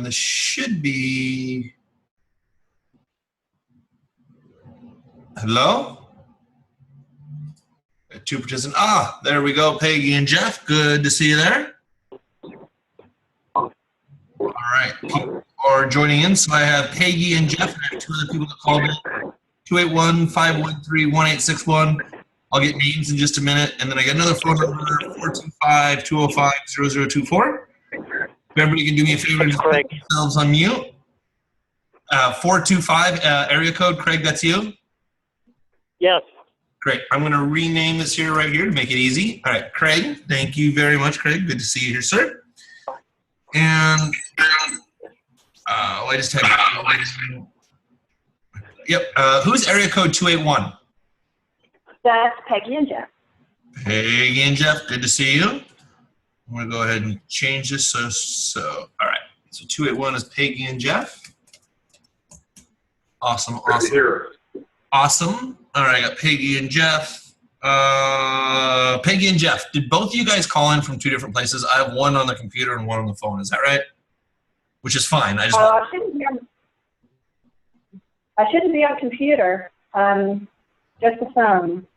This should be. Hello? Two participants. Ah, there we go. Peggy and Jeff. Good to see you there. All right. People are joining in. So I have Peggy and Jeff, and I have two other people that called in. 281-513-1861. I'll get names in just a minute. And then I got another phone number, 425-205-0024. If everybody can do me a favor and just put themselves on mute. 425 area code. Craig, that's you? Yes. Great. I'm going to rename this here right here to make it easy. All right, Craig. Thank you very much, Craig. Good to see you here, sir. And I just had. Yep. Who's area code 281? That's Peggy and Jeff. Peggy and Jeff. Good to see you. I'm going to go ahead and change this. So all right. So 281 is Peggy and Jeff. Awesome. Awesome. All right, I got Peggy and Jeff. Peggy and Jeff, did both of you guys call in from two different places? I have one on the computer and one on the phone. Is that right? Which is fine. I shouldn't be on computer. Just the phone.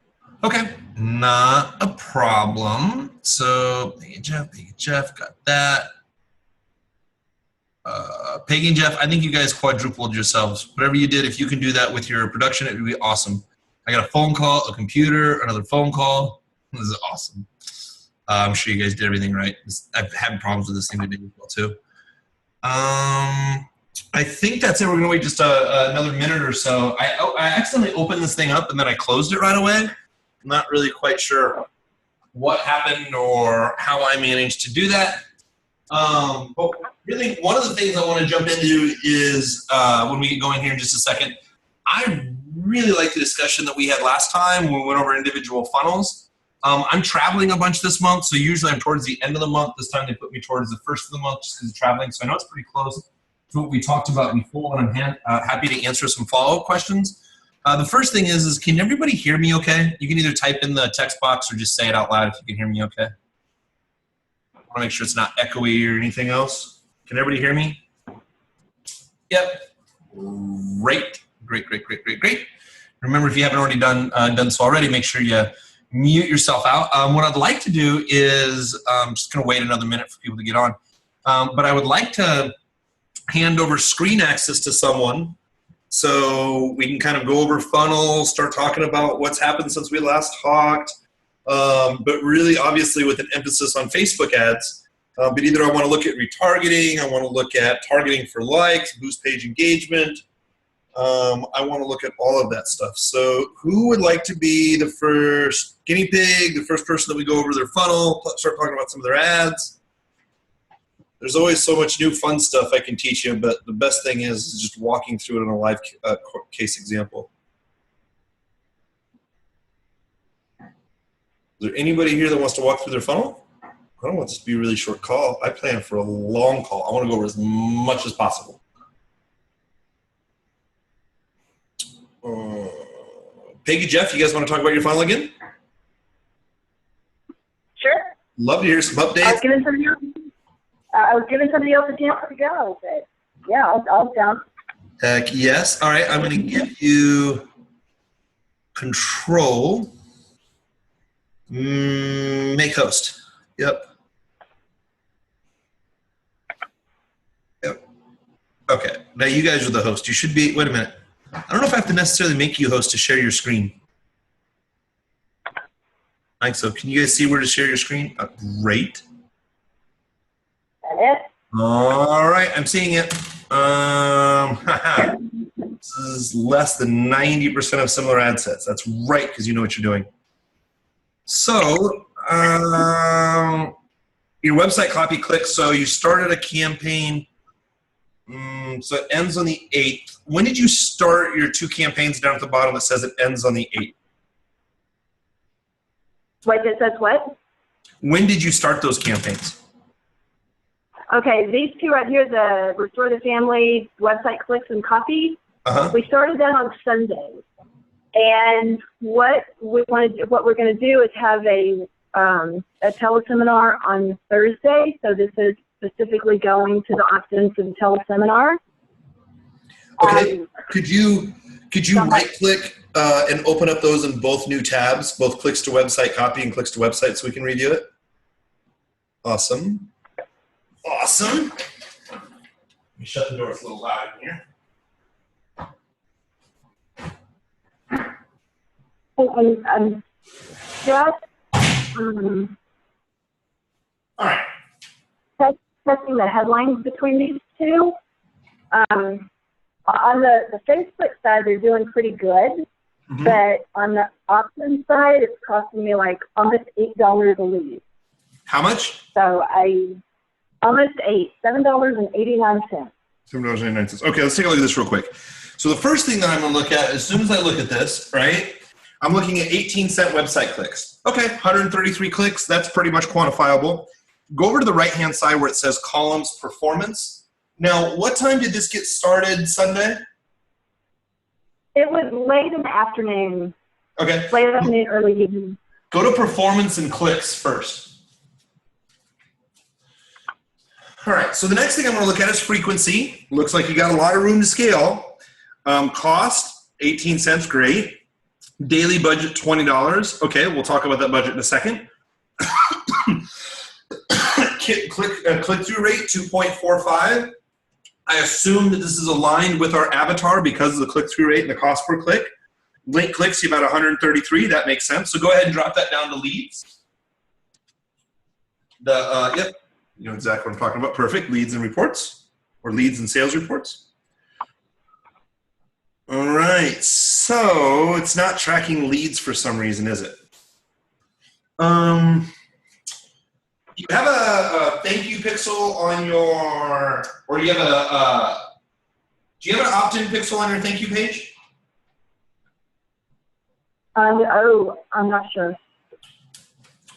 Okay, not a problem. So Peggy and Jeff, got that. Peggy and Jeff, I think you guys quadrupled yourselves. Whatever you did, if you can do that with your production, it would be awesome. I got a phone call, a computer, another phone call. This is awesome. I'm sure you guys did everything right. I've had problems with this thing today as well, too. I think that's it. We're going to wait just another minute or so. I accidentally opened this thing up and then I closed it right away. I'm not really quite sure what happened or how I managed to do that. But really, one of the things I want to jump into is when we get going here in just a second, I really like the discussion that we had last time when we went over individual funnels. I'm traveling a bunch this month, so usually I'm towards the end of the month. This time they put me towards the first of the month just because of traveling, so I know it's pretty close to what we talked about before, and I'm happy to answer some follow-up questions. The first thing is can everybody hear me okay? You can either type in the text box or just say it out loud if you can hear me okay. I want to make sure it's not echoey or anything else. Can everybody hear me? Yep. Great. Remember, if you haven't already done so already, make sure you mute yourself out. What I'd like to do is, I'm just going to wait another minute for people to get on, but I would like to hand over screen access to someone so we can kind of go over funnels, start talking about what's happened since we last talked, but really obviously with an emphasis on Facebook ads. But either I want to look at retargeting, I want to look at targeting for likes, boost page engagement. I want to look at all of that stuff. So who would like to be the first guinea pig, the first person that we go over their funnel, start talking about some of their ads? There's always so much new fun stuff I can teach you, but the best thing is just walking through it on a live case example. Is there anybody here that wants to walk through their funnel? I don't want this to be a really short call. I plan for a long call. I want to go over as much as possible. Peggy, Jeff, you guys want to talk about your funnel again? Sure. Love to hear some updates. I was giving somebody else a chance to go, but yeah, I'll down. Heck yes. All right, I'm going to give you control. Make host. Yep. Okay. Now you guys are the host. You should be. Wait a minute. I don't know if I have to necessarily make you host to share your screen. I think so. Can you guys see where to share your screen? Great. That it? All right, I'm seeing it. This is less than 90% of similar ad sets. That's right, because you know what you're doing. So, your website copy click. So you started a campaign. So it ends on the 8th. When did you start your two campaigns down at the bottom that says it ends on the 8th? Wait, it says what? When did you start those campaigns? Okay, these two right here, the Restore the Family website clicks and copy. We started that on Sunday. And what we're going to do is have a teleseminar on Thursday. So this is specifically going to the opt-in for the teleseminar. Okay. Could you right-click and open up those in both new tabs, both clicks to website copy and clicks to website, so we can review it? Awesome. Awesome. Let me shut the door. It's a little loud in here. I'm just All right. testing the headlines between these two. On the Facebook side, they're doing pretty good, but on the opt-in side, it's costing me like almost $8 a lead. How much? So almost $7.89. $7.89. Okay, let's take a look at this real quick. So the first thing that I'm going to look at, as soon as I look at this, right, I'm looking at 18-cent website clicks. Okay, 133 clicks. That's pretty much quantifiable. Go over to the right-hand side where it says columns performance. Now, what time did this get started Sunday? It was late in the afternoon. Okay. Late afternoon, early evening. Go to performance and clicks first. All right, so the next thing I'm going to look at is frequency. Looks like you got a lot of room to scale. Cost, 18 cents, great. Daily budget, $20. Okay, we'll talk about that budget in a second. Click-through rate, 2.45. I assume that this is aligned with our avatar because of the click-through rate and the cost per click. Link clicks, you about 133. That makes sense. So go ahead and drop that down to leads. Yep, you know exactly what I'm talking about. Perfect. Leads and reports, or leads and sales reports. All right. So it's not tracking leads for some reason, is it? You have a thank you pixel on your, or you have do you have an opt-in pixel on your thank you page? Oh, I'm not sure.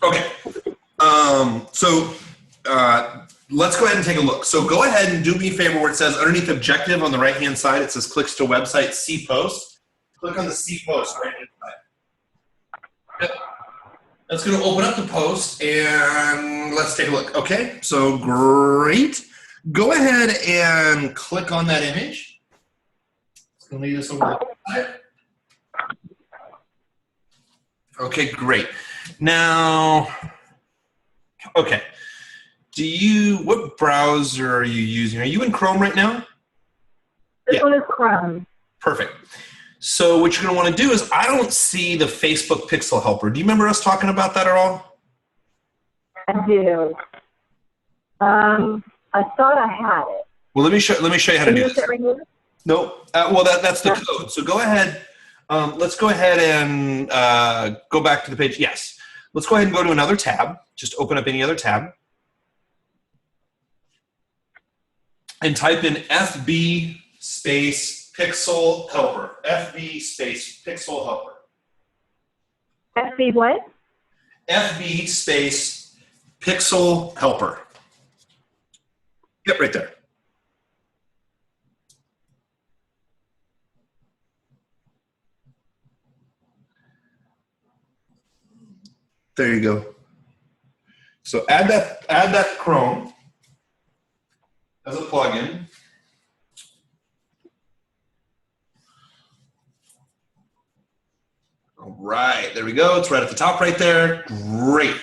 Okay. Let's go ahead and take a look. So go ahead and do me a favor where it says underneath objective on the right-hand side, it says clicks to website, see post. Click on the see post right-hand side. Yep. That's going to open up the post, and let's take a look. Okay, so great. Go ahead and click on that image. It's going to lead us over to the side. Okay, great. Now, okay. What browser are you using? Are you in Chrome right now? This one is Chrome. Perfect. So what you're going to want to do is, I don't see the Facebook Pixel Helper. Do you remember us talking about that at all? I do. I thought I had it. Well, let me show you how to do this. Right here? Nope. Well, that's the code. So go ahead. Let's go ahead and go back to the page. Yes. Let's go ahead and go to another tab. Just open up any other tab. And type in FB space Pixel Helper. FB space Pixel Helper. FB what? FB space Pixel Helper. Yep, right there. There you go. So add that Chrome as a plugin. All right, there we go. It's right at the top right there. Great.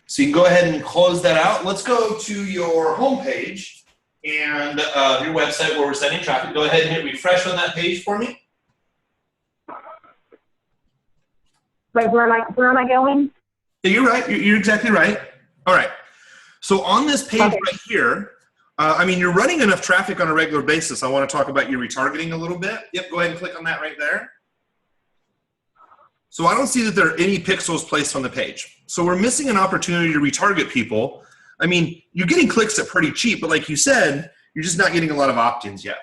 So you can go ahead and close that out. Let's go to your home page and your website where we're sending traffic. Go ahead and hit refresh on that page for me. Wait, where am I going? Yeah, you're right. You're exactly right. All right. So on this page right here, I mean, you're running enough traffic on a regular basis. I want to talk about your retargeting a little bit. Yep, go ahead and click on that right there. So I don't see that there are any pixels placed on the page. So we're missing an opportunity to retarget people. I mean, you're getting clicks at pretty cheap, but like you said, you're just not getting a lot of opt-ins yet,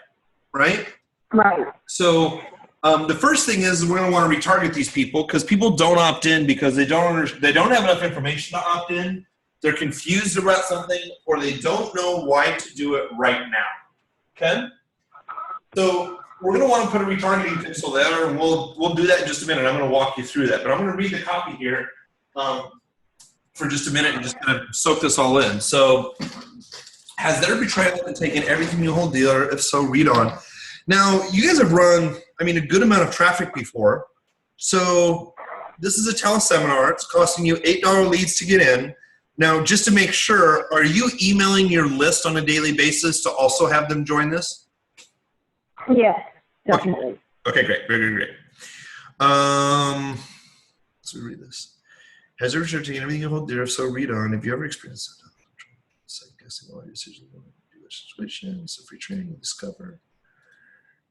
right? Right. So the first thing is we're going to want to retarget these people because people don't opt in because they don't have enough information to opt in. They're confused about something, or they don't know why to do it right now. Okay? So we're going to want to put a retargeting pixel there, and we'll do that in just a minute. I'm going to walk you through that, but I'm going to read the copy here for just a minute and just kind of soak this all in. So Has their betrayal been taken everything you hold dear? If so, read on. Now, you guys have run, I mean, a good amount of traffic before. So this is a teleseminar. It's costing you $8 leads to get in. Now, just to make sure, are you emailing your list on a daily basis to also have them join this? Yes, definitely. Okay, great, great. Let's read this. Has there taken everything you hold dear? If so, read on. If you ever experienced guessing all your decisions, situation, it's a free training, you discover.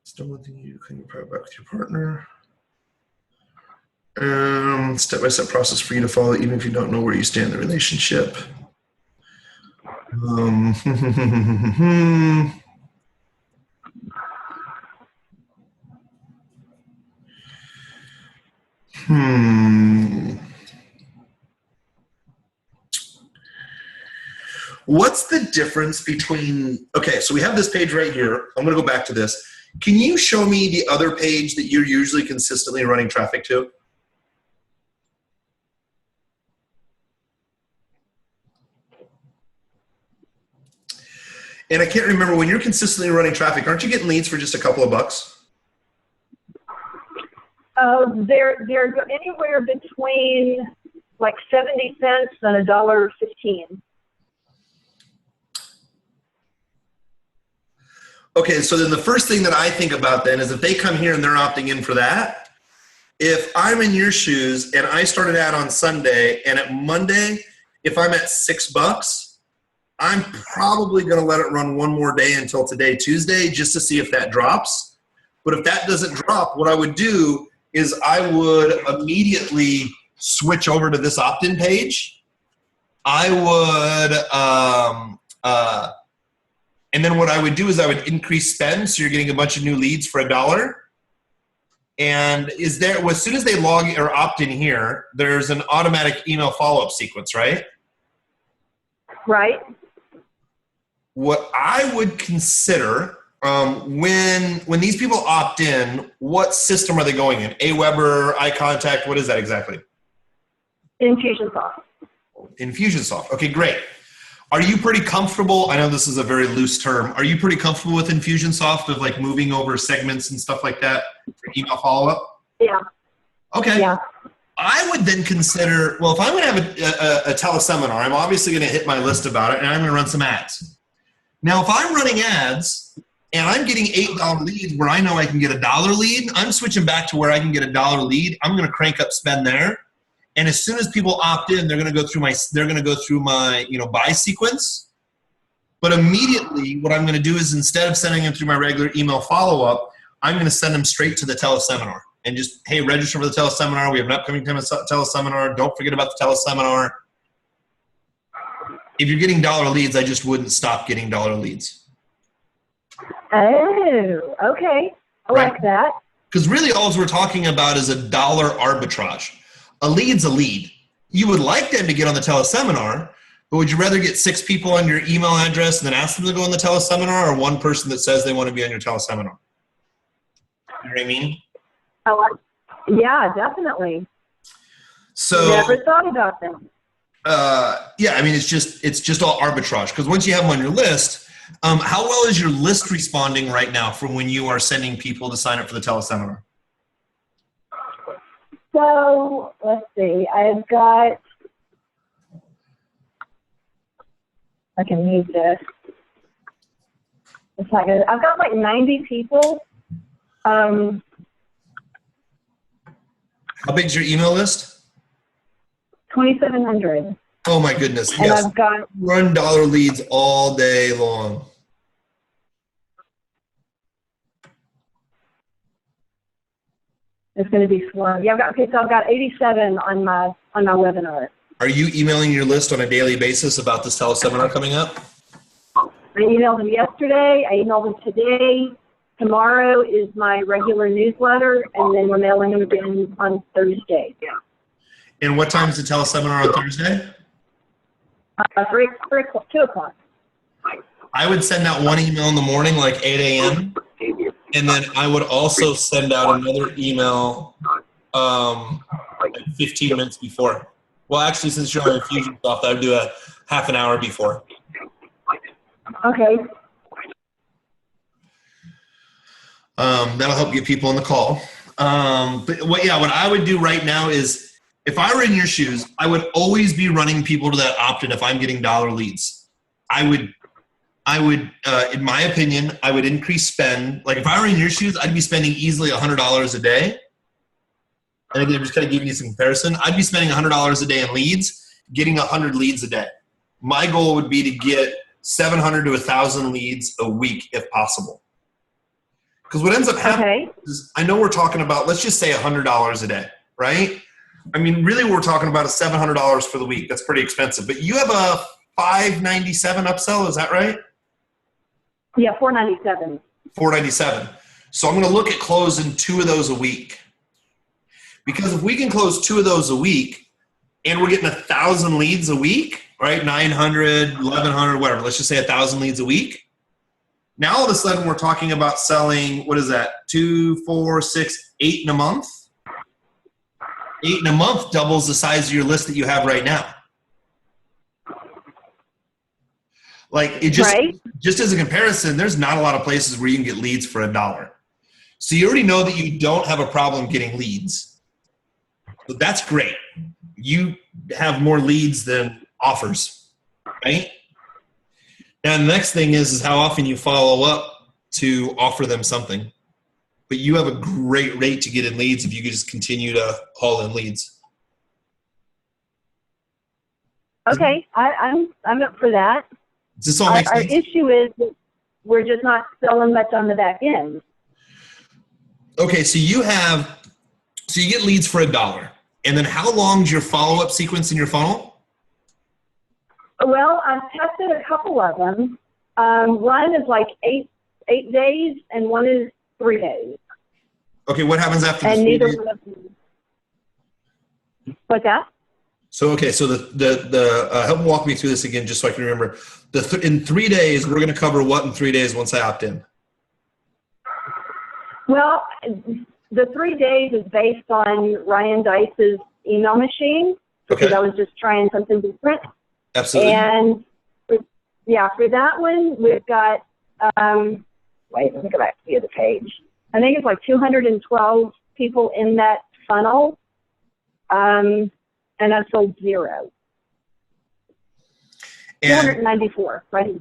It's done one thing you claim your power back with your partner. Step-by-step process for you to follow, even if you don't know where you stand in the relationship. What's the difference between, okay, so we have this page right here. I'm going to go back to this. Can you show me the other page that you're usually consistently running traffic to? And I can't remember, when you're consistently running traffic, aren't you getting leads for just a couple of bucks? They're anywhere between like 70 cents and $1.15. Okay, so then the first thing that I think about then is if they come here and they're opting in for that, if I'm in your shoes and I started out on Sunday and at Monday, if I'm at $6, I'm probably going to let it run one more day until today, Tuesday, just to see if that drops. But if that doesn't drop, what I would do is I would immediately switch over to this opt-in page. I would, and then what I would do is I would increase spend, so you're getting a bunch of new leads for $1. And is there, as soon as they log or opt in here, there's an automatic email follow-up sequence, right? Right. What I would consider when these people opt in, what system are they going in? Aweber, iContact, what is that exactly? Infusionsoft. Infusionsoft. Okay, great. Are you pretty comfortable? I know this is a very loose term. Are you pretty comfortable with Infusionsoft of like moving over segments and stuff like that for email follow-up? Yeah. Okay. Yeah. I would then consider, well, if I'm going to have a teleseminar, I'm obviously going to hit my list about it and I'm going to run some ads. Now, if I'm running ads and I'm getting $8 leads where I know I can get $1 lead, I'm switching back to where I can get $1 lead. I'm going to crank up spend there. And as soon as people opt in, they're going to go through my, buy sequence. But immediately what I'm going to do is instead of sending them through my regular email follow-up, I'm going to send them straight to the teleseminar and just, hey, register for the teleseminar. We have an upcoming teleseminar. Don't forget about the teleseminar. If you're getting $1 leads, I just wouldn't stop getting $1 leads. Oh, okay. I like that. Because really all we're talking about is $1 arbitrage. A lead's a lead. You would like them to get on the teleseminar, but would you rather get 6 people on your email address and then ask them to go on the teleseminar, or one person that says they want to be on your teleseminar? You know what I mean? Yeah, definitely. So never thought about them. Yeah, I mean, it's just all arbitrage, because once you have them on your list, how well is your list responding right now from when you are sending people to sign up for the teleseminar? So let's see. I've got. I can move this. It's like I've got like 90 people. How big is your email list? 2,700. Oh my goodness! And yes, I've got run $1 leads all day long. It's going to be slow. Yeah, I've got 87 on my webinar. Are you emailing your list on a daily basis about this teleseminar coming up? I emailed them yesterday. I emailed them today. Tomorrow is my regular newsletter, and then we're mailing them again on Thursday. Yeah. And what time is the teleseminar on Thursday? 2 o'clock. I would send out one email in the morning, like 8 a.m. And then I would also send out another email like 15 minutes before. Well, actually, since you're on Infusionsoft, I would do a half an hour before. Okay. That'll help get people on the call. But what I would do right now is, if I were in your shoes, I would always be running people to that opt-in if I'm getting dollar leads. I would, in my opinion, I would increase spend. Like if I were in your shoes, I'd be spending easily $100 a day. And again, I'm just kind of giving you some comparison. I'd be spending $100 a day in leads, getting 100 leads a day. My goal would be to get 700 to 1,000 leads a week if possible. Because what ends up happening is, I know we're talking about, let's just say $100 a day, right? I mean, really we're talking about $700 for the week. That's pretty expensive. But you have a $597 upsell, is that right? Yeah, $497. $497. So I'm going to look at closing 2 of those a week. Because if we can close 2 of those a week and we're getting 1,000 leads a week, right? 900, 1,100, whatever. Let's just say 1,000 leads a week. Now all of a sudden we're talking about selling, what is that? 2, 4, 6, 8 in a month. 8 in a month doubles the size of your list that you have right now. Like it just as a comparison, there's not a lot of places where you can get leads for $1. So you already know that you don't have a problem getting leads. So that's great. You have more leads than offers, right? And the next thing is how often you follow up to offer them something. But you have a great rate to get in leads if you could just continue to haul in leads. Okay, I'm up for that. Does this all make sense? Our issue is that we're just not selling much on the back end. Okay, so you get leads for $1. And then how long is your follow-up sequence in your funnel? Well, I've tested a couple of them. One is like eight days, and one is 3 days. Okay, what happens after and the 3 days? What's that? So help me walk me through this again, just so I can remember. In 3 days, we're going to cover what in 3 days once I opt in? Well, the 3 days is based on Ryan Dice's email machine, because I was just trying something different. Absolutely. And for that one, we've got, wait, let me go back to the other page. I think it's like 212 people in that funnel, and I've sold 0. And 294, right?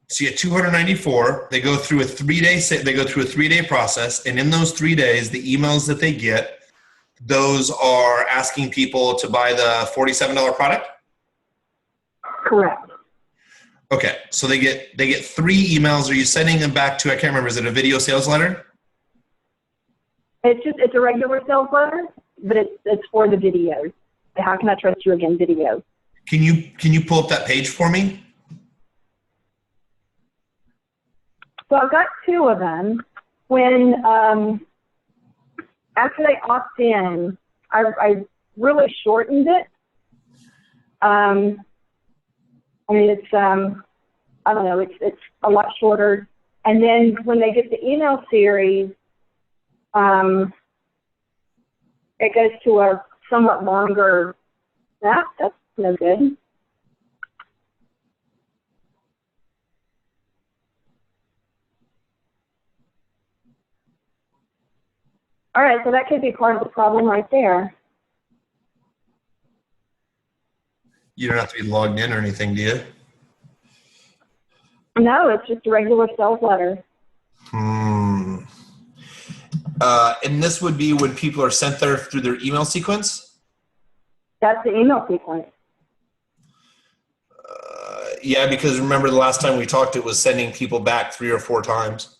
So you get 294. They go through a 3-day process, and in those 3 days, the emails that they get, those are asking people to buy the $47 product? Correct. Okay, so they get 3 emails. Are you sending them back to, I can't remember, is it a video sales letter? It's a regular sales letter, but it's for the videos. How can I trust you again, videos? Can you pull up that page for me? So I've got 2 of them. When after they opt in, I really shortened it. I mean, it's I don't know, it's a lot shorter. And then when they get the email series, it goes to a somewhat longer. That's no good. All right, so that could be part of the problem right there. You don't have to be logged in or anything, do you? No, it's just a regular sales letter. And this would be when people are sent there through their email sequence? That's the email sequence. Yeah, because remember the last time we talked, it was sending people back 3 or 4 times.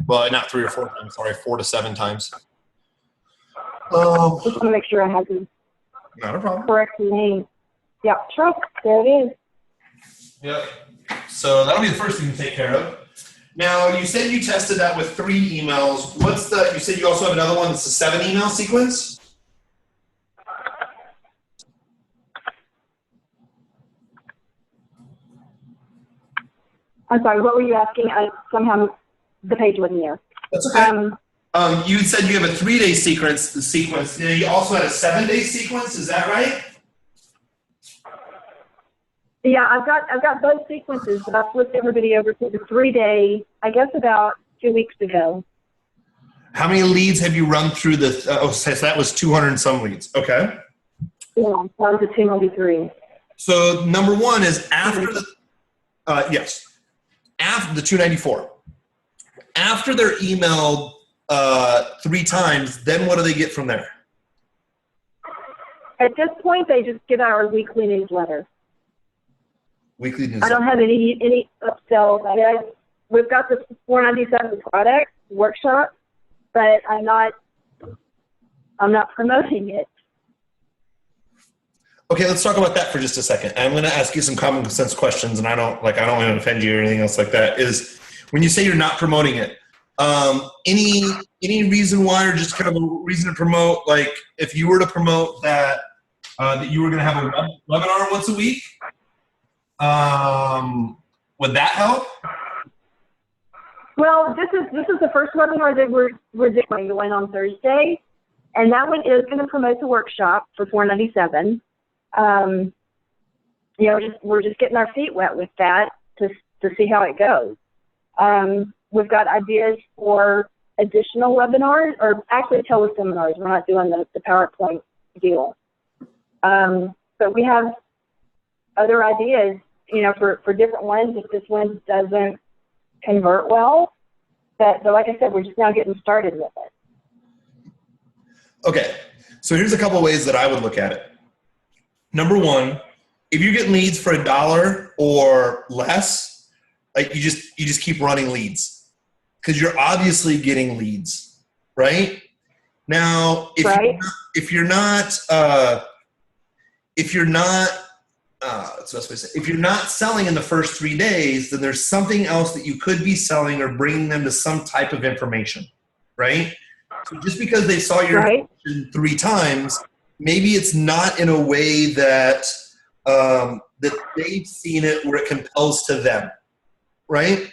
Well, not 3 or 4 times, sorry, 4 to 7 times. Just want to make sure I have the Not a problem. correct name. Yeah, sure. There it is. Yep. So that'll be the first thing to take care of. Now, you said you tested that with 3 emails. You said you also have another one that's a 7 email sequence? I'm sorry, what were you asking? Somehow the page wasn't there. That's okay. You said you have a 3-day sequence. You also had a 7-day sequence. Is that right? Yeah, I've got both sequences, but I've flipped everybody over to the 3-day, I guess about 2 weeks ago. How many leads have you run through the, so that was 200 and some leads. Okay. Yeah, that was a 293. So number one is after the, yes, after the 294. After they're emailed 3 times, then what do they get from there? At this point, they just get our weekly newsletter. Weekly newsletter. I don't have any upsells. I mean, we've got the 497 product workshop, but I'm not promoting it. Okay, let's talk about that for just a second. I'm going to ask you some common sense questions, and I don't want to offend you or anything else like that. Is when you say you're not promoting it, any reason why, or just kind of a reason to promote? Like, if you were to promote that that you were going to have a webinar once a week, would that help? Well, this is the first webinar that we're doing, the one on Thursday, and that one is going to promote the workshop for $497. You know, we're just getting our feet wet with that to see how it goes. We've got ideas for additional webinars, or actually teleseminars. We're not doing the PowerPoint deal. But we have other ideas, you know, for different ones if this one doesn't convert well. But like I said, we're just now getting started with it. Okay, so here's a couple ways that I would look at it. Number one, if you're getting leads for $1 or less, like you just keep running leads because you're obviously getting leads, right? Now, if you're not selling in the first 3 days, then there's something else that you could be selling or bringing them to some type of information, right? So just because they saw your information 3 times, maybe it's not in a way that that they've seen it where it compels to them, right?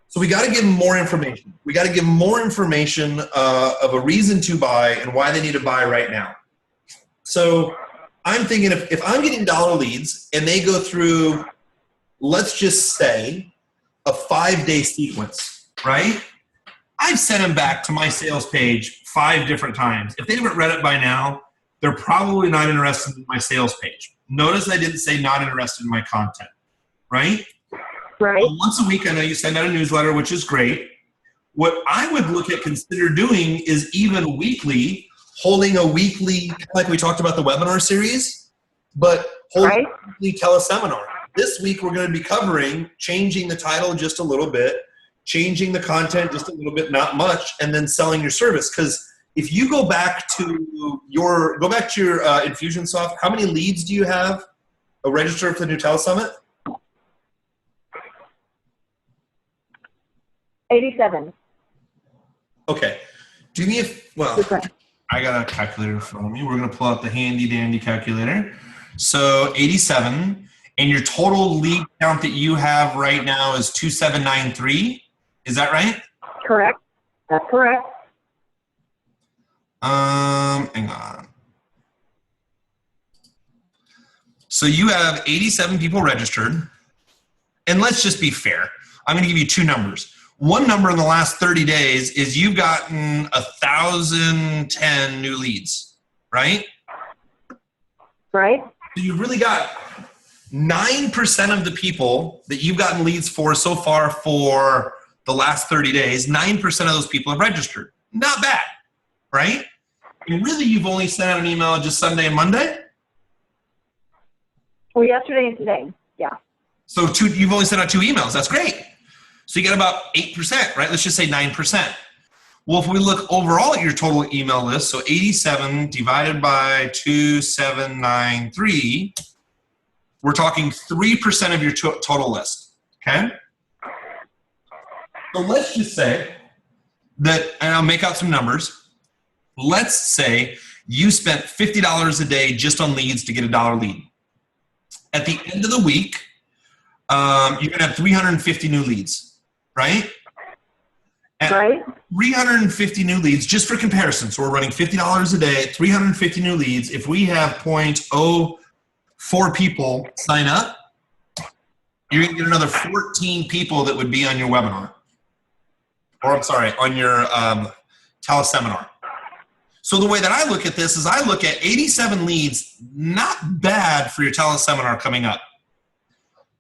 So we got to give them more information. We got to give them more information of a reason to buy and why they need to buy right now. So I'm thinking if I'm getting dollar leads and they go through, let's just say, a 5-day sequence, right? I've sent them back to my sales page 5 different times. If they haven't read it by now, they're probably not interested in my sales page. Notice I didn't say not interested in my content, right? Right. Once a week, I know you send out a newsletter, which is great. What I would consider doing is even weekly, holding a weekly, like we talked about the webinar series, but holding a weekly teleseminar. This week, we're going to be covering changing the title just a little bit, changing the content just a little bit, not much, and then selling your service. Because if you go back to your Infusionsoft, how many leads do you have registered for the Nutella Summit? 87. Okay. Do me I got a calculator in front of me. We're going to pull out the handy dandy calculator. So 87, and your total lead count that you have right now is 2793. Is that right? Correct. That's correct. Hang on. So you have 87 people registered, and let's just be fair. I'm going to give you 2 numbers. One number in the last 30 days is you've gotten 1,010 new leads, right? Right. So you've really got 9% of the people that you've gotten leads for so far for the last 30 days, 9% of those people have registered. Not bad, right? And really, you've only sent out an email just Sunday and Monday? Well, yesterday and today, yeah. So you've only sent out 2 emails. That's great. So you got about 8%, right? Let's just say 9%. Well, if we look overall at your total email list, so 87 divided by 2793, we're talking 3% of your total list, okay? So let's just say that, and I'll make out some numbers. Let's say you spent $50 a day just on leads to get a $1 lead. At the end of the week, you're going to have 350 new leads. Right? At 350 new leads, just for comparison. So we're running $50 a day, 350 new leads. If we have 0.04 people sign up, You're going to get another 14 people that would be on your webinar. Or I'm sorry, on your teleseminar. So the way that I look at this is I look at 87 leads, not bad for your teleseminar coming up.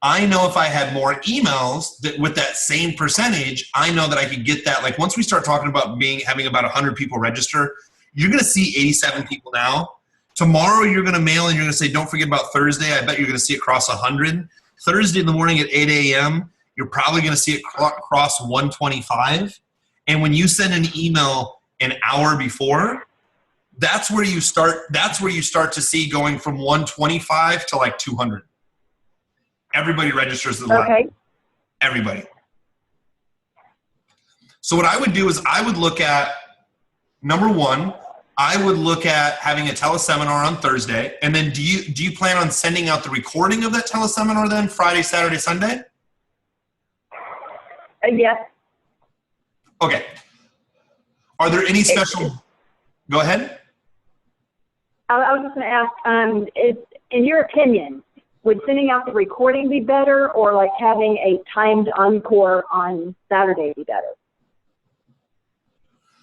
I know if I had more emails that with that same percentage, I know that I could get that. Like once we start talking about having about 100 people register, you're going to see 87 people now. Tomorrow you're going to mail and you're going to say, don't forget about Thursday. I bet you're going to see it cross 100. Thursday in the morning at 8 a.m., you're probably going to see it cross 125. And when you send an email an hour before, that's where you start to see going from 125 to like 200. Everybody registers the live. Okay. Everybody. So what I would do is I would look at, number one, I would look at having a teleseminar on Thursday. And then do you plan on sending out the recording of that teleseminar then Friday, Saturday, Sunday? Yes. Okay. Are there any special, go ahead. I was just going to ask, in your opinion, would sending out the recording be better, or like having a timed encore on Saturday be better?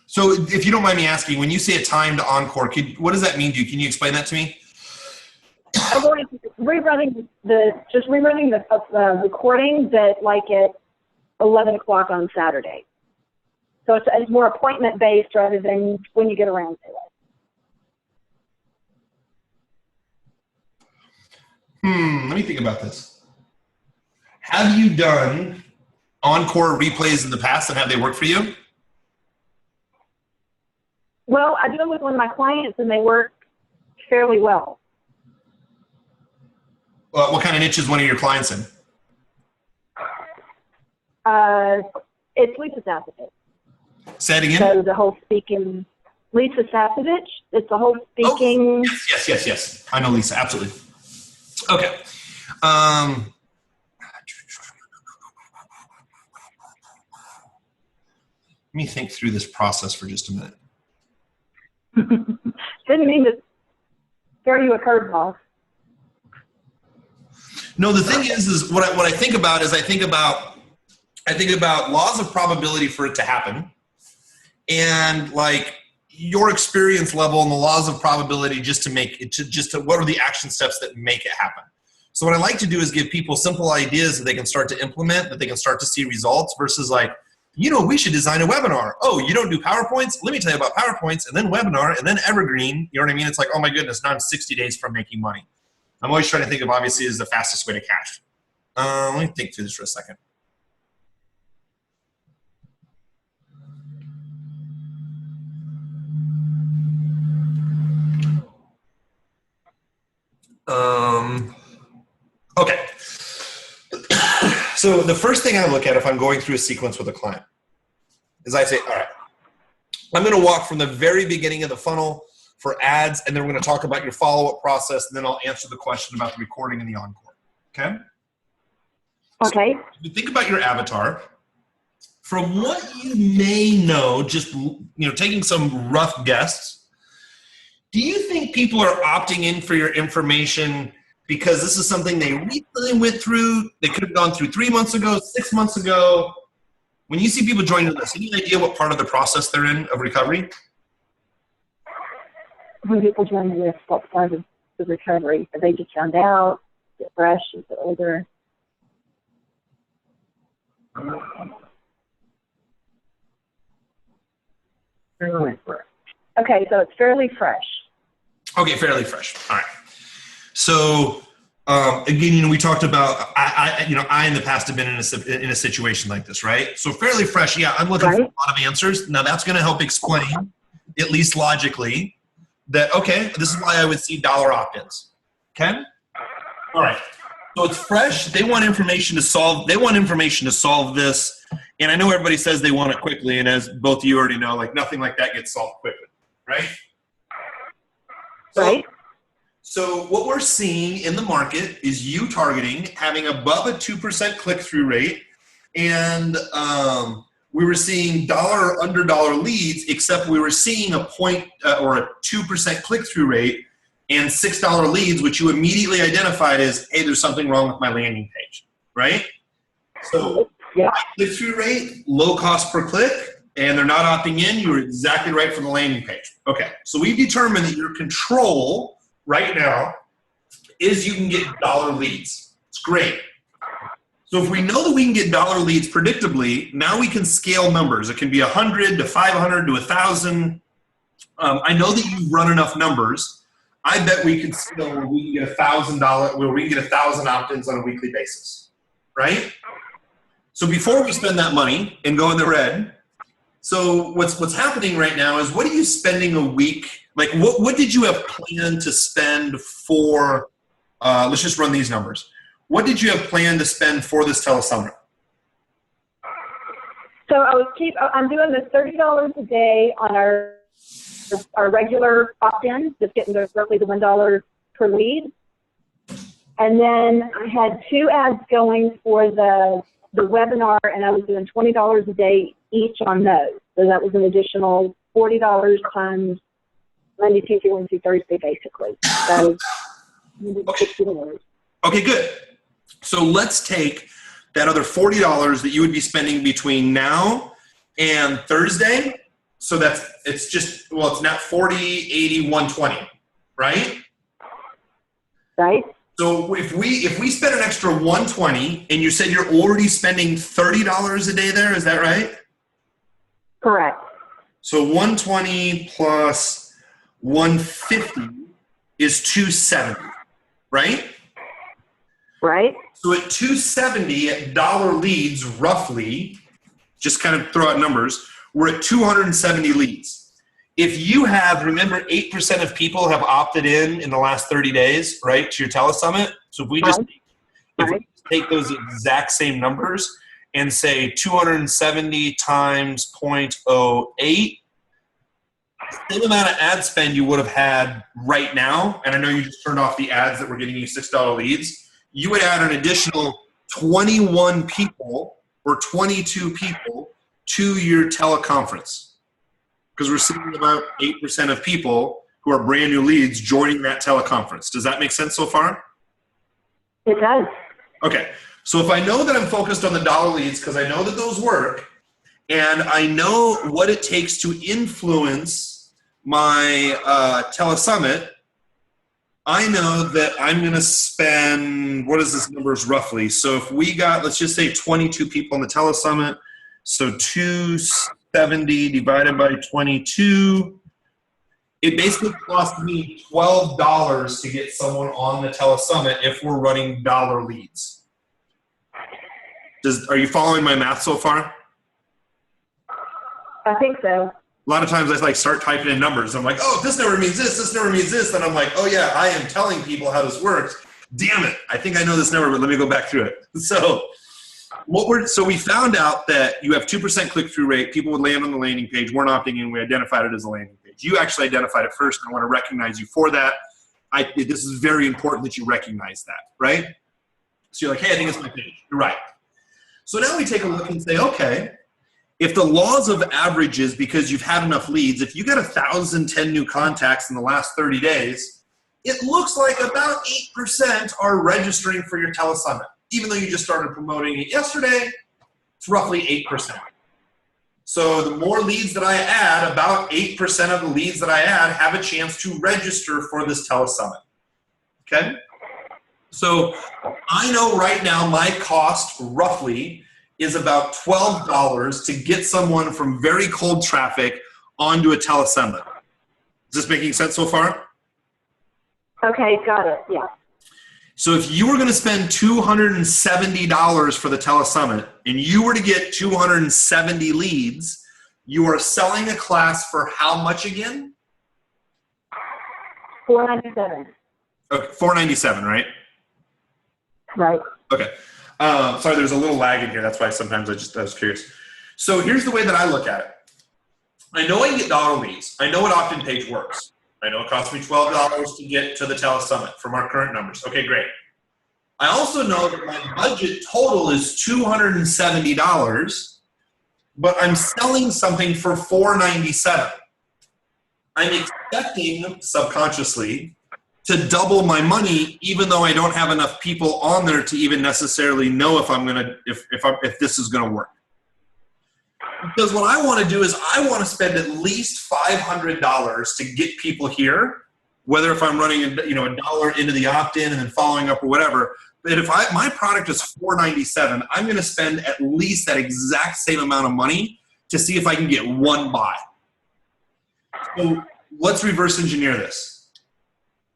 So if you don't mind me asking, when you say a timed encore, what does that mean to you? Can you explain that to me? Rerunning the recording that like at 11 o'clock on Saturday. So it's more appointment based rather than when you get around to it. Let me think about this. Have you done encore replays in the past, and have they worked for you? Well, I do it with one of my clients, and they work fairly well. What kind of niche is one of your clients in? It's Lisa Sasevich. Say it again. So the whole speaking, Lisa Sasevich. It's the whole speaking. Oh, yes. I know Lisa, absolutely. Okay. Let me think through this process for just a minute. Didn't mean to throw you a curveball. No, the thing is what I think about is I think about laws of probability for it to happen, and like your experience level and the laws of probability just to what are the action steps that make it happen. So what I like to do is give people simple ideas that they can start to implement, that they can start to see results, versus like, we should design a webinar. Oh, you don't do PowerPoints? Let me tell you about PowerPoints, and then webinar, and then evergreen. You know what I mean? It's like, oh my goodness, now I'm 60 days from making money. I'm always trying to think of, obviously, is the fastest way to cash. Let me think through this for a second. Okay. So the first thing I look at if I'm going through a sequence with a client is I say, all right, I'm going to walk from the very beginning of the funnel for ads, and then we're going to talk about your follow-up process, and then I'll answer the question about the recording and the encore. Okay? Okay. So if you think about your avatar, from what you may know, just taking some rough guess, do you think people are opting in for your information because this is something they recently went through, they could have gone through 3 months ago, 6 months ago? When you see people join this, any idea what part of the process they're in of recovery? When people join this, what part of the recovery? Are they just found out? Is it fresh? Is it older? Okay, so it's fairly fresh. Okay, fairly fresh. All right. So again, we talked about I in the past have been in a situation like this, right? So fairly fresh. Yeah, I'm looking for a lot of answers. Now that's going to help explain, at least logically, that okay, this is why I would see dollar opt-ins. Okay. All right. So it's fresh. They want information to solve. They want information to solve this. And I know everybody says they want it quickly, and as both of you already know, like nothing like that gets solved quickly, right? Right. So what we're seeing in the market is you targeting having above a 2% click-through rate, and we were seeing dollar under dollar leads, except we were seeing a point or a 2% click-through rate and $6 leads, which you immediately identified as, hey, there's something wrong with my landing page. right? So Yeah. click-through rate, low cost per click, and they're not opting in. You're exactly right from the landing page. Okay, so we've determined that your control right now is you can get dollar leads. It's great. So if we know that we can get dollar leads predictably, now we can scale numbers. It can be 100 to 500 to 1,000. I know that you've run enough numbers. I bet we could scale where we can get $1,000, where we can get 1,000 opt-ins on a weekly basis, right? So before we spend that money and go in the red, so what's happening right now is, what are you spending a week? Like, what did you have planned to spend for? Let's just run these numbers. What did you have planned to spend for this telesummit? So I'm doing the $30 a day on our regular opt-in, just getting roughly the $1 per lead. And then I had 2 ads going for the webinar, and I was doing $20 a day each on those. So that was an additional $40 times Monday, Tuesday, Wednesday, Thursday, basically. So $60. Okay, good. So let's take that other $40 that you would be spending between now and Thursday. So it's not 40, 80, 120, right? Right. So if we spend an extra 120, and you said you're already spending $30 a day there, is that right? Correct. So 120 plus 150 is 270, right? Right. So at 270 at dollar leads, roughly, just kind of throw out numbers, we're at 270 leads. If you have, remember, 8% of people have opted in the last 30 days, right, to your telesummit. So if we just take those exact same numbers and say 270 times 0.08, same amount of ad spend you would have had right now, and I know you just turned off the ads that were getting you $6 leads, you would add an additional 21 people or 22 people to your teleconference, because we're seeing about 8% of people who are brand new leads joining that teleconference. Does that make sense so far? It does. Okay, so if I know that I'm focused on the dollar leads, because I know that those work, and I know what it takes to influence my telesummit, I know that I'm going to spend, what is this numbers roughly? So if we got, let's just say 22 people on the telesummit, so 270 divided by 22, it basically costs me $12 to get someone on the telesummit if we're running dollar leads. Are you following my math so far? I think so. A lot of times I start typing in numbers. I'm like, oh, this number means this number means this. Then I'm like, oh yeah, I am telling people how this works. Damn it, I think I know this number, but let me go back through it. So we found out that you have 2% click-through rate. People would land on the landing page, weren't opting in. We identified it as a landing page. You actually identified it first, and I want to recognize you for that. This is very important that you recognize that, right? So you're like, hey, I think it's my page. You're right. So now we take a look and say, okay, if the laws of averages, because you've had enough leads, if you got 1,010 new contacts in the last 30 days, it looks like about 8% are registering for your telesummit. Even though you just started promoting it yesterday, it's roughly 8%. So the more leads that I add, about 8% of the leads that I add have a chance to register for this telesummit. Okay? So I know right now my cost roughly is about $12 to get someone from very cold traffic onto a telesummit. Is this making sense so far? Okay, got it. Yeah. So if you were going to spend $270 for the telesummit and you were to get 270 leads, you are selling a class for how much again? $497. Okay, $497, right? Right. Okay. Sorry, there's a little lag in here. That's why sometimes I was curious. So here's the way that I look at it. I know I can get dollar leads. I know what opt-in page works. I know it costs me $12 to get to the telesummit from our current numbers. Okay, great. I also know that my budget total is $270, but I'm selling something for $497. I'm expecting subconsciously to double my money, even though I don't have enough people on there to even necessarily know if I'm gonna if this is gonna work. Because what I want to do is I want to spend at least $500 to get people here, whether if I'm running $1 into the opt-in and then following up or whatever. But if my product is $4.97, I'm going to spend at least that exact same amount of money to see if I can get one buy. So let's reverse engineer this.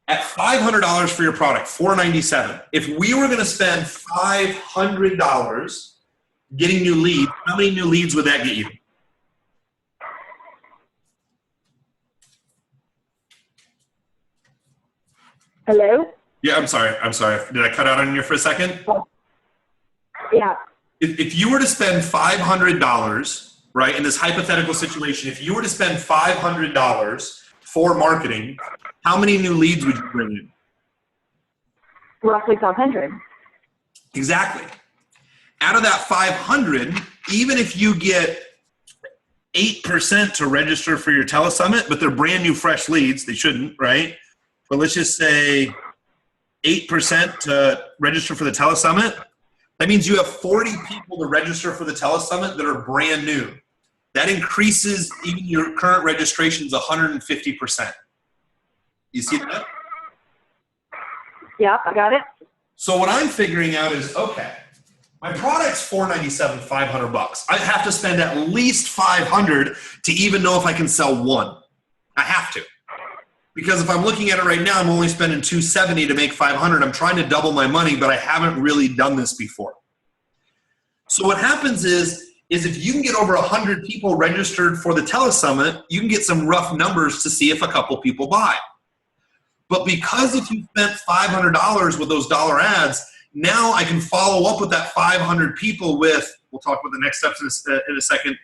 At $500 for your product, $4.97. If we were going to spend $500 getting new leads, how many new leads would that get you? Hello? Yeah, I'm sorry. Did I cut out on you for a second? Yeah. If you were to spend $500, right, in this hypothetical situation, if you were to spend $500 for marketing, how many new leads would you bring in? Roughly 500. Exactly. Out of that 500, even if you get 8% to register for your telesummit, but they're brand new fresh leads, they shouldn't, right? But let's just say 8% to register for the telesummit. That means you have 40 people to register for the telesummit that are brand new. That increases even your current registrations 150%. You see that? Yeah, I got it. So what I'm figuring out is, okay, my product's $4.97, $500. I have to spend at least $500 to even know if I can sell one. I have to. Because if I'm looking at it right now, I'm only spending $270 to make $500. I'm trying to double my money, but I haven't really done this before. So what happens is if you can get over 100 people registered for the telesummit, you can get some rough numbers to see if a couple people buy. But because if you spent $500 with those dollar ads, now I can follow up with that 500 people with, we'll talk about the next steps in a second,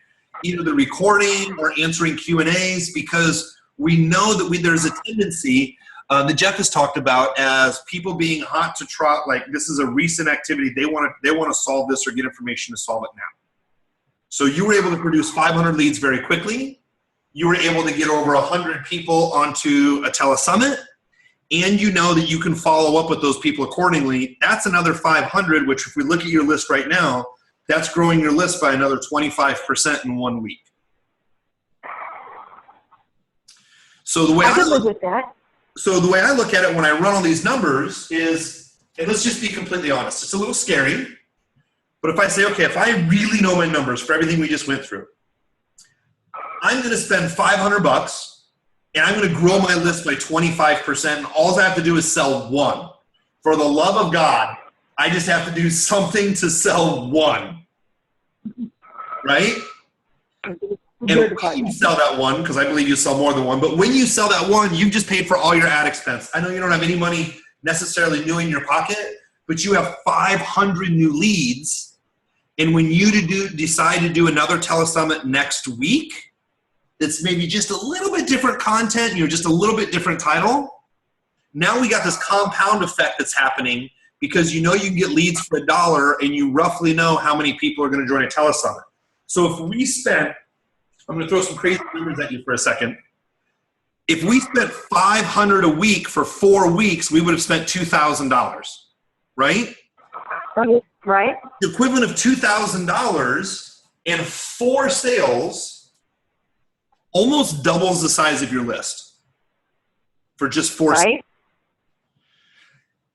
either the recording or answering Q&As, because we know that there's a tendency that Jeff has talked about as people being hot to trot, like this is a recent activity, they want to solve this or get information to solve it now. So you were able to produce 500 leads very quickly. You were able to get over 100 people onto a telesummit, and you know that you can follow up with those people accordingly. That's another 500, which if we look at your list right now, that's growing your list by another 25% in 1 week. So the way I look at it when I run all these numbers is, and let's just be completely honest, it's a little scary, but if I say, okay, if I really know my numbers for everything we just went through, I'm going to spend $500 and I'm going to grow my list by 25%, and all I have to do is sell one. For the love of God, I just have to do something to sell one, right? And when you sell that one, because I believe you sell more than one, but when you sell that one, you've just paid for all your ad expense. I know you don't have any money necessarily new in your pocket, but you have 500 new leads. And when you decide to do another telesummit next week, it's maybe just a little bit different content, just a little bit different title. Now we got this compound effect that's happening because you can get leads for $1 and you roughly know how many people are going to join a telesummit. So if we spent, I'm going to throw some crazy numbers at you for a second. If we spent $500 a week for 4 weeks, we would have spent $2,000, right? Right. The equivalent of $2,000 and 4 sales almost doubles the size of your list for just 4 sales. Right.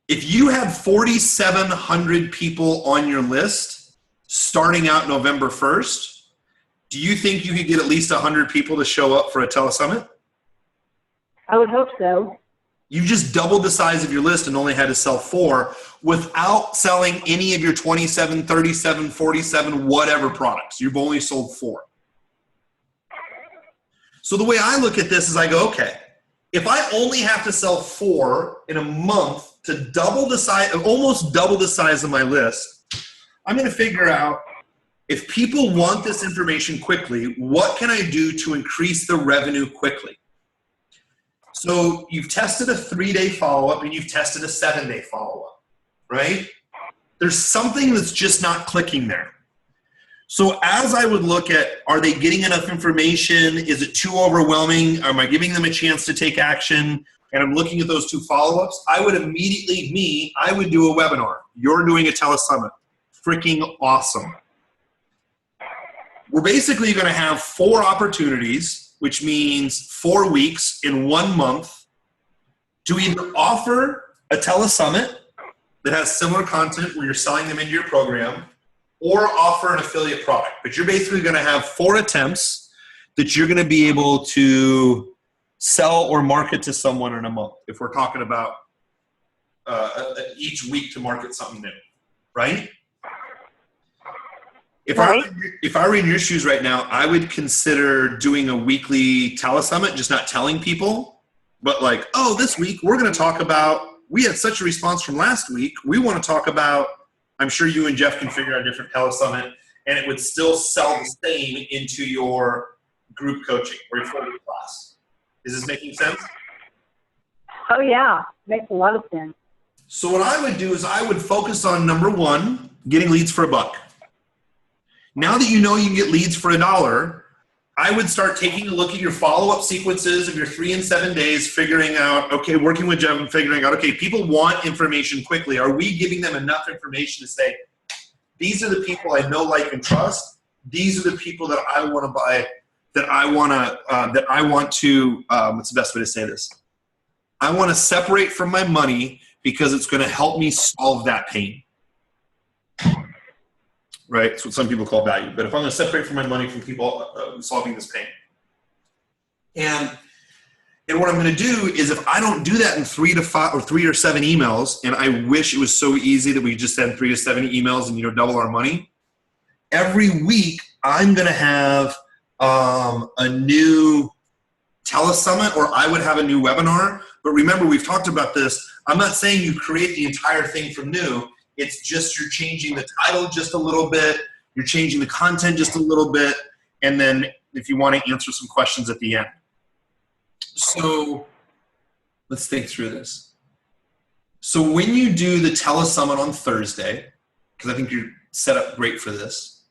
If you had 4,700 people on your list starting out November 1st, do you think you could get at least 100 people to show up for a telesummit? I would hope so. You just doubled the size of your list and only had to sell 4 without selling any of your 27, 37, 47, whatever products. You've only sold 4. So the way I look at this is I go, okay, if I only have to sell 4 in a month to double the size, almost double the size of my list, I'm going to figure out if people want this information quickly, what can I do to increase the revenue quickly? So you've tested a 3-day follow-up and you've tested a 7-day follow-up, right? There's something that's just not clicking there. So as I would look at, are they getting enough information? Is it too overwhelming? Am I giving them a chance to take action? and I'm looking at those 2 follow-ups, I would immediately, I would do a webinar. You're doing a telesummit. Freaking awesome. We're basically going to have 4 opportunities, which means 4 weeks in 1 month, to either offer a telesummit that has similar content where you're selling them into your program, or offer an affiliate product. But you're basically going to have 4 attempts that you're going to be able to sell or market to someone in a month, if we're talking about each week to market something new, right? If I were in your shoes right now, I would consider doing a weekly telesummit, just not telling people, but like, oh, this week we're going to talk about, we had such a response from last week, we want to talk about, I'm sure you and Jeff can figure out a different telesummit, and it would still sell the same into your group coaching or your 4-week class. Is this making sense? Oh, yeah. Makes a lot of sense. So what I would do is I would focus on, number 1, getting leads for $1. Now that you know you can get leads for $1, I would start taking a look at your follow-up sequences of your 3 and 7 days, figuring out, okay, working with Jeff and figuring out, okay, people want information quickly. Are we giving them enough information to say, these are the people I know, like, and trust. These are the people that I want to buy, that I want to, what's the best way to say this? I want to separate from my money because it's going to help me solve that pain. Right? That's what some people call value. But if I'm going to separate from my money from people solving this pain. And what I'm going to do is, if I don't do that in 3 to 5 or 3 or 7 emails, and I wish it was so easy that we just send 3 to 7 emails and, double our money. Every week I'm going to have a new telesummit, or I would have a new webinar. But remember, we've talked about this. I'm not saying you create the entire thing from new. It's just you're changing the title just a little bit. You're changing the content just a little bit. And then if you want to answer some questions at the end. So let's think through this. So when you do the telesummit on Thursday, because I think you're set up great for this,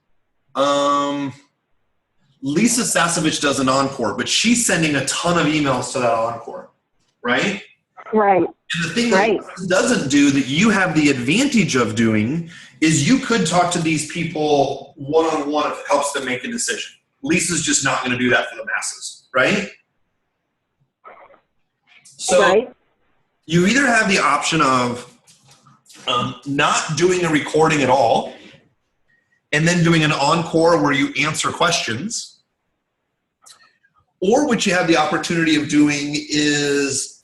Lisa Sasevich does an encore, but she's sending a ton of emails to that encore, right? Right. And the thing that it doesn't do, that you have the advantage of doing, is you could talk to these people one-on-one if it helps them make a decision. Lisa's just not going to do that for the masses, right? So you either have the option of not doing a recording at all, and then doing an encore where you answer questions, or what you have the opportunity of doing is,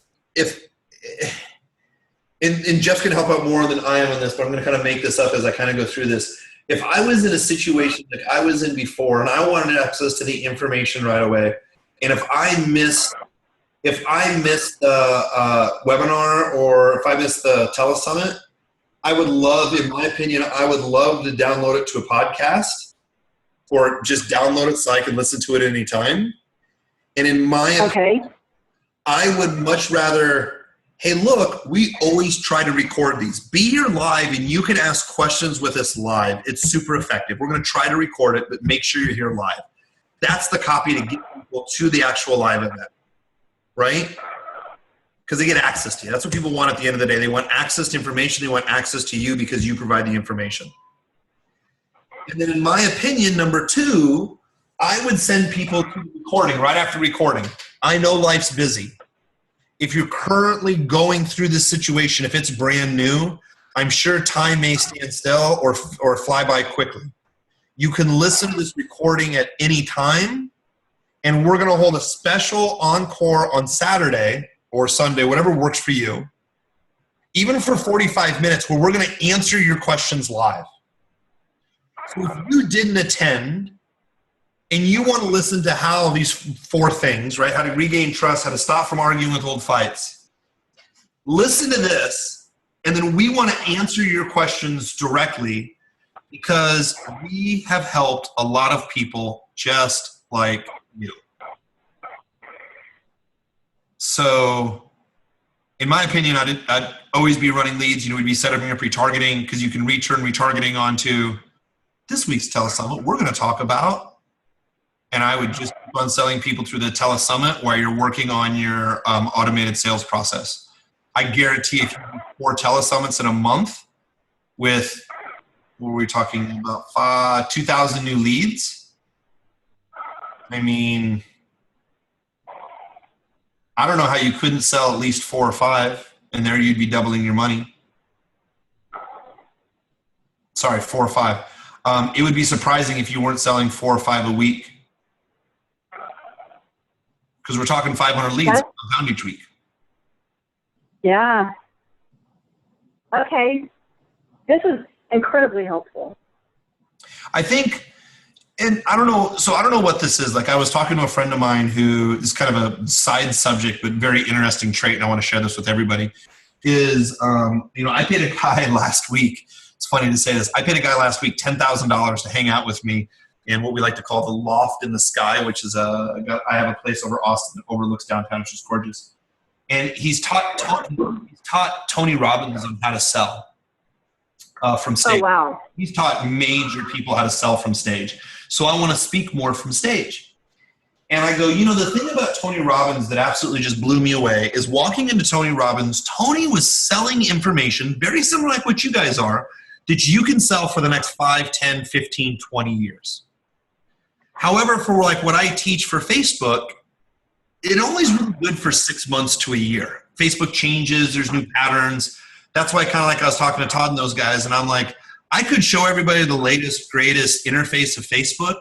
and Jeff's going to help out more than I am on this, but I'm going to kind of make this up as I kind of go through this. If I was in a situation like I was in before, and I wanted access to the information right away, and if I missed the webinar, or if I missed the telesummit, I would love, in my opinion, I would love to download it to a podcast, or just download it so I can listen to it anytime. And in my opinion, I would much rather, hey, look, we always try to record these. Be here live, and you can ask questions with us live. It's super effective. We're going to try to record it, but make sure you're here live. That's the copy to get people to the actual live event, right? Because they get access to you. That's what people want at the end of the day. They want access to information. They want access to you because you provide the information. And then in my opinion, number 2, I would send people to recording right after recording. I know life's busy. If you're currently going through this situation, if it's brand new, I'm sure time may stand still or fly by quickly. You can listen to this recording at any time, and we're going to hold a special encore on Saturday or Sunday, whatever works for you, even for 45 minutes, where we're going to answer your questions live. So if you didn't attend and you want to listen to how these 4 things, right, how to regain trust, how to stop from arguing with old fights, listen to this, and then we want to answer your questions directly, because we have helped a lot of people just like you. So in my opinion, I'd always be running leads. We'd be setting up retargeting, because you can return retargeting onto this week's telesummit. We're going to talk about and I would just keep on selling people through the telesummit while you're working on your automated sales process. I guarantee if you do 4 telesummits in a month with, what were we talking about, 2,000 new leads? I mean, I don't know how you couldn't sell at least 4 or 5, and there you'd be doubling your money. Sorry, 4 or 5. It would be surprising if you weren't selling 4 or 5 a week, because we're talking 500 leads compound each week. Yeah. Okay. This is incredibly helpful. I think, and I don't know, so I don't know what this is. Like, I was talking to a friend of mine who is kind of a side subject, but very interesting trait, and I want to share this with everybody, is, I paid a guy last week. It's funny to say this. I paid a guy last week $10,000 to hang out with me in what we like to call the Loft in the Sky, which is I have a place over Austin that overlooks downtown, which is gorgeous. And he's taught Tony Robbins on how to sell from stage. Oh, wow. He's taught major people how to sell from stage. So I want to speak more from stage. And I go, the thing about Tony Robbins that absolutely just blew me away is walking into Tony Robbins, Tony was selling information very similar like what you guys are, that you can sell for the next 5, 10, 15, 20 years. However, for like what I teach for Facebook, it only is really good for 6 months to a year. Facebook changes, there's new patterns. That's why kind of like I was talking to Todd and those guys, and I'm like, I could show everybody the latest, greatest interface of Facebook,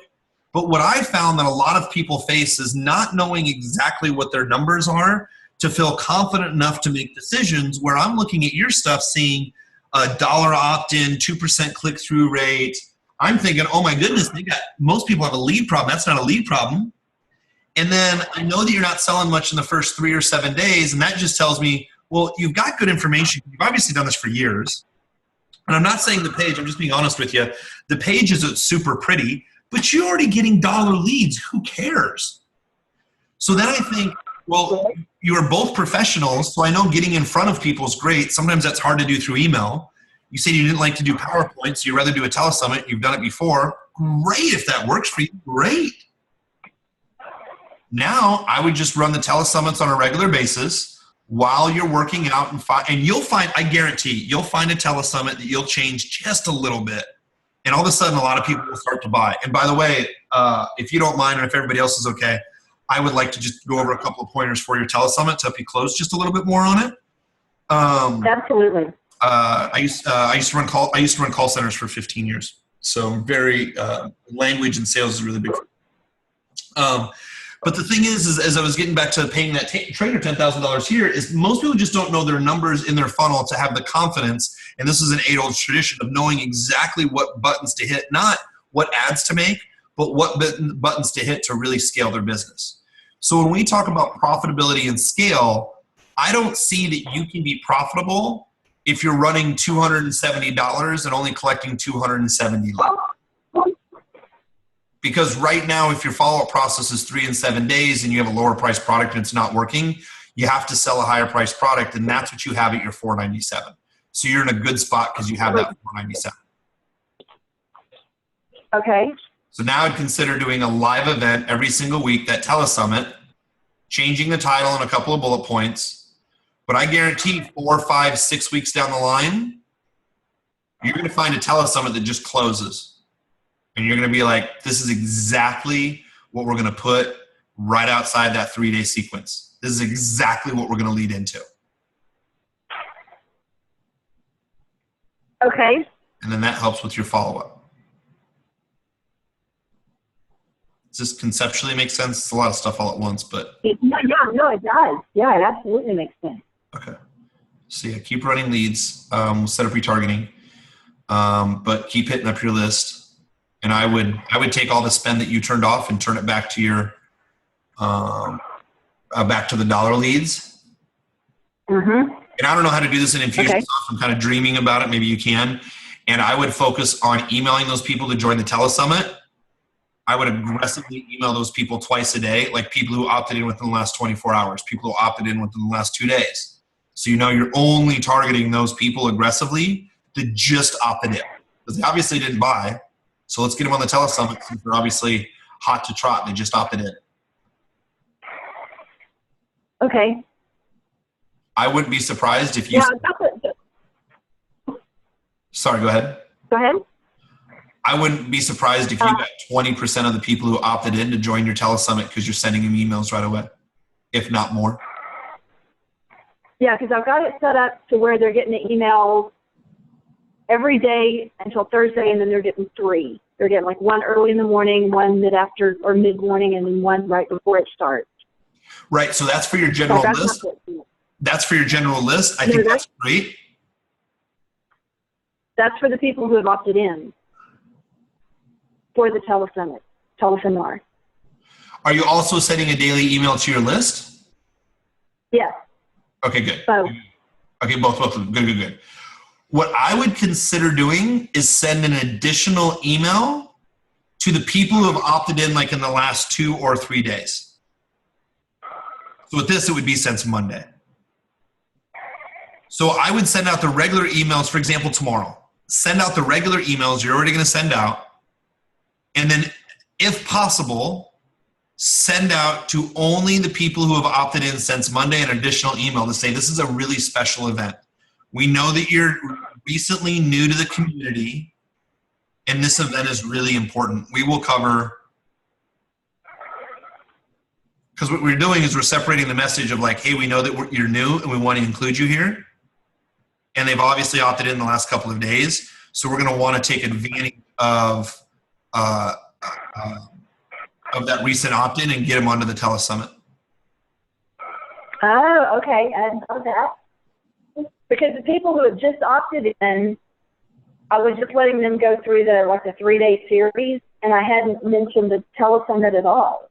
but what I found that a lot of people face is not knowing exactly what their numbers are to feel confident enough to make decisions, where I'm looking at your stuff seeing $1 opt-in, 2% click-through rate. I'm thinking, oh my goodness, most people have a lead problem. That's not a lead problem. And then I know that you're not selling much in the first 3 or 7 days, and that just tells me, well, you've got good information. You've obviously done this for years. And I'm not saying the page, I'm just being honest with you. The page isn't super pretty, but you're already getting dollar leads. Who cares? So then I think, well, you are both professionals, so I know getting in front of people is great. Sometimes that's hard to do through email. You said you didn't like to do PowerPoint, so you'd rather do a telesummit. You've done it before. Great, if that works for you, great. Now, I would just run the telesummits on a regular basis while you're working out, and you'll find, I guarantee, you'll find a telesummit that you'll change just a little bit. And all of a sudden, a lot of people will start to buy. And by the way, if you don't mind, and if everybody else is okay, I would like to just go over a couple of pointers for your telesummit to help you close just a little bit more on it. Absolutely. I used to run call centers for 15 years, so very language and sales is really big. But the thing is as I was getting back to paying that trainer $10,000 here, is most people just don't know their numbers in their funnel to have the confidence, and this is an age-old tradition of knowing exactly what buttons to hit, not what ads to make, but what buttons to hit to really scale their business. So when we talk about profitability and scale, I don't see that you can be profitable if you're running $270 and only collecting 270 leads. Because right now, if your follow-up process is 3 and 7 days and you have a lower price product and it's not working, you have to sell a higher price product, and that's what you have at your $497. So you're in a good spot because you have that $497. Okay. So now I'd consider doing a live event every single week, that telesummit, changing the title and a couple of bullet points. But I guarantee 4, 5, 6 weeks down the line, you're going to find a telesummit that just closes. And you're going to be like, this is exactly what we're going to put right outside that 3-day sequence. This is exactly what we're going to lead into. Okay. And then that helps with your follow-up. Does this conceptually make sense? It's a lot of stuff all at once, but... No, it does. Yeah, it absolutely makes sense. Okay. So yeah, keep running leads. We'll set up retargeting. But keep hitting up your list. And I would take all the spend that you turned off and turn it back to your back to the dollar leads. Mm-hmm. And I don't know how to do this in Infusionsoft. Okay. I'm kind of dreaming about it. Maybe you can. And I would focus on emailing those people to join the telesummit. I would aggressively email those people twice a day, like people who opted in within the last 24 hours, people who opted in within the last 2 days. So you know you're only targeting those people aggressively that just opted in, because they obviously didn't buy. So let's get them on the telesummit since they're obviously hot to trot. They just opted in. Okay. I wouldn't be surprised if you. Yeah, that's it. Sorry, go ahead. Go ahead. I wouldn't be surprised if you got 20% of the people who opted in to join your telesummit because you're sending them emails right away, if not more. Yeah, because I've got it set up to where they're getting the emails every day until Thursday, and then they're getting 3. They're getting like one early in the morning, one mid-after or mid-morning, and then one right before it starts. Right, so that's for your general list. That's for your general list. I think that's great. That's for the people who have opted in for the teleseminar. Are you also sending a daily email to your list? Yes. Okay, good. Both. Okay, both of them. Good. What I would consider doing is send an additional email to the people who have opted in like in the last 2 or 3 days. So with this, it would be since Monday. So I would send out the regular emails, for example, tomorrow. Send out the regular emails you're already going to send out. And then, if possible, send out to only the people who have opted in since Monday an additional email to say, this is a really special event. We know that you're recently new to the community, and this event is really important. We will cover, because what we're doing is we're separating the message of like, hey, we know that you're new and we want to include you here. And they've obviously opted in the last couple of days. So we're going to want to take advantage of that recent opt-in and get them onto the telesummit. Oh, okay. I didn't know that. Because the people who have just opted in, I was just letting them go through the 3-day series, and I hadn't mentioned the telesummit at all.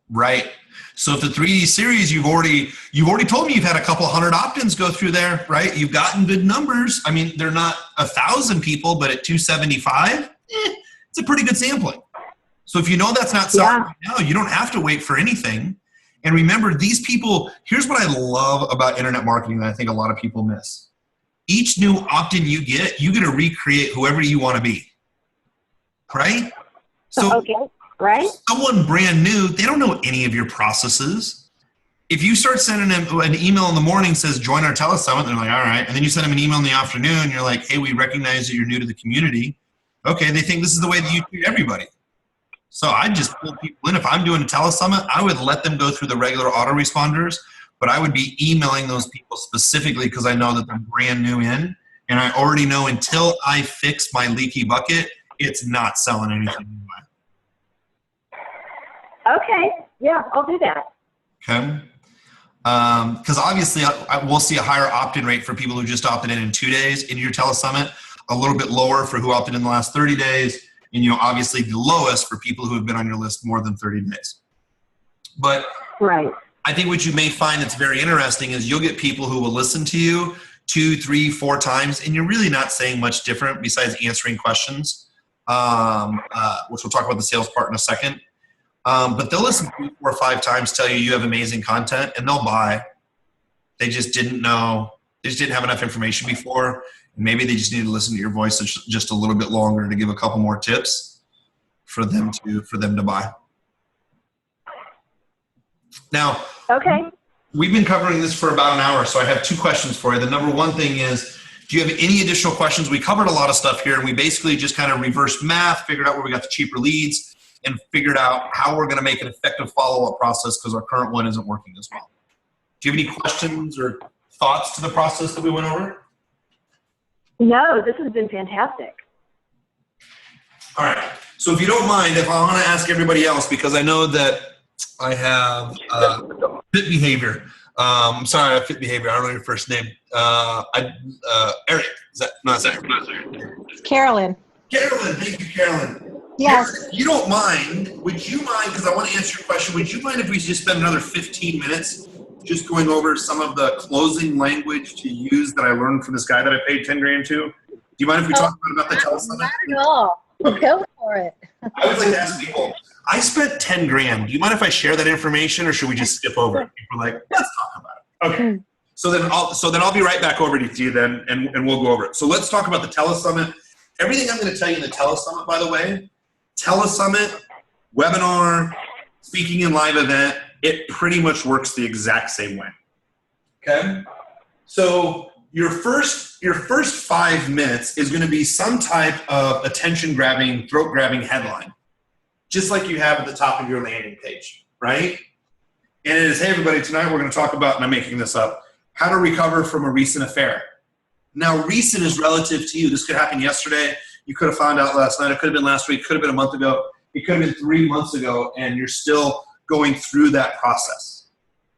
Right. So if the 3D series, you've already told me you've had a couple hundred opt-ins go through there, right? You've gotten good numbers. I mean, they're not 1,000 people, but at 275, it's a pretty good sampling. So if you know that's not selling right now, you don't have to wait for anything. And remember, these people, here's what I love about internet marketing that I think a lot of people miss. Each new opt-in you get to recreate whoever you want to be, right? So okay, right? Someone brand new, they don't know any of your processes. If you start sending them an email in the morning says, join our telesummit, they're like, all right. And then you send them an email in the afternoon, you're like, hey, we recognize that you're new to the community. Okay, they think this is the way that you treat everybody. So I just pull people in. If I'm doing a telesummit, I would let them go through the regular autoresponders, but I would be emailing those people specifically because I know that they're brand new in, and I already know until I fix my leaky bucket, it's not selling anything anyway. Okay, yeah, I'll do that. Okay. Because obviously we'll see a higher opt-in rate for people who just opted in 2 days into your telesummit, a little bit lower for who opted in the last 30 days, and obviously the lowest for people who have been on your list more than 30 days. But right. I think what you may find that's very interesting is you'll get people who will listen to you 2, 3, 4 times, and you're really not saying much different besides answering questions, which we'll talk about the sales part in a second. But they'll listen 3, 4, or 5 times, tell you have amazing content, and they'll buy. They just didn't know. They just didn't have enough information before. Maybe they just need to listen to your voice just a little bit longer to give a couple more tips for them to buy. Now, okay, we've been covering this for about an hour, so I have 2 questions for you. The number one thing is, do you have any additional questions? We covered a lot of stuff here, and we basically just kind of reversed math, figured out where we got the cheaper leads, and figured out how we're going to make an effective follow-up process because our current one isn't working as well. Do you have any questions or thoughts to the process that we went over? No, this has been fantastic. All right. So if you don't mind, if I want to ask everybody else, because I know that I have fit behavior. I'm sorry, I have fit behavior. I don't know your first name. Eric. Is that Eric? Carolyn. Carolyn. Thank you, Carolyn. Yes. Carolyn, if you don't mind, would you mind, because I want to answer your question, would you mind if we just spend another 15 minutes just going over some of the closing language to use that I learned from this guy that I paid 10 grand to? Do you mind if we talk about the telesummit? Not at all. Go for it. I would like to ask people, I spent 10 grand. Do you mind if I share that information, or should we just skip over it? People are like, let's talk about it. Okay. So then I'll be right back over to you then, and we'll go over it. So let's talk about the telesummit. Everything I'm going to tell you in the telesummit, by the way, telesummit webinar, speaking in live event, it pretty much works the exact same way. Okay? So your first 5 minutes is going to be some type of attention-grabbing, throat-grabbing headline, just like you have at the top of your landing page, right? And it is, hey, everybody, tonight we're going to talk about, and I'm making this up, how to recover from a recent affair. Now, recent is relative to you. This could happen yesterday. You could have found out last night. It could have been last week. It could have been a month ago. It could have been 3 months ago, and you're still going through that process.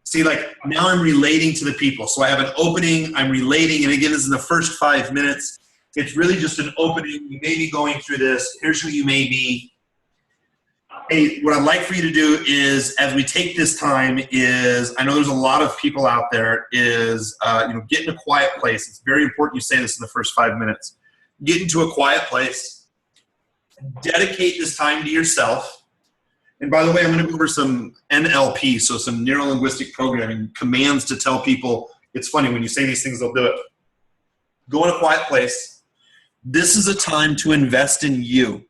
See, like, now I'm relating to the people. So I have an opening, I'm relating, and again, this is in the first 5 minutes. It's really just an opening. You may be going through this. Here's who you may be. Hey, what I'd like for you to do is, as we take this time, is, I know there's a lot of people out there, is, get in a quiet place. It's very important you say this in the first 5 minutes. Get into a quiet place. Dedicate this time to yourself. And by the way, I'm going to go over some NLP, so some neuro-linguistic programming commands to tell people. It's funny, when you say these things, they'll do it. Go in a quiet place. This is a time to invest in you.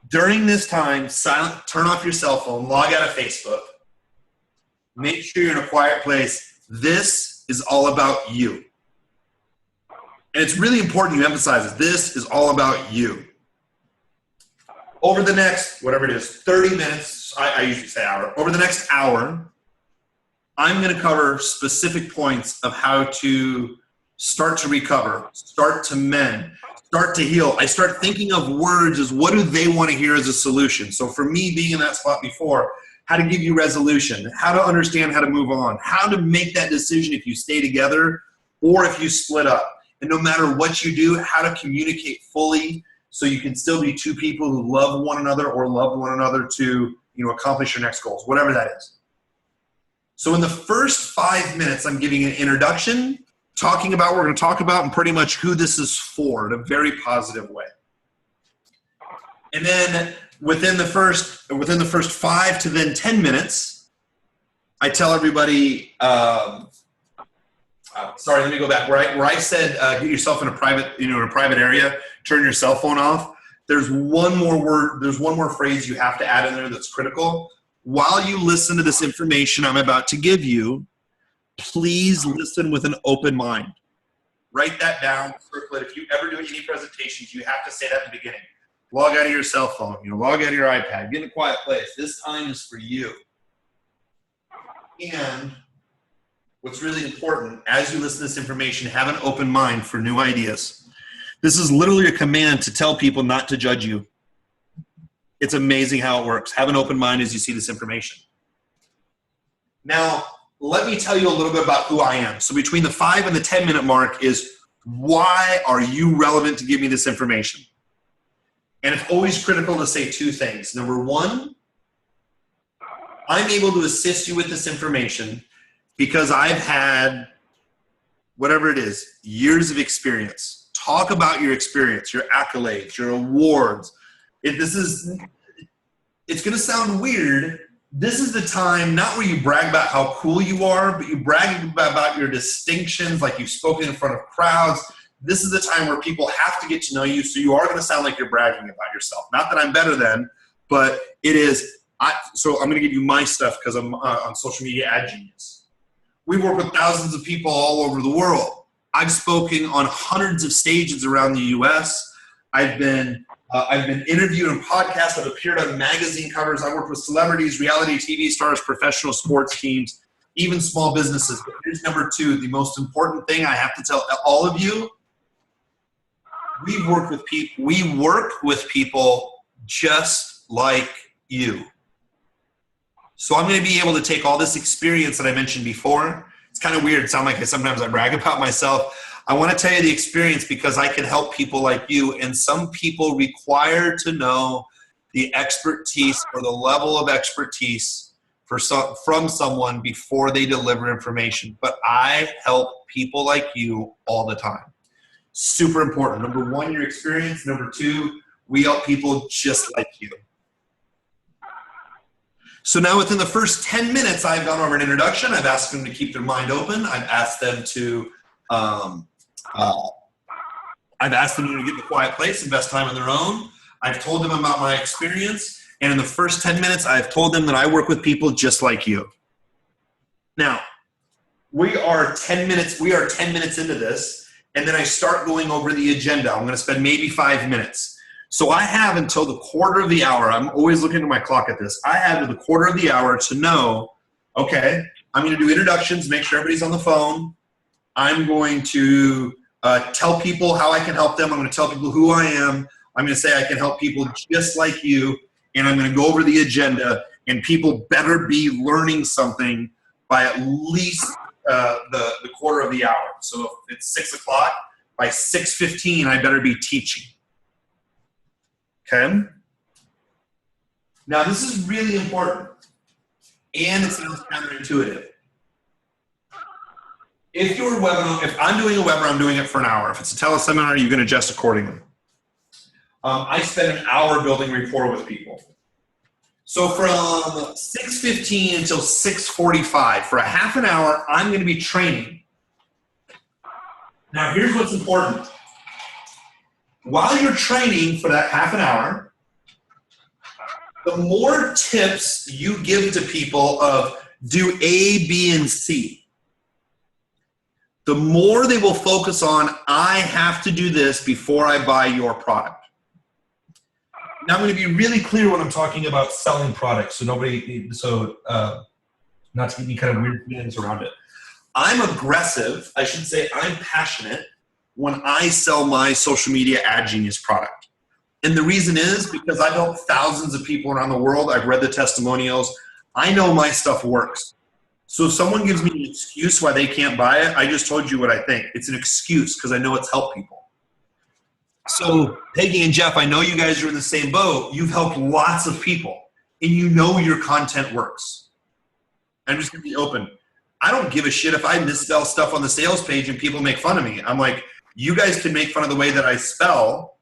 During this time, turn off your cell phone, log out of Facebook. Make sure you're in a quiet place. This is all about you. And it's really important you emphasize this. This is all about you. Over the next, whatever it is, 30 minutes, I usually say hour. Over the next hour, I'm going to cover specific points of how to start to recover, start to mend, start to heal. I start thinking of words as what do they want to hear as a solution. So for me, being in that spot before, how to give you resolution, how to understand how to move on, how to make that decision if you stay together or if you split up. And no matter what you do, how to communicate fully so you can still be two people who love one another or love one another to, accomplish your next goals, whatever that is. So in the first 5 minutes, I'm giving an introduction, talking about what we're going to talk about and pretty much who this is for in a very positive way. And then within the first 5 to then 10 minutes, I tell everybody, sorry, let me go back. Where I said get yourself in a private, in a private area, turn your cell phone off. There's one more word, there's one more phrase you have to add in there that's critical. While you listen to this information I'm about to give you, please listen with an open mind. Write that down, circle it. If you ever do any presentations, you have to say that in the beginning. Log out of your cell phone, log out of your iPad, get in a quiet place. This time is for you. And what's really important, as you listen to this information, have an open mind for new ideas. This is literally a command to tell people not to judge you. It's amazing how it works. Have an open mind as you see this information. Now, let me tell you a little bit about who I am. So between the 5 and the 10 minute mark is why are you relevant to give me this information? And it's always critical to say two things. Number one, I'm able to assist you with this information because I've had, whatever it is, years of experience. Talk about your experience, your accolades, your awards. It's going to sound weird. This is the time, not where you brag about how cool you are, but you brag about your distinctions, like you've spoken in front of crowds. This is the time where people have to get to know you, so you are going to sound like you're bragging about yourself. Not that I'm better than, but it is. So I'm going to give you my stuff because I'm on social media ad genius. We work with thousands of people all over the world. I've spoken on hundreds of stages around the U.S. I've been interviewed on podcasts. I've appeared on magazine covers. I worked with celebrities, reality TV stars, professional sports teams, even small businesses. But here's number two, the most important thing I have to tell all of you. We work with people just like you. So I'm going to be able to take all this experience that I mentioned before. It's kind of weird. It sounds like sometimes I brag about myself. I want to tell you the experience because I can help people like you. And some people require to know the expertise or the level of expertise from someone before they deliver information. But I help people like you all the time. Super important. Number one, your experience. Number two, we help people just like you. So now within the first 10 minutes, I've gone over an introduction. I've asked them to keep their mind open. I've asked them to get in a quiet place, invest time on their own. I've told them about my experience. And in the first 10 minutes, I've told them that I work with people just like you. Now, we are 10 minutes into this, and then I start going over the agenda. I'm going to spend maybe 5 minutes. So I have until the quarter of the hour. I'm always looking at my clock at this. I have to the quarter of the hour to know, okay, I'm going to do introductions, make sure everybody's on the phone. I'm going to tell people how I can help them. I'm going to tell people who I am. I'm going to say I can help people just like you, and I'm going to go over the agenda, and people better be learning something by at least the quarter of the hour. So if it's 6 o'clock, by 6:15, I better be teaching. Okay? Now, this is really important, and it sounds counterintuitive. If I'm doing a webinar, I'm doing it for an hour. If it's a teleseminar, you can adjust accordingly. I spend an hour building rapport with people. So from 6:15 until 6:45, for a half an hour, I'm going to be training. Now, here's what's important. While you're training for that half an hour, the more tips you give to people of do A, B, and C, the more they will focus on, I have to do this before I buy your product. Now I'm going to be really clear when I'm talking about selling products, so not to give you kind of weird feelings around it. I'm aggressive, I should say I'm passionate when I sell my social media ad genius product. And the reason is because I've helped thousands of people around the world. I've read the testimonials. I know my stuff works. So if someone gives me an excuse why they can't buy it, I just told you what I think. It's an excuse because I know it's helped people. So Peggy and Jeff, I know you guys are in the same boat. You've helped lots of people, and you know your content works. I'm just going to be open. I don't give a shit if I misspell stuff on the sales page and people make fun of me. I'm like, you guys can make fun of the way that I spell,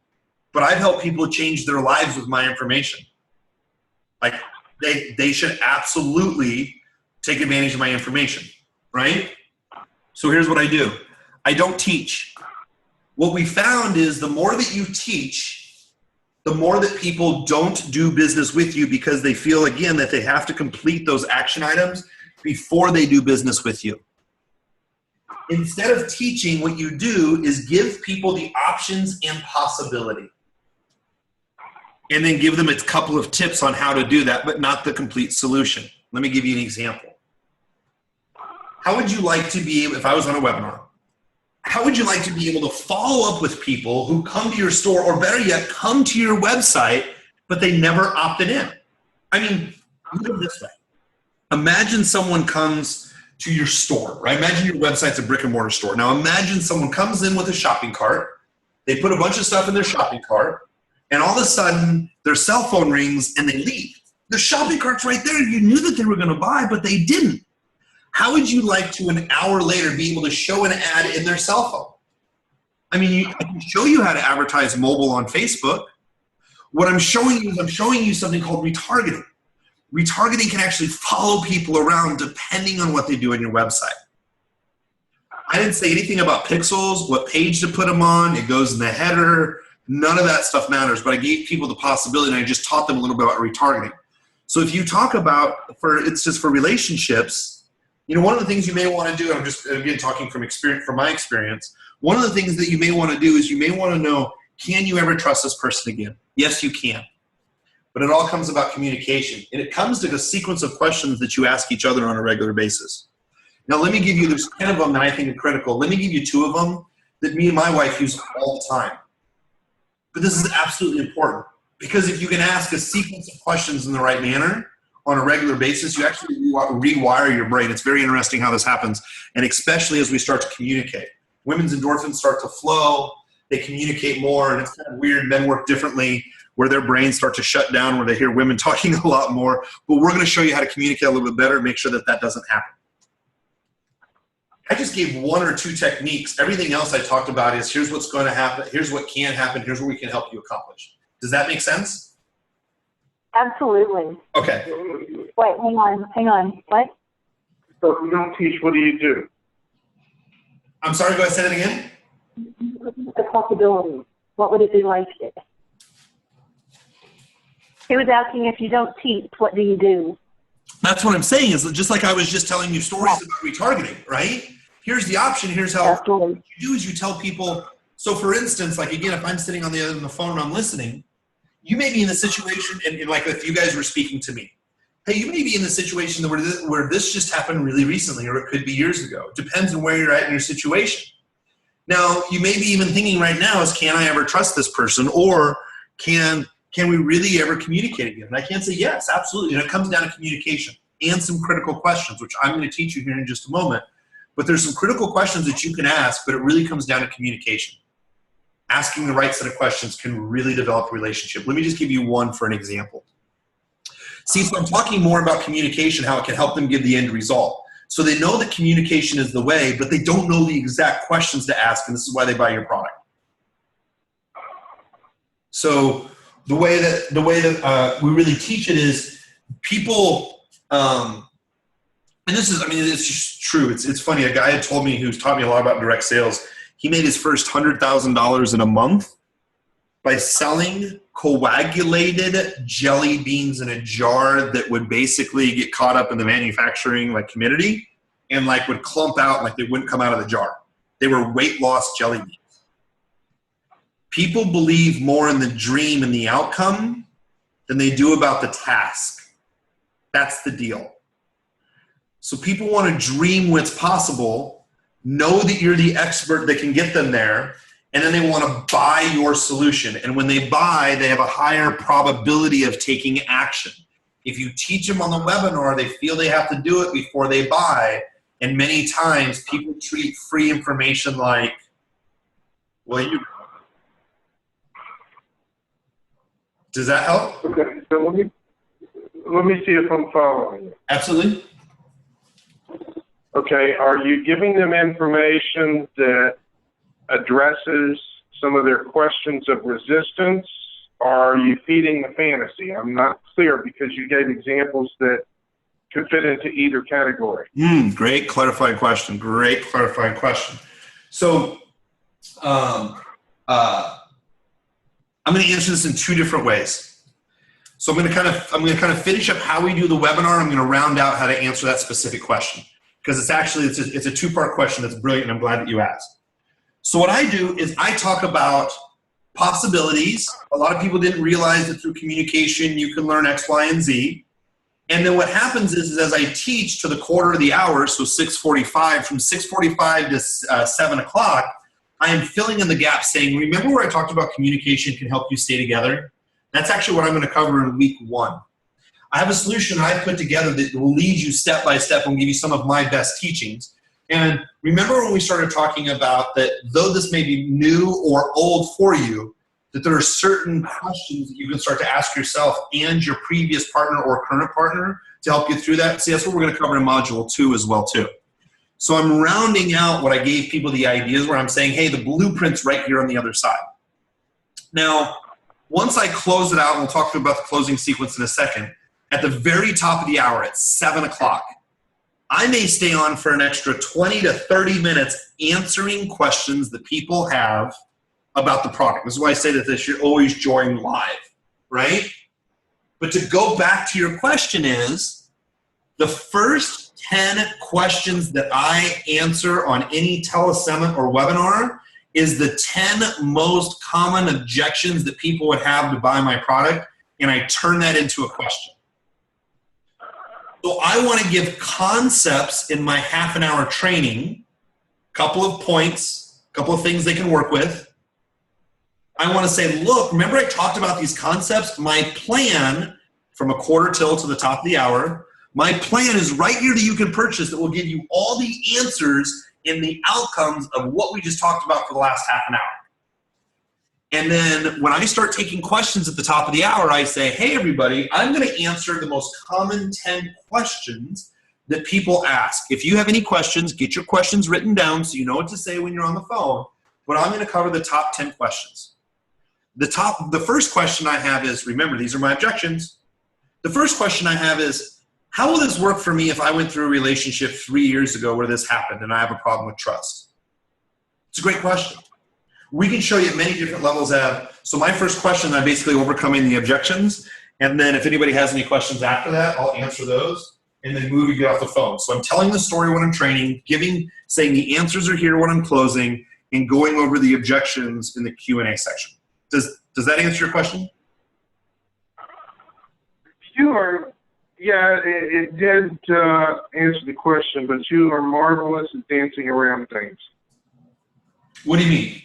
but I've helped people change their lives with my information. Like, they should absolutely take advantage of my information, right? So here's what I do. I don't teach. What we found is the more that you teach, the more that people don't do business with you because they feel, again, that they have to complete those action items before they do business with you. Instead of teaching, what you do is give people the options and possibility. And then give them a couple of tips on how to do that, but not the complete solution. Let me give you an example. How would you like to be, if I was on a webinar, how would you like to be able to follow up with people who come to your store, or better yet, come to your website, but they never opted in? I mean, look at it this way. Imagine someone comes to your store, right? Imagine your website's a brick and mortar store. Now imagine someone comes in with a shopping cart, they put a bunch of stuff in their shopping cart, and all of a sudden their cell phone rings and they leave. The shopping cart's right there. You knew that they were going to buy, but they didn't. How would you like to, an hour later, be able to show an ad in their cell phone? I mean, I can show you how to advertise mobile on Facebook. What I'm showing you is I'm showing you something called retargeting. Retargeting can actually follow people around depending on what they do on your website. I didn't say anything about pixels, what page to put them on. It goes in the header. None of that stuff matters, but I gave people the possibility, and I just taught them a little bit about retargeting. So if you talk about, it's just for relationships, you know, one of the things you may want to do, and I'm just, again, talking from my experience, one of the things that you may want to do is you may want to know, can you ever trust this person again? Yes, you can. But it all comes about communication. And it comes to a sequence of questions that you ask each other on a regular basis. Now, let me give you, there's 10 of them that I think are critical. Let me give you 2 of them that me and my wife use all the time. But this is absolutely important. Because if you can ask a sequence of questions in the right manner on a regular basis, you actually rewire your brain. It's very interesting how this happens, and especially as we start to communicate. Women's endorphins start to flow, they communicate more, and it's kind of weird. Men work differently, where their brains start to shut down, where they hear women talking a lot more. But we're going to show you how to communicate a little bit better, make sure that that doesn't happen. I just gave 1 or 2 techniques. Everything else I talked about is here's what's going to happen, here's what can happen, here's what we can help you accomplish. Does that make sense? Absolutely. Okay. Wait, hang on. What? So if you don't teach, what do you do? I'm sorry, go ahead, say that again. The possibilities. What would it be like? He was asking if you don't teach, what do you do? That's what I'm saying, is just like I was just telling you stories about retargeting, right? Here's the option. Here's how Absolutely. what you do is you tell people. So for instance, like again, if I'm sitting on the other end of the phone and I'm listening, you may be in the situation, and like if you guys were speaking to me, hey, you may be in the situation where this just happened really recently, or it could be years ago. It depends on where you're at in your situation. Now, you may be even thinking right now is, can I ever trust this person? Or can we really ever communicate again? And I can say yes, absolutely. And it comes down to communication and some critical questions, which I'm going to teach you here in just a moment. But there's some critical questions that you can ask, but it really comes down to communication. Asking the right set of questions can really develop a relationship. Let me just give you one for an example. See, so I'm talking more about communication, how it can help them give the end result. So they know that communication is the way, but they don't know the exact questions to ask, and this is why they buy your product. So the way that we really teach it is people, and this is, I mean, it's just true. It's funny. A guy had told me, who's taught me a lot about direct sales, he made his first $100,000 in a month by selling coagulated jelly beans in a jar that would basically get caught up in the manufacturing like community and like would clump out, like they wouldn't come out of the jar. They were weight loss jelly beans. People believe more in the dream and the outcome than they do about the task. That's the deal. So people want to dream what's possible, know that you're the expert that can get them there, and then they want to buy your solution. And when they buy, they have a higher probability of taking action. If you teach them on the webinar, they feel they have to do it before they buy. And many times people treat free information like, well, you. Does that help? Okay, so let me see if I'm following you. Absolutely. Okay, are you giving them information that addresses some of their questions of resistance, or are you feeding the fantasy? I'm not clear because you gave examples that could fit into either category. Great clarifying question. Great clarifying question. So I'm going to answer this in two different ways. So I'm going to kind of finish up how we do the webinar. I'm going to round out how to answer that specific question, because it's a two-part question that's brilliant, and I'm glad that you asked. So what I do is I talk about possibilities. A lot of people didn't realize that through communication you can learn X, Y, and Z. And then what happens is as I teach to the quarter of the hour, so 6:45, from 6:45 to 7 o'clock, I am filling in the gap saying, remember where I talked about communication can help you stay together? That's actually what I'm going to cover in week 1. I have a solution I put together that will lead you step by step and give you some of my best teachings. And remember when we started talking about that, though this may be new or old for you, that there are certain questions that you can start to ask yourself and your previous partner or current partner to help you through that. See, that's what we're going to cover in module 2 as well too. So I'm rounding out what I gave people the ideas where I'm saying, hey, the blueprint's right here on the other side. Now, once I close it out, and we'll talk about the closing sequence in a second, at the very top of the hour at 7 o'clock, I may stay on for an extra 20 to 30 minutes answering questions that people have about the product. This is why I say that they should always join live, right? But to go back to your question is, the first 10 questions that I answer on any telesummit or webinar is the 10 most common objections that people would have to buy my product, and I turn that into a question. So I want to give concepts in my half-an-hour training, couple of points, couple of things they can work with. I want to say, look, remember I talked about these concepts? My plan from a quarter till to the top of the hour, my plan is right here that you can purchase that will give you all the answers and the outcomes of what we just talked about for the last half an hour. And then when I start taking questions at the top of the hour, I say, hey, everybody, I'm going to answer the most common 10 questions that people ask. If you have any questions, get your questions written down so you know what to say when you're on the phone. But I'm going to cover the top 10 questions. The first question I have is, remember, these are my objections. The first question I have is, how will this work for me if I went through a relationship 3 years ago where this happened and I have a problem with trust? It's a great question. We can show you at many different levels. So my first question, I'm basically overcoming the objections, And then if anybody has any questions after that, I'll answer those and then move and get off the phone. So I'm telling the story when I'm training, saying the answers are here when I'm closing, and going over the objections in the Q&A section. Does that answer your question? Yeah, it did answer the question, but you are marvelous at dancing around things. What do you mean?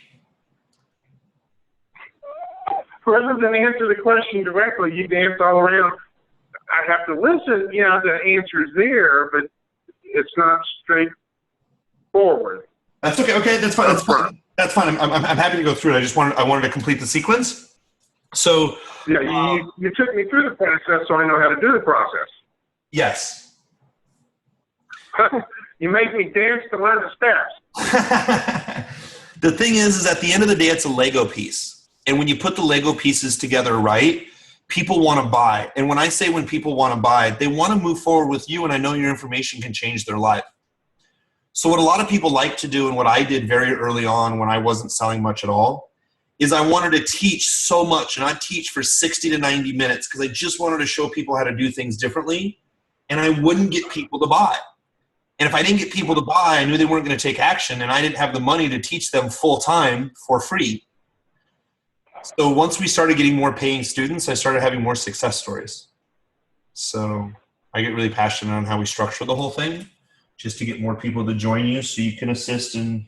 Rather than answer the question directly, you dance all around. I have to listen, the answer's there, but it's not straightforward. That's okay. Okay, that's fine. That's fine. That's fine. I'm happy to go through it. I wanted to complete the sequence. So yeah, you took me through the process, so I know how to do the process. Yes. You made me dance to learn the steps. The thing is at the end of the day, it's a Lego piece. And when you put the Lego pieces together right, people want to buy. And when I say when people want to buy, they want to move forward with you, and I know your information can change their life. So what a lot of people like to do, and what I did very early on when I wasn't selling much at all, is I wanted to teach so much, and I'd teach for 60 to 90 minutes because I just wanted to show people how to do things differently, and I wouldn't get people to buy. And if I didn't get people to buy, I knew they weren't going to take action, and I didn't have the money to teach them full-time for free. So once we started getting more paying students, I started having more success stories. So I get really passionate on how we structure the whole thing, just to get more people to join you so you can assist in,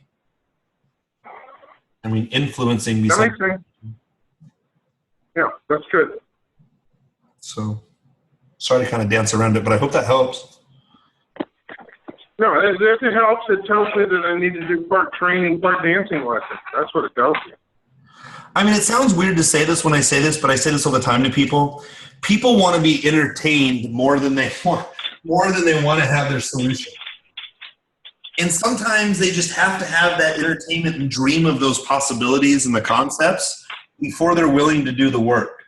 influencing these. That makes sense. Yeah, that's good. So sorry to kind of dance around it, but I hope that helps. No, if it helps, it tells me that I need to do part training, part dancing lessons. That's what it tells me. I mean, it sounds weird to say this when I say this, but I say this all the time to people. People want to be entertained more than they want to have their solution. And sometimes they just have to have that entertainment and dream of those possibilities and the concepts before they're willing to do the work.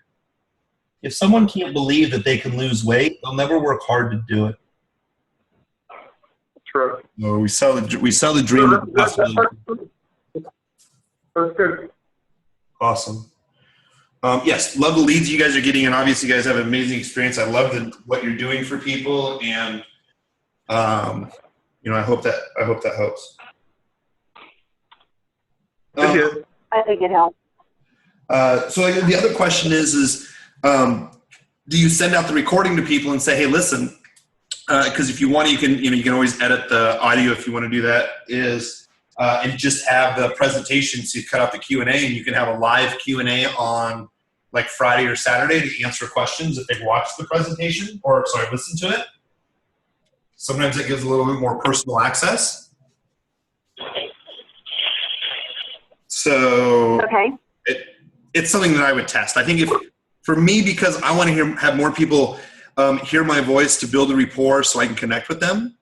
If someone can't believe that they can lose weight, they'll never work hard to do it. True. So we sell the dream of the possibility. That's good. Awesome. Yes, love the leads you guys are getting, and obviously you guys have an amazing experience. I love what you're doing for people, and I hope that helps. I think it helps. So the other question is do you send out the recording to people and say, hey, listen, because if you want, you can always edit the audio if you want to do that, and just have the presentation, so you cut out the Q&A, and you can have a live Q&A on like Friday or Saturday to answer questions if they've watched the presentation listened to it. Sometimes it gives a little bit more personal access. So Okay. It's something that I would test. I think for me, because I want to have more people hear my voice to build a rapport so I can connect with them,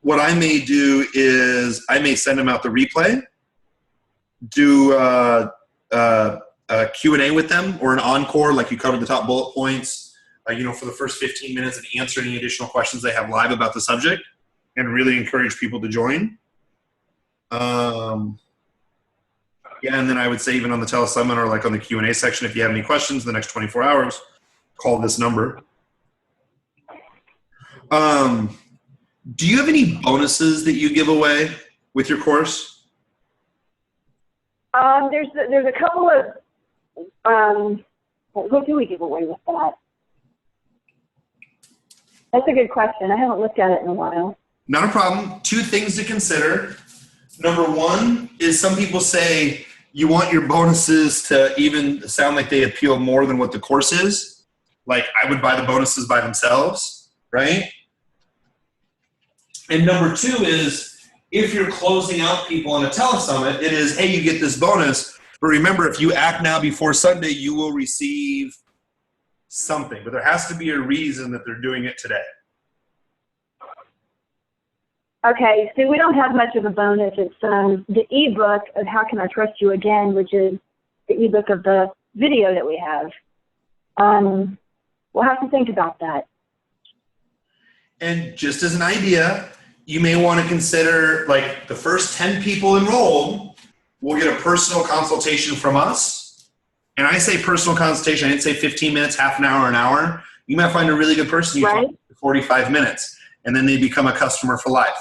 what I may do is I may send them out the replay, do a Q&A with them, or an encore, like you covered the top bullet points, for the first 15 minutes, and answer any additional questions they have live about the subject, and really encourage people to join. And then I would say, even on the teleseminar, like on the Q&A section, if you have any questions in the next 24 hours, call this number. Do you have any bonuses that you give away with your course? There's a couple of, what do we give away with that? That's a good question. I haven't looked at it in a while. Not a problem. Two things to consider. Number one is some people say you want your bonuses to even sound like they appeal more than what the course is. Like, I would buy the bonuses by themselves, right? And number two is, if you're closing out people on a telesummit, it is, hey, you get this bonus, but remember, if you act now before Sunday, you will receive something. But there has to be a reason that they're doing it today. Okay, so we don't have much of a bonus. It's the ebook of How Can I Trust You Again, which is the ebook of the video that we have. We'll have to think about that. And just as an idea, you may want to consider, like, the first 10 people enrolled will get a personal consultation from us, And I say personal consultation. I didn't say 15 minutes, half an hour, an hour. You might find a really good person you Right. talk to for 45 minutes, and then they become a customer for life.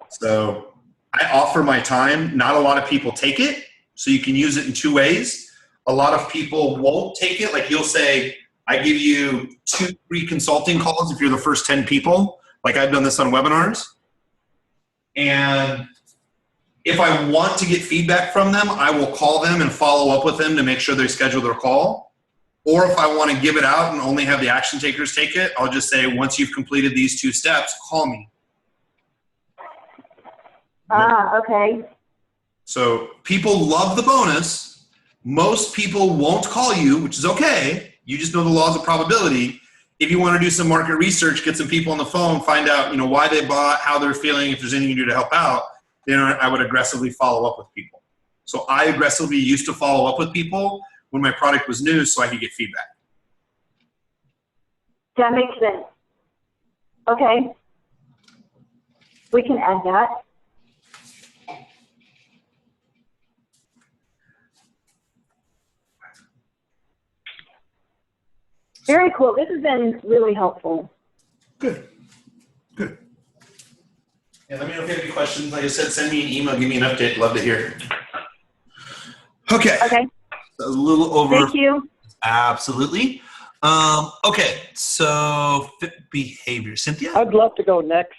So I offer my time. Not a lot of people take it, so you can use it in two ways. A lot of people won't take it. Like you'll say, I give you 2 free consulting calls if you're the first 10 people. Like I've done this on webinars. And if I want to get feedback from them, I will call them and follow up with them to make sure they schedule their call. Or if I want to give it out and only have the action takers take it, I'll just say, once you've completed these 2 steps, call me. Okay. So people love the bonus. Most people won't call you, which is okay. You just know the laws of probability. If you want to do some market research, get some people on the phone, find out, why they bought, how they're feeling, if there's anything you can do to help out, then I would aggressively follow up with people. So I aggressively used to follow up with people when my product was new so I could get feedback. That makes sense. Okay. We can add that. Very cool. This has been really helpful. Good. Good. Yeah, let me know if you have any questions. Like I said, send me an email, give me an update. Love to hear it. Okay. Okay. A little over. Thank you. Absolutely. Okay, so fit behavior. Cynthia? I'd love to go next.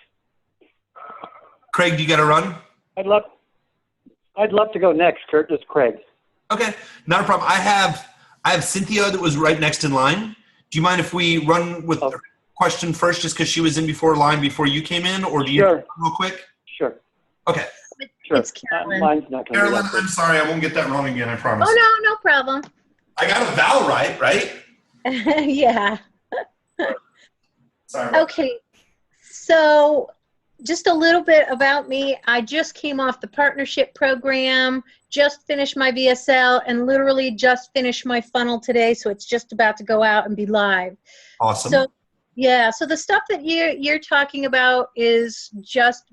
Craig, you got to run? I'd love to go next, Kurt. This is Craig. Okay, not a problem. I have Cynthia that was right next in line. Do you mind if we run with the question first just because she was in line before you came in, or do you Sure. real quick? Sure. Okay. Sure. It's Carolyn. Mine's not going to Carolyn, I'm sorry. I won't get that wrong again, I promise. Oh, no problem. I got a vowel right? Yeah. Sorry. Okay. So just a little bit about me. I just came off the partnership program, just finished my VSL, and literally just finished my funnel today. So it's just about to go out and be live. Awesome. So yeah, so the stuff that you're talking about is just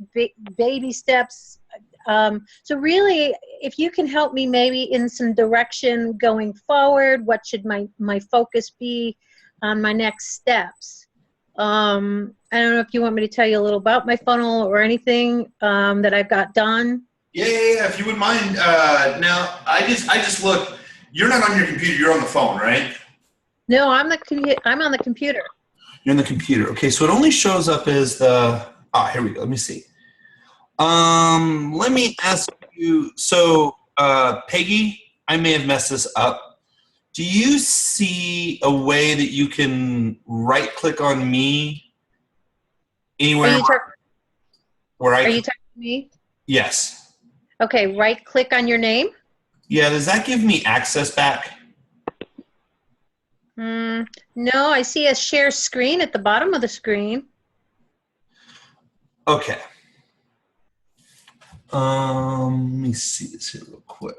baby steps. So really, if you can help me maybe in some direction going forward, what should my focus be on my next steps? I don't know if you want me to tell you a little about my funnel or anything that I've got done. Yeah. If you wouldn't mind. Now, I just look. You're not on your computer. You're on the phone, right? No, I'm on the computer. You're in the computer. Okay, so it only shows up as the. Here we go. Let me see. Let me ask you. So, Peggy, I may have messed this up. Do you see a way that you can right-click on me anywhere where I? Are you talking to me? Yes. Okay, right-click on your name. Yeah. Does that give me access back? No, I see a share screen at the bottom of the screen. Okay. Let me see this here real quick.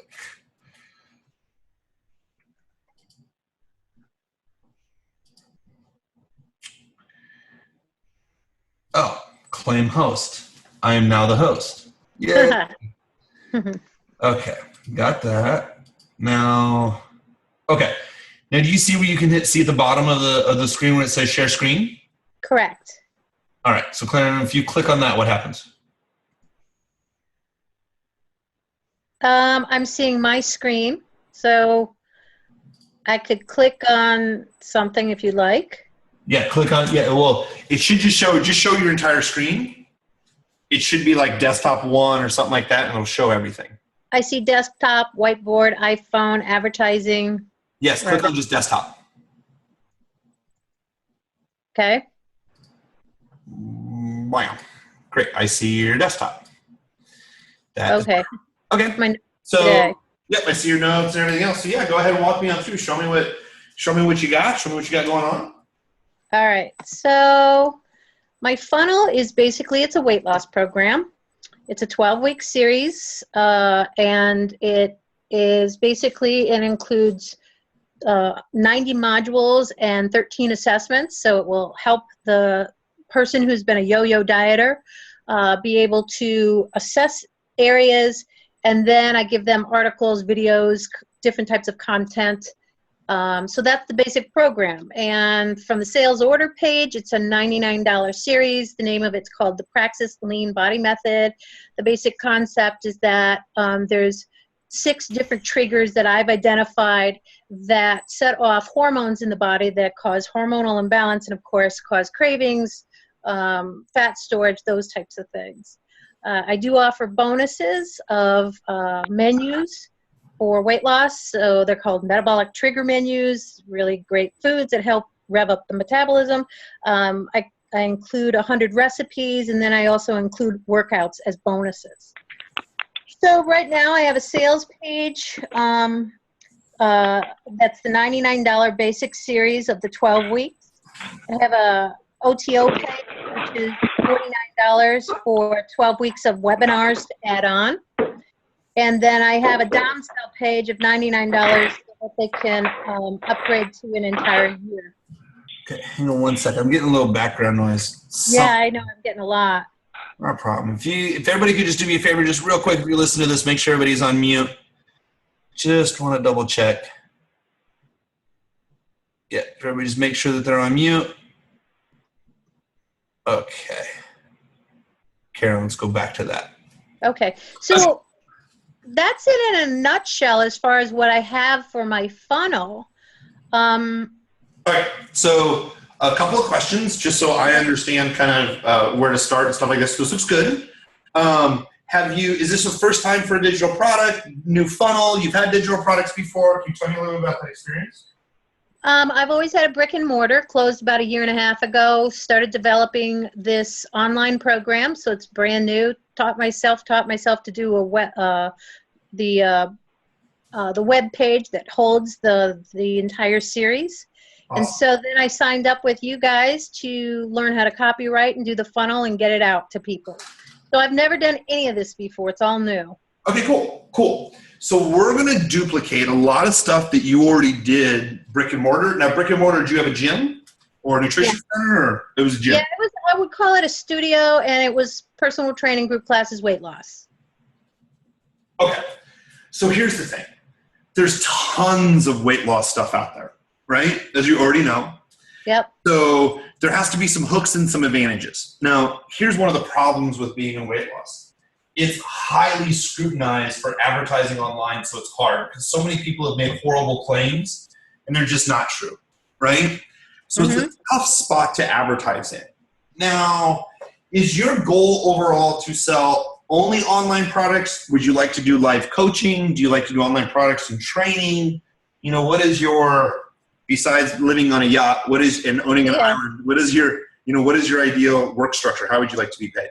Oh, claim host. I am now the host. Yeah. Okay, got that. Now, okay. Now, do you see where you can see at the bottom of the screen where it says share screen? Correct. All right. So, Claire, if you click on that, what happens? I'm seeing my screen, so I could click on something if you like. Yeah, click on. Yeah, well, It should just show your entire screen. It should be like desktop 1 or something like that, and it'll show everything. I see desktop, whiteboard, iPhone, advertising. yes, click on just desktop. Okay. Wow. Great. I see your desktop. Okay. Okay. My So, today. yep, I see your notes and everything else. So yeah, go ahead and walk me on through. Show me what you got. Show me what you got going on. All right. So my funnel is basically, it's a weight loss program. It's a 12-week series, and it is basically, it includes 90 modules and 13 assessments. So it will help the person who's been a yo-yo dieter be able to assess areas, and then I give them articles, videos, different types of content. So that's the basic program. And from the sales order page, it's a $99 series. The name of it's called the Praxis Lean Body Method. The basic concept is that there's 6 different triggers that I've identified that set off hormones in the body that cause hormonal imbalance and, of course, cause cravings, fat storage, those types of things. I do offer bonuses of menus for weight loss, so they're called metabolic trigger menus, really great foods that help rev up the metabolism. I include 100 recipes, and then I also include workouts as bonuses. So right now I have a sales page that's the $99 basic series of the 12 weeks. I have a OTO page, which is $49 for 12 weeks of webinars to add on. And then I have a downsell page of $99 so that they can upgrade to an entire year. Okay, hang on one second. I'm getting a little background noise. Yeah, I know. I'm getting a lot. No problem. If everybody could just do me a favor, just real quick, if you listen to this, make sure everybody's on mute. Just want to double check. Yeah, everybody just make sure that they're on mute. Okay. Karen, let's go back to that. Okay. So that's it in a nutshell as far as what I have for my funnel. All right. So a couple of questions, just so I understand kind of where to start and stuff like this. This looks good. Is this the first time for a digital product, new funnel? You've had digital products before. Can you tell me a little bit about that experience? I've always had a brick and mortar, closed about 1.5 years ago, started developing this online program, so it's brand new. Taught myself to do the web page that holds the entire series. Awesome. And so then I signed up with you guys to learn how to copyright and do the funnel and get it out to people. So I've never done any of this before. It's all new. Okay, cool. So we're going to duplicate a lot of stuff that you already did brick and mortar. Now, brick and mortar, do you have a gym or a nutrition center, or it was a gym? Yeah, I would call it a studio, and it was personal training, group classes, weight loss. Okay. So here's the thing. There's tons of weight loss stuff out there, right? As you already know. Yep. So there has to be some hooks and some advantages. Now, here's one of the problems with being in weight loss. It's highly scrutinized for advertising online, so it's hard because so many people have made horrible claims and they're just not true, right? So it's a tough spot to advertise in. Now, is your goal overall to sell only online products? Would you like to do live coaching? Do you like to do online products and training? You know, what is your, besides living on a yacht, and owning an island, what is your ideal work structure? How would you like to be paid?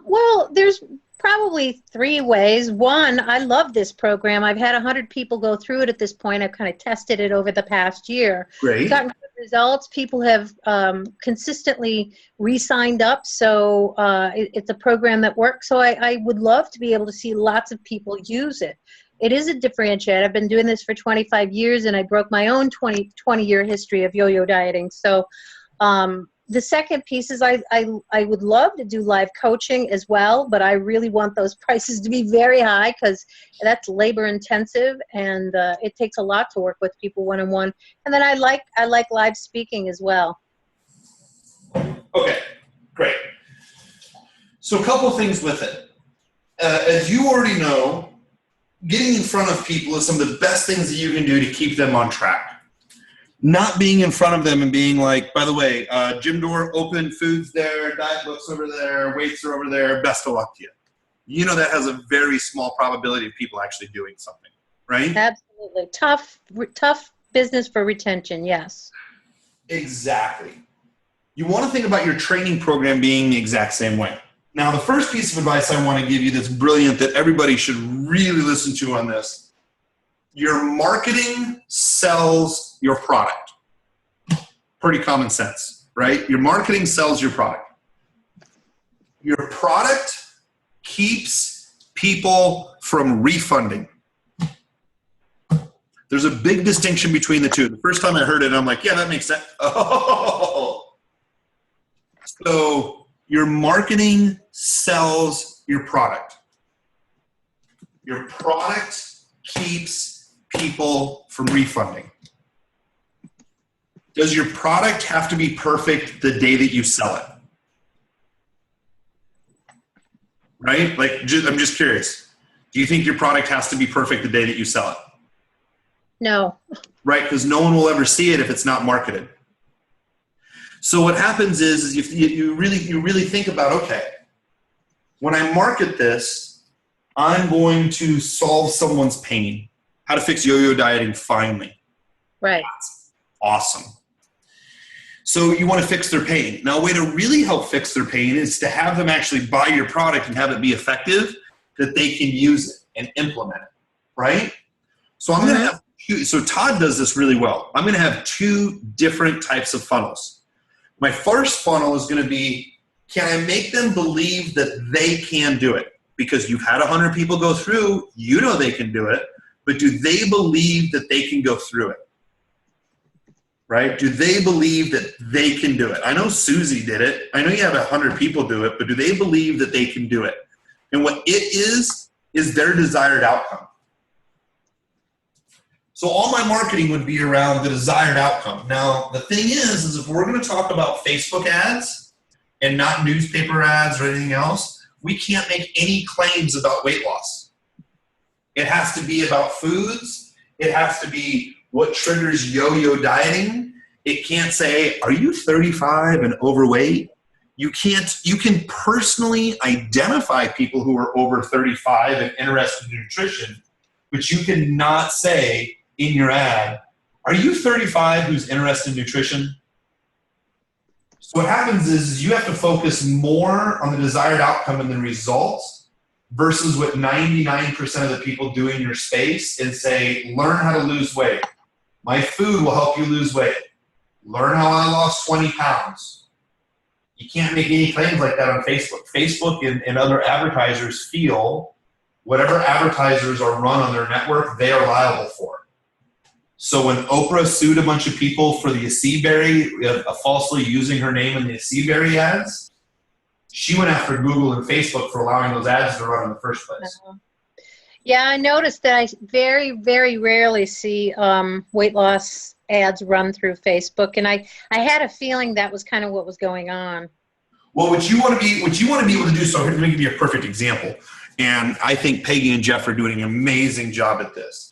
Well, there's probably 3 ways. One, I love this program. I've had 100 people go through it at this point. I've kind of tested it over the past year. Great. Gotten good results. People have consistently re-signed up, so it's a program that works. So I would love to be able to see lots of people use it. It is a differentiator. I've been doing this for 25 years, and I broke my own 20-year history of yo-yo dieting. So the second piece is I would love to do live coaching as well, but I really want those prices to be very high because that's labor intensive, and it takes a lot to work with people one-on-one. And then I like live speaking as well. Okay, great. So a couple things with it. As you already know, getting in front of people is some of the best things that you can do to keep them on track. Not being in front of them and being like, by the way, gym door open, food's there, diet book's over there, weights are over there, best of luck to you. You know that has a very small probability of people actually doing something, right? Absolutely. Tough business for retention, yes. Exactly. You want to think about your training program being the exact same way. Now, the first piece of advice I want to give you that's brilliant that everybody should really listen to on this. Your marketing sells your product. Pretty common sense, right? Your marketing sells your product. Your product keeps people from refunding. There's a big distinction between the two. The first time I heard it, I'm like, yeah, that makes sense. Oh. So your marketing sells your product. Your product keeps people from refunding? Does your product have to be perfect the day that you sell it? Right? Like, I'm just curious. Do you think your product has to be perfect the day that you sell it? No. Right? Because no one will ever see it if it's not marketed. So what happens is if you really think about, okay, when I market this, I'm going to solve someone's pain. How to fix yo-yo dieting finally. Right. That's awesome. So you want to fix their pain. Now, a way to really help fix their pain is to have them actually buy your product and have it be effective, that they can use it and implement it, right? So I'm going to have so Todd does this really well. I'm going to have 2 different types of funnels. My first funnel is going to be, can I make them believe that they can do it? Because you've had 100 people go through, you know they can do it, but do they believe that they can go through it? Right? Do they believe that they can do it? I know Susie did it. I know you have 100 people do it, but do they believe that they can do it? And what it is their desired outcome. So all my marketing would be around the desired outcome. Now, the thing is if we're going to talk about Facebook ads and not newspaper ads or anything else, we can't make any claims about weight loss. It has to be about foods. It has to be what triggers yo-yo dieting. It can't say, are you 35 and overweight? You can personally identify people who are over 35 and interested in nutrition, but you cannot say in your ad, are you 35 who's interested in nutrition? So what happens is you have to focus more on the desired outcome and the results versus what 99% of the people do in your space and say, learn how to lose weight. My food will help you lose weight. Learn how I lost 20 pounds. You can't make any claims like that on Facebook. Facebook and other advertisers feel whatever advertisers are run on their network, they are liable for. So when Oprah sued a bunch of people for the Aceberry, falsely using her name in the Aceberry ads, she went after Google and Facebook for allowing those ads to run in the first place. Yeah, I noticed that I very, very rarely see weight loss ads run through Facebook, and I had a feeling that was kind of what was going on. Well, what you want to be able to do, so let me give you a perfect example, and I think Peggy and Jeff are doing an amazing job at this,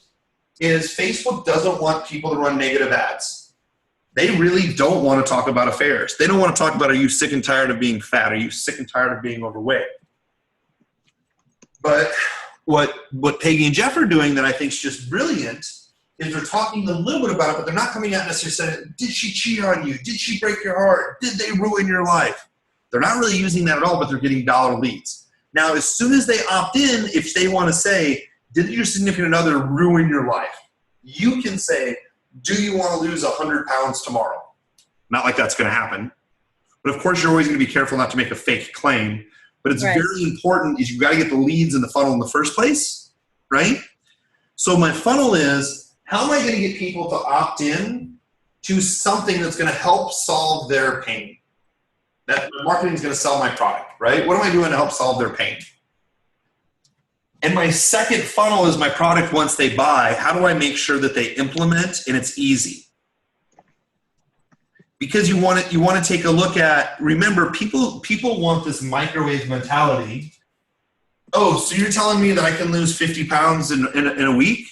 is Facebook doesn't want people to run negative ads. They really don't want to talk about affairs. They don't want to talk about, are you sick and tired of being fat? Are you sick and tired of being overweight? But what Peggy and Jeff are doing that I think is just brilliant is they're talking a little bit about it, but they're not coming out necessarily saying, did she cheat on you? Did she break your heart? Did they ruin your life? They're not really using that at all, but they're getting dollar leads. Now, as soon as they opt in, if they want to say, did your significant other ruin your life? You can say, do you want to lose 100 pounds tomorrow? Not like that's going to happen. But of course, you're always going to be careful not to make a fake claim. But it's very important is you've got to get the leads in the funnel in the first place, right? So my funnel is, how am I going to get people to opt in to something that's going to help solve their pain? That marketing is going to sell my product, right? What am I doing to help solve their pain? And my second funnel is my product once they buy. How do I make sure that they implement and it's easy? Because you want to take a look at, remember, people want this microwave mentality. Oh, so you're telling me that I can lose 50 pounds in a week?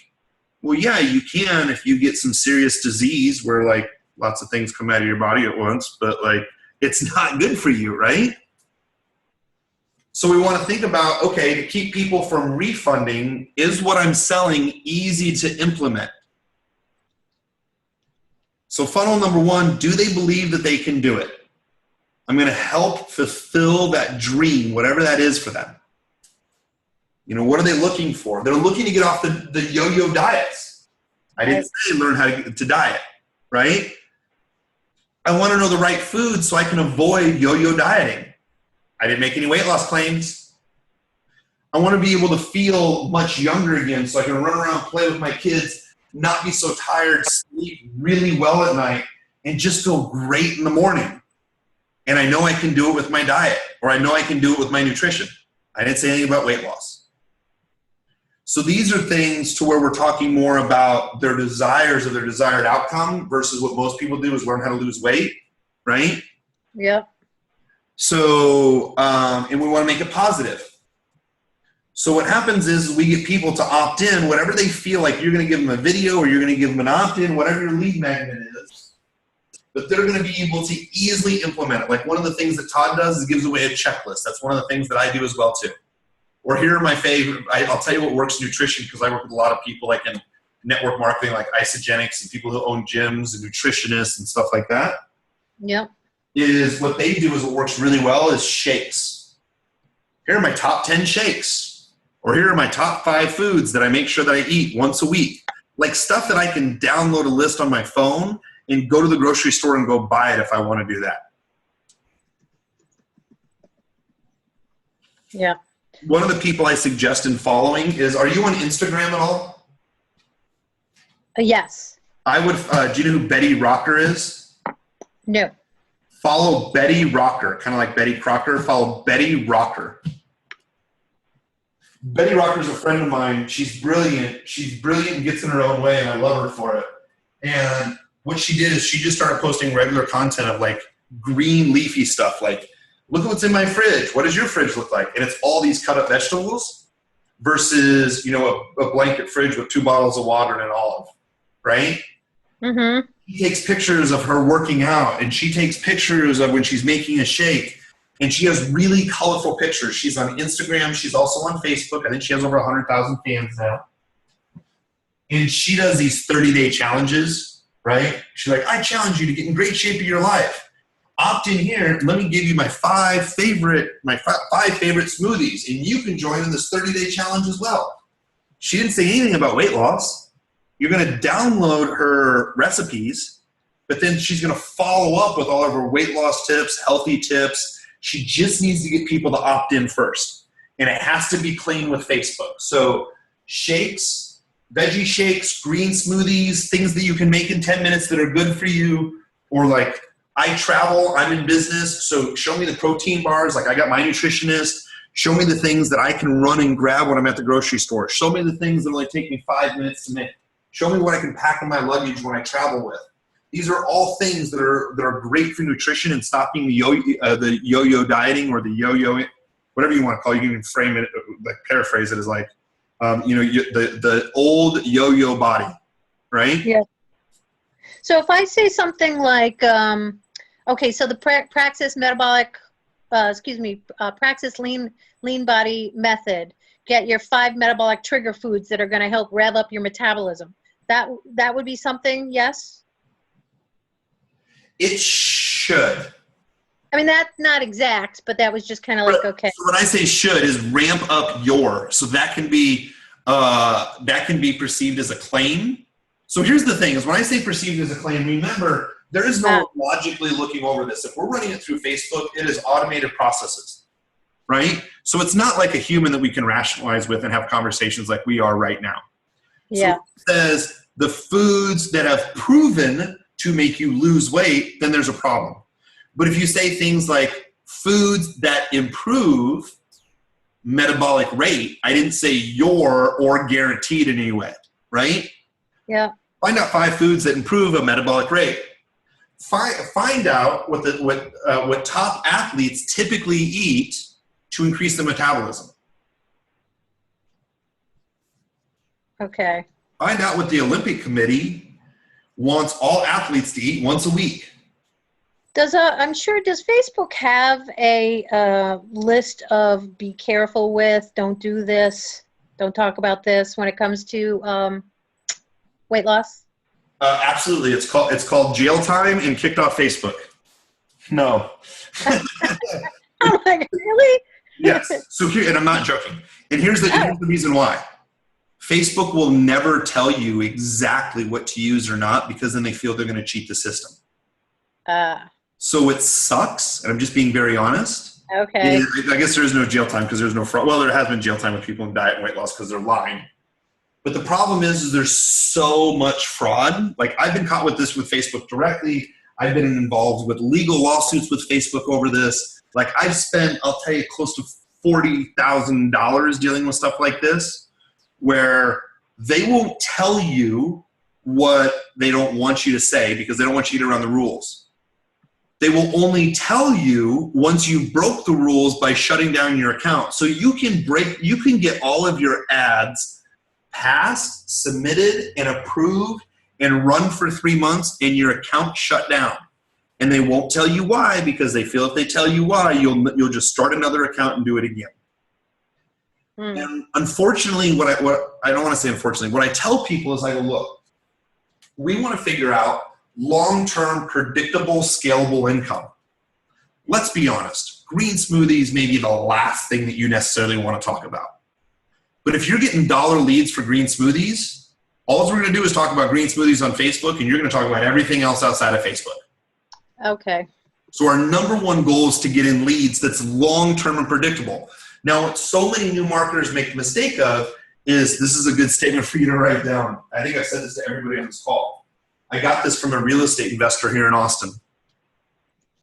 Well, yeah, you can if you get some serious disease where like lots of things come out of your body at once, but like it's not good for you, right? So we want to think about, okay, to keep people from refunding, is what I'm selling easy to implement? So funnel number one, do they believe that they can do it? I'm going to help fulfill that dream, whatever that is for them. You know, what are they looking for? They're looking to get off the yo-yo diets. I didn't say learn how to diet, right? I want to know the right food so I can avoid yo-yo dieting. I didn't make any weight loss claims. I want to be able to feel much younger again so I can run around, play with my kids, not be so tired, sleep really well at night, and just feel great in the morning. And I know I can do it with my diet, or I know I can do it with my nutrition. I didn't say anything about weight loss. So these are things to where we're talking more about their desires or their desired outcome versus what most people do is learn how to lose weight, right? Yep. So, and we want to make it positive. So what happens is we get people to opt in, whatever they feel like you're going to give them a video or you're going to give them an opt-in, whatever your lead magnet is, but they're going to be able to easily implement it. Like one of the things that Todd does is gives away a checklist. That's one of the things that I do as well too. Or here are my favorite, I'll tell you what works in nutrition because I work with a lot of people like in network marketing, like Isogenics and people who own gyms and nutritionists and stuff like that. Yep. Is what they do is what works really well is shakes. Here are my top 10 shakes. Or here are my top 5 foods that I make sure that I eat once a week. Like stuff that I can download a list on my phone and go to the grocery store and go buy it if I want to do that. Yeah. One of the people I suggest in following is, are you on Instagram at all? Yes. I would, do you know who Betty Rocker is? No. Follow Betty Rocker, kind of like Betty Crocker. Follow Betty Rocker. Betty Rocker is a friend of mine. She's brilliant. She's brilliant and gets in her own way, and I love her for it. And what she did is she just started posting regular content of like green leafy stuff, like, look at what's in my fridge. What does your fridge look like? And it's all these cut up vegetables versus, you know, a blanket fridge with 2 bottles of water and an olive, right? Mm-hmm. She takes pictures of her working out, and she takes pictures of when she's making a shake, and she has really colorful pictures. She's on Instagram. She's also on Facebook. I think she has over 100,000 fans now. And she does these 30-day challenges, right? She's like, I challenge you to get in great shape of your life. Opt in here. Let me give you my five favorite smoothies, and you can join in this 30-day challenge as well. She didn't say anything about weight loss. You're going to download her recipes, but then she's going to follow up with all of her weight loss tips, healthy tips. She just needs to get people to opt in first, and it has to be clean with Facebook. So shakes, veggie shakes, green smoothies, things that you can make in 10 minutes that are good for you, or like, I travel, I'm in business, so show me the protein bars. Like I got my nutritionist. Show me the things that I can run and grab when I'm at the grocery store. Show me the things that only take me 5 minutes to make. Show me what I can pack in my luggage when I travel with. These are all things that are great for nutrition and stopping the yo-yo dieting or the yo-yo, whatever you want to call it. You can frame it, like paraphrase it as like, the old yo-yo body, right? Yeah. So if I say something like, okay, so the Praxis Praxis lean body method. Get your 5 metabolic trigger foods that are going to help rev up your metabolism. That would be something, yes? It should. I mean, that's not exact, but that was just kind of like, okay. So when I say should is ramp up your, so that can be perceived as a claim. So here's the thing is when I say perceived as a claim, remember, there is no logically looking over this. If we're running it through Facebook, it is automated processes, right? So it's not like a human that we can rationalize with and have conversations like we are right now. Yeah. So it says the foods that have proven to make you lose weight, then there's a problem. But if you say things like foods that improve metabolic rate, I didn't say your or guaranteed in any way, right? Yeah. Find out 5 foods that improve a metabolic rate. Find out what top athletes typically eat to increase their metabolism. Okay. Find out what the Olympic Committee wants all athletes to eat once a week. Does Facebook have a list of be careful with, don't do this, don't talk about this when it comes to weight loss? Absolutely. It's called Jail Time and kicked off Facebook. No. I'm like, really? Yes. So here, and I'm not joking. And here's the reason why. Facebook will never tell you exactly what to use or not because then they feel they're going to cheat the system. So it sucks, and I'm just being very honest. Okay. I guess there is no jail time because there's no fraud. Well, there has been jail time with people in diet and weight loss because they're lying. But the problem is there's so much fraud. Like I've been caught with this with Facebook directly. I've been involved with legal lawsuits with Facebook over this. Like I've spent, I'll tell you, close to $40,000 dealing with stuff like this. where they won't tell you what they don't want you to say because they don't want you to get around the rules. They will only tell you once you broke the rules by shutting down your account. So you can get all of your ads passed, submitted, and approved and run for 3 months and your account shut down. And they won't tell you why, because they feel if they tell you why, you'll just start another account and do it again. And unfortunately, what I don't want to say unfortunately, what I tell people is I go, look, we want to figure out long-term, predictable, scalable income. Let's be honest. Green smoothies may be the last thing that you necessarily want to talk about. But if you're getting dollar leads for green smoothies, all we're going to do is talk about green smoothies on Facebook, and you're going to talk about everything else outside of Facebook. Okay. So our number one goal is to get in leads that's long-term and predictable. Now, what so many new marketers make the mistake of is, this is a good statement for you to write down. I think I've said this to everybody on this call. I got this from a real estate investor here in Austin.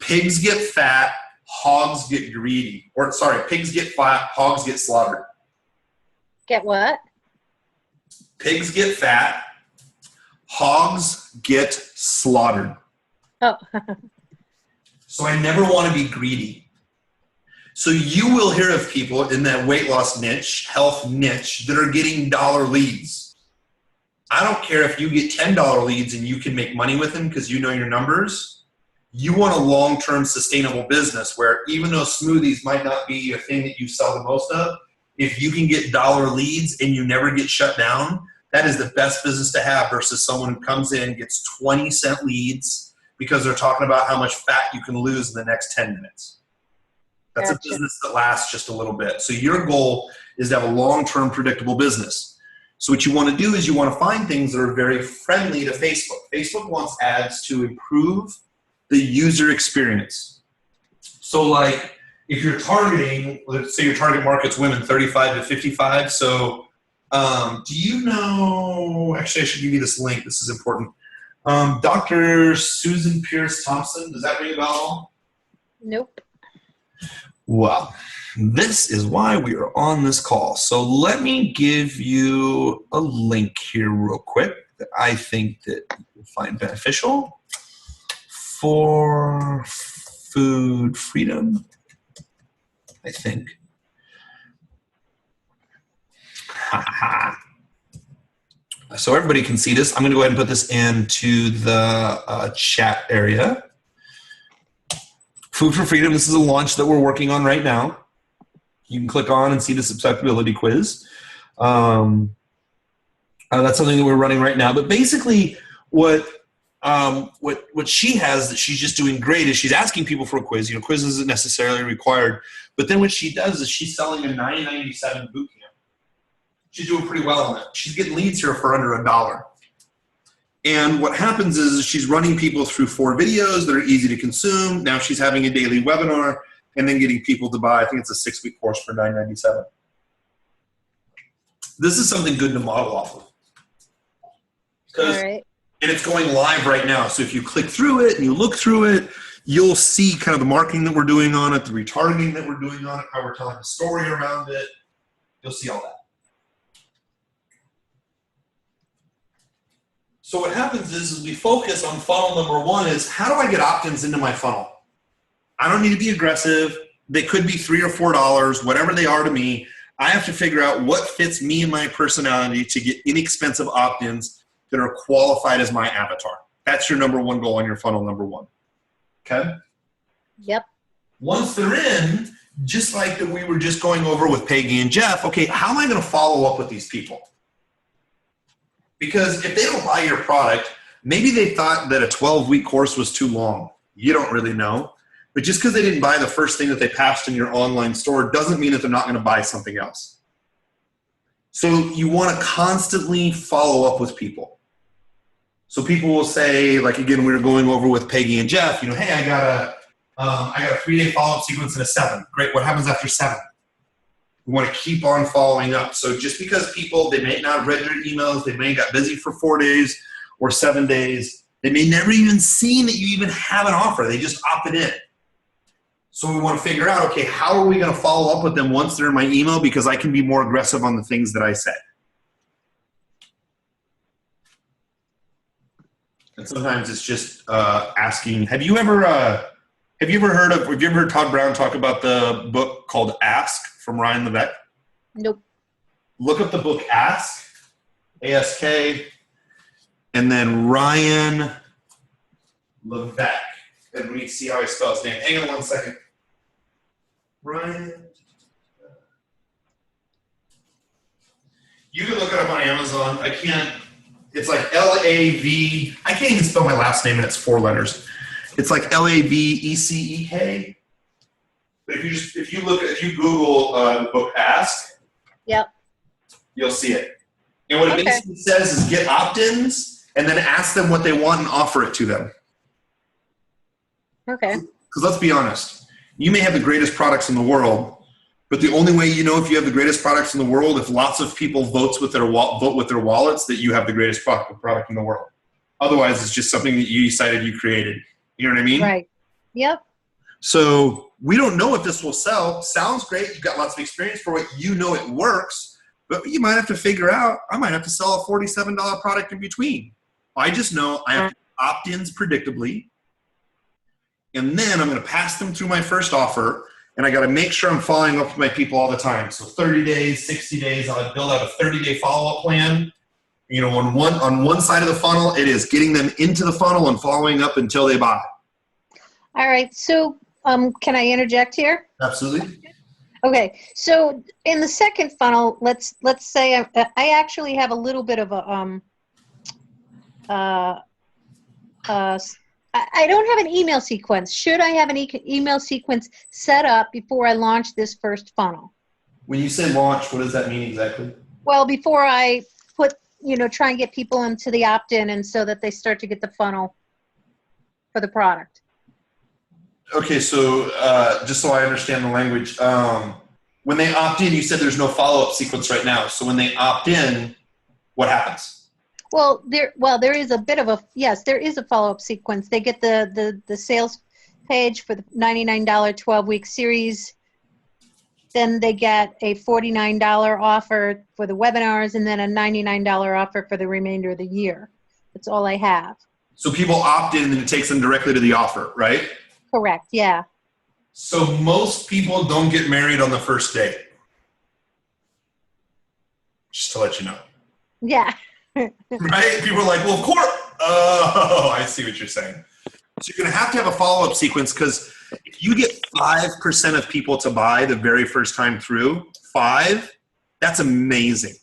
Pigs get fat, hogs get greedy. Or sorry, pigs get fat, hogs get slaughtered. Get what? Pigs get fat, hogs get slaughtered. Oh. So I never want to be greedy. So you will hear of people in that weight loss niche, health niche, that are getting dollar leads. I don't care if you get $10 leads and you can make money with them because you know your numbers. You want a long-term sustainable business where even though smoothies might not be a thing that you sell the most of, if you can get dollar leads and you never get shut down, that is the best business to have versus someone who comes in, gets 20-cent leads because they're talking about how much fat you can lose in the next 10 minutes. That's a business that lasts just a little bit. So your goal is to have a long-term predictable business. So what you want to do is you want to find things that are very friendly to Facebook. Facebook wants ads to improve the user experience. So like if you're targeting, let's say your target market's women 35 to 55. So do you know, actually I should give you this link. This is important. Dr. Susan Pierce Thompson, does that ring a bell? Nope. Well, this is why we are on this call. So let me give you a link here real quick that I think that you'll find beneficial for food freedom, I think. So everybody can see this. I'm going to go ahead and put this into the chat area. Food for Freedom, this is a launch that we're working on right now. You can click on and see the susceptibility quiz. That's something that we're running right now. But basically what she has that she's just doing great is she's asking people for a quiz. You know, quiz isn't necessarily required. But then what she does is she's selling a $9.97 boot camp. She's doing pretty well on it. She's getting leads here for under $1. And what happens is she's running people through 4 videos that are easy to consume. Now she's having a daily webinar and then getting people to buy, I think it's a 6-week course for $9.97. This is something good to model off of. All right. And it's going live right now. So if you click through it and you look through it, you'll see kind of the marketing that we're doing on it, the retargeting that we're doing on it, how we're telling a story around it. You'll see all that. So what happens is we focus on funnel number 1 is how do I get opt-ins into my funnel? I don't need to be aggressive. They could be $3 or $4, whatever they are to me. I have to figure out what fits me and my personality to get inexpensive opt-ins that are qualified as my avatar. That's your number 1 goal on your funnel number 1. Okay? Yep. Once they're in, just like that we were just going over with Peggy and Jeff, okay, how am I going to follow up with these people? Because if they don't buy your product, maybe they thought that a 12-week course was too long. You don't really know. But just because they didn't buy the first thing that they passed in your online store doesn't mean that they're not going to buy something else. So you want to constantly follow up with people. So people will say, like again, we were going over with Peggy and Jeff, you know, hey, I got a 3-day follow-up sequence and a 7. Great, what happens after 7? We want to keep on following up. So just because people, they may not have read your emails, they may have got busy for 4 days or 7 days, they may never even seen that you even have an offer. They just opted in. So we want to figure out, okay, how are we going to follow up with them once they're in my email because I can be more aggressive on the things that I say. And sometimes it's just asking. Have you ever heard Todd Brown talk about the book called Ask from Ryan Levesque? Nope. Look up the book Ask, A-S-K, and then Ryan Levesque. And let me see how I spell his name. Hang on one second. Ryan. You can look it up on Amazon. I can't. It's like L-A-V. I can't even spell my last name, and it's 4 letters. It's like L-A-V-E-C-E-K. But if you Google the book Ask, Yep. you'll see it. And what it basically says is get opt-ins and then ask them what they want and offer it to them. Okay. Because let's be honest, you may have the greatest products in the world, but the only way you know if you have the greatest products in the world, if lots of people vote with their wallets, that you have the greatest product in the world. Otherwise, it's just something that you decided you created. You know what I mean? Right. Yep. So we don't know if this will sell. Sounds great. You've got lots of experience for it. You know it works, but you might have to figure out, I might have to sell a $47 product in between. I just know I have to opt-ins predictably, and then I'm going to pass them through my first offer, and I got to make sure I'm following up with my people all the time. So 30 days, 60 days, I'll build out a 30-day follow-up plan. You know, on one side of the funnel, it is getting them into the funnel and following up until they buy. All right. So can I interject here? Absolutely. Okay. So in the second funnel, let's say I actually have a little bit of a I don't have an email sequence. Should I have an email sequence set up before I launch this first funnel? When you say launch, what does that mean exactly? Well, before I put, try and get people into the opt-in and so that they start to get the funnel for the product. Okay, so just so I understand the language, when they opt in, you said there's no follow-up sequence right now. So when they opt in, what happens? Well, there is a bit of there is a follow-up sequence. They get the sales page for the $99 12-week series. Then they get a $49 offer for the webinars and then a $99 offer for the remainder of the year. That's all I have. So people opt in and it takes them directly to the offer, right? Correct, yeah. So most people don't get married on the first date. Just to let you know. Yeah. Right? People are like, well, of course. Oh, I see what you're saying. So you're going to have a follow-up sequence, because if you get 5% of people to buy the very first time through, 5, that's amazing.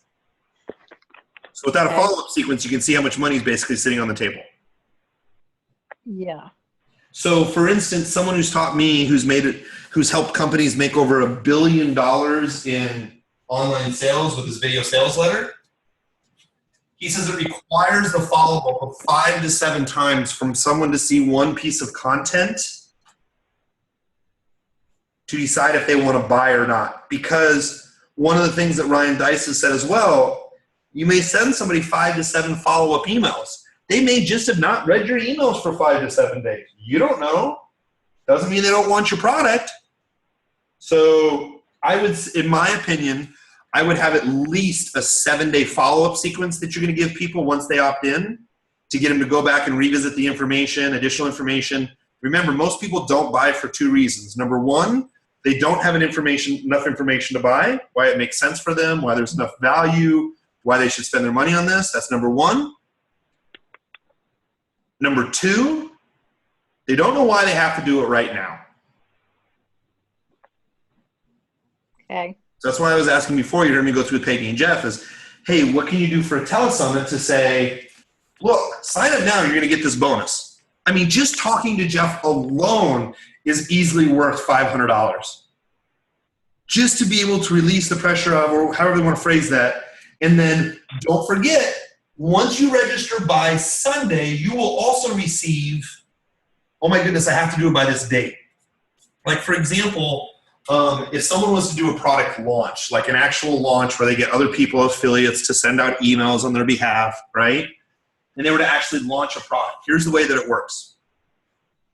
So without a follow-up sequence, you can see how much money is basically sitting on the table. Yeah. So for instance, someone who's taught me, who's helped companies make over $1 billion in online sales with his video sales letter, he says it requires the follow-up of 5 to 7 times from someone to see one piece of content to decide if they want to buy or not. Because one of the things that Ryan Dice has said as well, you may send somebody 5 to 7 follow-up emails. They may just have not read your emails for 5 to 7 days. You don't know. Doesn't mean they don't want your product. So I would, in my opinion, I would have at least a 7-day follow-up sequence that you're going to give people once they opt in, to get them to go back and revisit the information, additional information. Remember, most people don't buy for 2 reasons. Number 1, they don't have enough information to buy, why it makes sense for them, why there's enough value, why they should spend their money on this. That's number 1. Number 2, they don't know why they have to do it right now. Okay. So that's why I was asking before you heard me go through with Peggy and Jeff is, hey, what can you do for a telesummit to say, look, sign up now, you're going to get this bonus. I mean, just talking to Jeff alone is easily worth $500. Just to be able to release the pressure of, or however you want to phrase that. And then don't forget, once you register by Sunday, you will also receive, oh my goodness, I have to do it by this date. Like, for example, if someone was to do a product launch, like an actual launch where they get other people, affiliates, to send out emails on their behalf, right? And they were to actually launch a product. Here's the way that it works.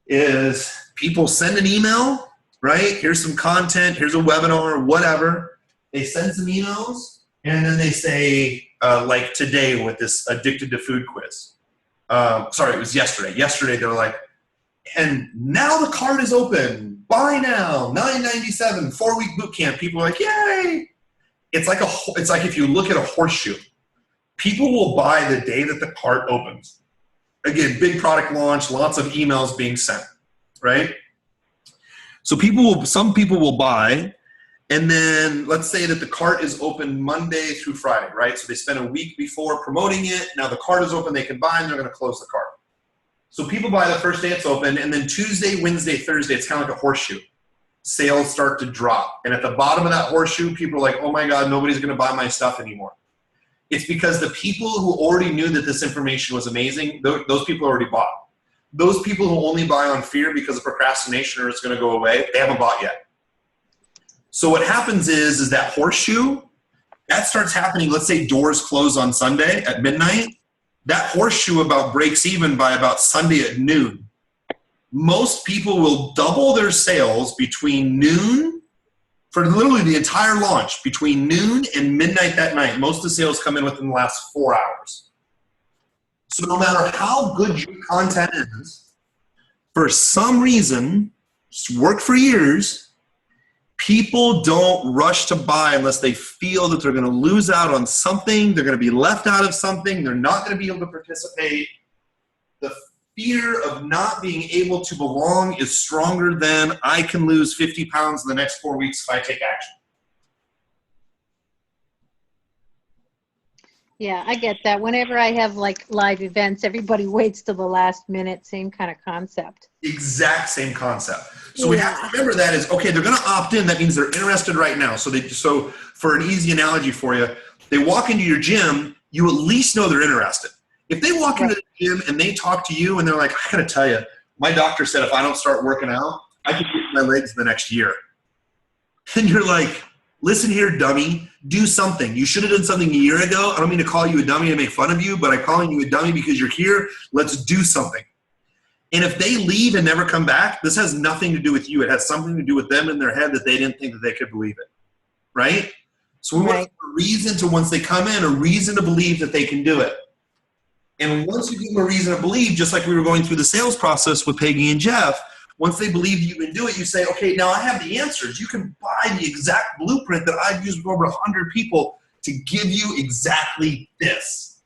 Is people send an email, right? Here's some content, here's a webinar, whatever. They send some emails, and then they say, like today with this addicted to food quiz. sorry, it was yesterday. Yesterday they were like, and now the cart is open. Buy now, $9.97, 4-week boot camp. People are like, yay! It's like if you look at a horseshoe. People will buy the day that the cart opens. Again, big product launch, lots of emails being sent, right? So some people will buy, and then let's say that the cart is open Monday through Friday, right? So they spend a week before promoting it. Now the cart is open, they can buy, and they're going to close the cart. So people buy the first day it's open, and then Tuesday, Wednesday, Thursday, it's kind of like a horseshoe. Sales start to drop. And at the bottom of that horseshoe, people are like, oh my God, nobody's going to buy my stuff anymore. It's because the people who already knew that this information was amazing, those people already bought. Those people who only buy on fear because of procrastination or it's going to go away, they haven't bought yet. So what happens is that horseshoe, that starts happening. Let's say doors close on Sunday at midnight. That horseshoe about breaks even by about Sunday at noon. Most people will double their sales between noon, for literally the entire launch, between noon and midnight that night. Most of the sales come in within the last 4 hours. So no matter how good your content is, for some reason, it's worked for years, people don't rush to buy unless they feel that they're going to lose out on something, they're going to be left out of something, they're not going to be able to participate. The fear of not being able to belong is stronger than I can lose 50 pounds in the next 4 weeks if I take action. Yeah, I get that. Whenever I have like live events, everybody waits till the last minute. Same kind of concept. Exact same concept. So we have to remember that is, okay, they're going to opt in. That means they're interested right now. So for an easy analogy for you, they walk into your gym, you at least know they're interested. If they walk into the gym and they talk to you and they're like, I got to tell you, my doctor said if I don't start working out, I can get my legs the next year. And you're like, listen here, dummy, do something. You should have done something a year ago. I don't mean to call you a dummy to make fun of you, but I'm calling you a dummy because you're here. Let's do something. And if they leave and never come back, this has nothing to do with you. It has something to do with them in their head that they didn't think that they could believe it, right? So we want a reason to, once they come in, a reason to believe that they can do it. And once you give them a reason to believe, just like we were going through the sales process with Peggy and Jeff, once they believe you can do it, you say, okay, now I have the answers. You can buy the exact blueprint that I've used with over 100 people to give you exactly this.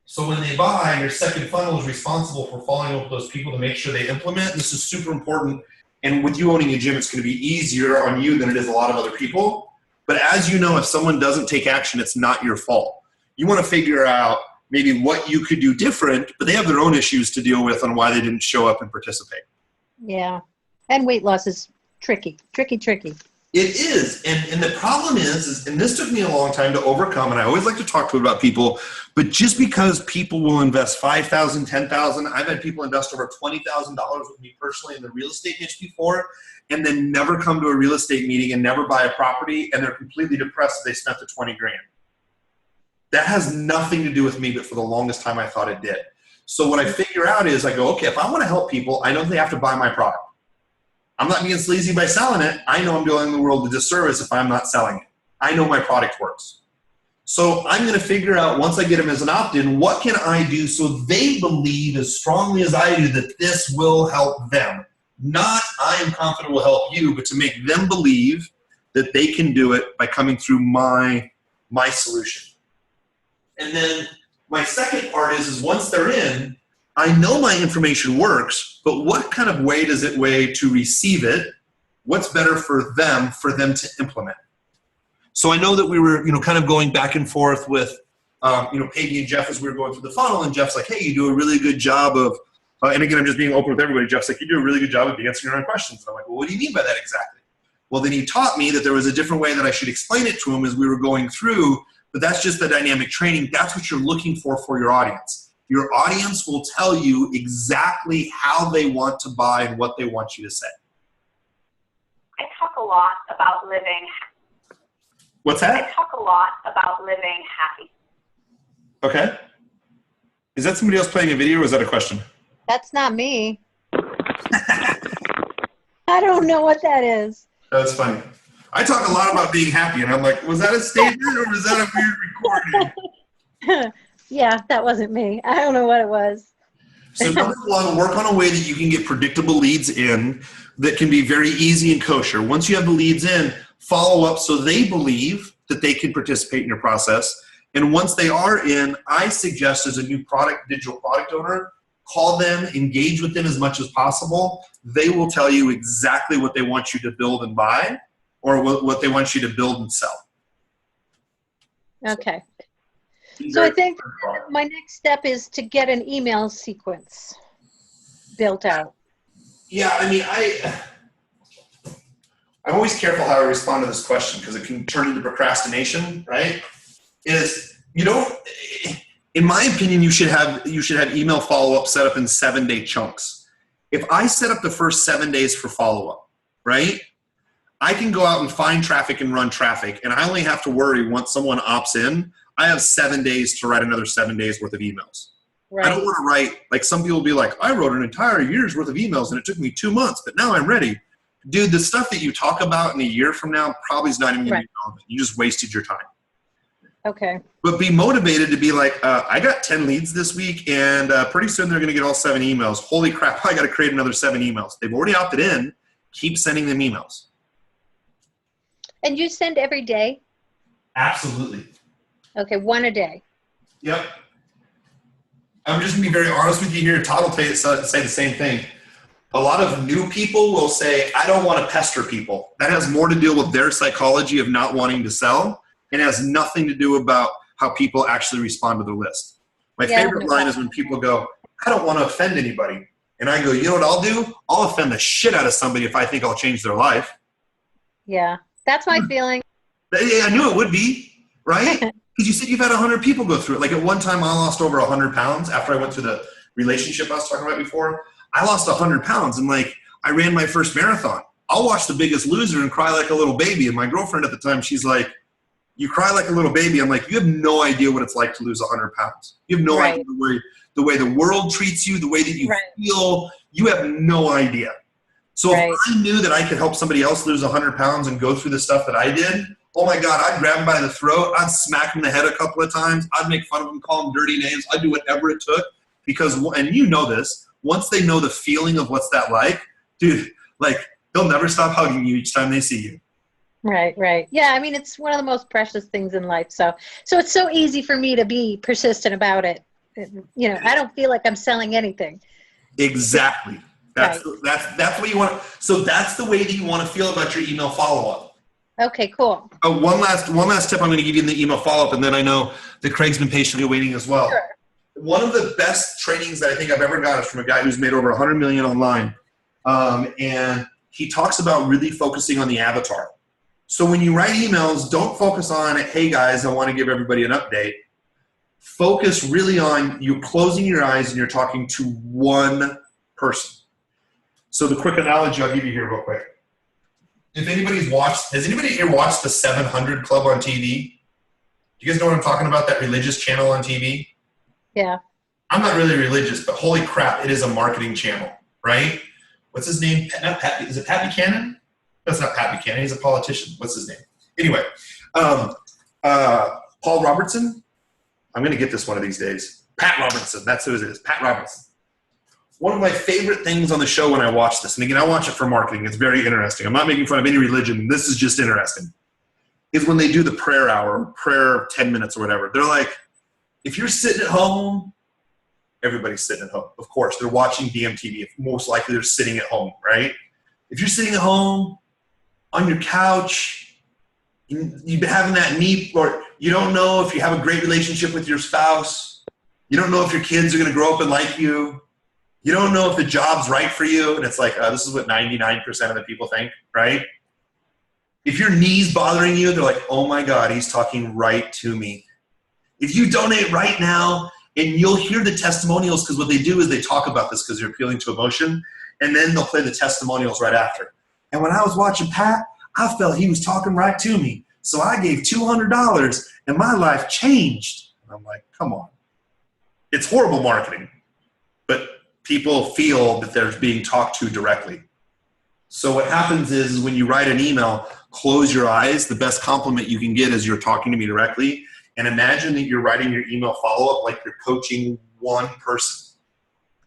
So when they buy, your second funnel is responsible for following up with those people to make sure they implement. This is super important. And with you owning a gym, it's going to be easier on you than it is a lot of other people. But as you know, if someone doesn't take action, it's not your fault. You want to figure out maybe what you could do different, but they have their own issues to deal with on why they didn't show up and participate. Yeah. And weight loss is tricky. It is. And the problem is, and this took me a long time to overcome, and I always like to talk to about people, but just because people will invest $5,000, $10,000, I've had people invest over $20,000 with me personally in the real estate niche before, and then never come to a real estate meeting and never buy a property, and they're completely depressed that they spent the 20 grand. That has nothing to do with me, but for the longest time I thought it did. So what I figure out is I go, okay, if I want to help people, I know they have to buy my product. I'm not being sleazy by selling it. I know I'm doing the world a disservice if I'm not selling it. I know my product works. So I'm going to figure out, once I get them as an opt-in, what can I do so they believe as strongly as I do that this will help them? Not I am confident will help you, but to make them believe that they can do it by coming through my solution. And then my second part is once they're in, I know my information works, but what kind of way does it weigh to receive it? What's better for them to implement? So I know that we were, kind of going back and forth with, Peggy and Jeff as we were going through the funnel, and Jeff's like, hey, you do a really good job of, and again, I'm just being open with everybody. Jeff's like, you do a really good job of answering your own questions. And I'm like, well, what do you mean by that exactly? Well, then he taught me that there was a different way that I should explain it to him as we were going through. But that's just the dynamic training. That's what you're looking for your audience. Your audience will tell you exactly how they want to buy and what they want you to say. I talk a lot about living. What's that? I talk a lot about living happy. Okay. Is that somebody else playing a video or is that a question? That's not me. I don't know what that is. That's funny. I talk a lot about being happy, and I'm like, was that a statement or was that a weird recording? Yeah, that wasn't me. I don't know what it was. So number one, work on a way that you can get predictable leads in that can be very easy and kosher. Once you have the leads in, follow up so they believe that they can participate in your process. And once they are in, I suggest as a new digital product owner, call them, engage with them as much as possible. They will tell you exactly what they want you to build and buy, or what they want you to build and sell. Okay. So I think my next step is to get an email sequence built out. Yeah, I mean, I'm always careful how I respond to this question because it can turn into procrastination, right? In my opinion, you should have email follow-up set up in 7-day chunks. If I set up the first 7 days for follow-up, right, I can go out and find traffic and run traffic, and I only have to worry once someone opts in, I have 7 days to write another 7 days worth of emails. Right. I don't want to write, like some people will be like, I wrote an entire year's worth of emails and it took me 2 months, but now I'm ready. Dude, the stuff that you talk about in a year from now probably is not even going to be relevant. You just wasted your time. Okay. But be motivated to be like, I got 10 leads this week and pretty soon they're going to get all 7 emails. Holy crap, I got to create another 7 emails. They've already opted in. Keep sending them emails. And you send every day? Absolutely. Okay, 1 a day. Yep. I'm just going to be very honest with you here. Todd will say the same thing. A lot of new people will say, I don't want to pester people. That has more to do with their psychology of not wanting to sell. It has nothing to do about how people actually respond to the list. My favorite line is when people go, I don't want to offend anybody. And I go, you know what I'll do? I'll offend the shit out of somebody if I think I'll change their life. Yeah, that's my feeling. I knew it would be, right? Because you said you've had 100 people go through it. Like at one time I lost over 100 pounds after I went through the relationship I was talking about before. I lost 100 pounds and like I ran my first marathon. I'll watch The Biggest Loser and cry like a little baby. And my girlfriend at the time, she's like, you cry like a little baby. I'm like, you have no idea what it's like to lose 100 pounds. You have no idea the way the world treats you, the way that you feel. You have no idea. So if I knew that I could help somebody else lose 100 pounds and go through the stuff that I did, oh my God, I'd grab him by the throat. I'd smack him in the head a couple of times. I'd make fun of him, call him dirty names. I'd do whatever it took because, and you know this, once they know the feeling of what's that like, dude, like they'll never stop hugging you each time they see you. Right, right. Yeah, I mean, it's one of the most precious things in life. So it's so easy for me to be persistent about it. You know, I don't feel like I'm selling anything. Exactly. That's what you want. So that's the way that you want to feel about your email follow-up. Okay, cool. One last tip I'm going to give you in the email follow-up, and then I know that Craig's been patiently waiting as well. Sure. One of the best trainings that I think I've ever got is from a guy who's made over 100 million online. And he talks about really focusing on the avatar. So when you write emails, don't focus on, hey guys, I want to give everybody an update. Focus really on you closing your eyes and you're talking to one person. So the quick analogy I'll give you here real quick. If anybody's watched, has anybody here watched the 700 Club on TV? Do you guys know what I'm talking about, that religious channel on TV? Yeah. I'm not really religious, but holy crap, it is a marketing channel, right? What's his name? Is it Pat Buchanan? That's not Pat Buchanan. He's a politician. What's his name? Anyway, Paul Robertson. I'm going to get this one of these days. Pat Robertson. That's who it is. Pat Robertson. One of my favorite things on the show when I watch this, and again, I watch it for marketing. It's very interesting. I'm not making fun of any religion. This is just interesting. Is when they do the prayer hour, prayer 10 minutes or whatever. They're like, if you're sitting at home, everybody's sitting at home. Of course, they're watching DMTV. Most likely they're sitting at home, right? If you're sitting at home on your couch, you've been having that knee, or you don't know if you have a great relationship with your spouse. You don't know if your kids are going to grow up and like you. You don't know if the job's right for you. And it's like, this is what 99% of the people think, right? If your knee's bothering you, they're like, oh my God, he's talking right to me. If you donate right now, and you'll hear the testimonials, because what they do is they talk about this because they're appealing to emotion, and then they'll play the testimonials right after. And when I was watching Pat, I felt he was talking right to me. So I gave $200 and my life changed. And I'm like, come on. It's horrible marketing, but people feel that they're being talked to directly. So what happens is when you write an email, close your eyes. The best compliment you can get is you're talking to me directly. And imagine that you're writing your email follow-up like you're coaching one person.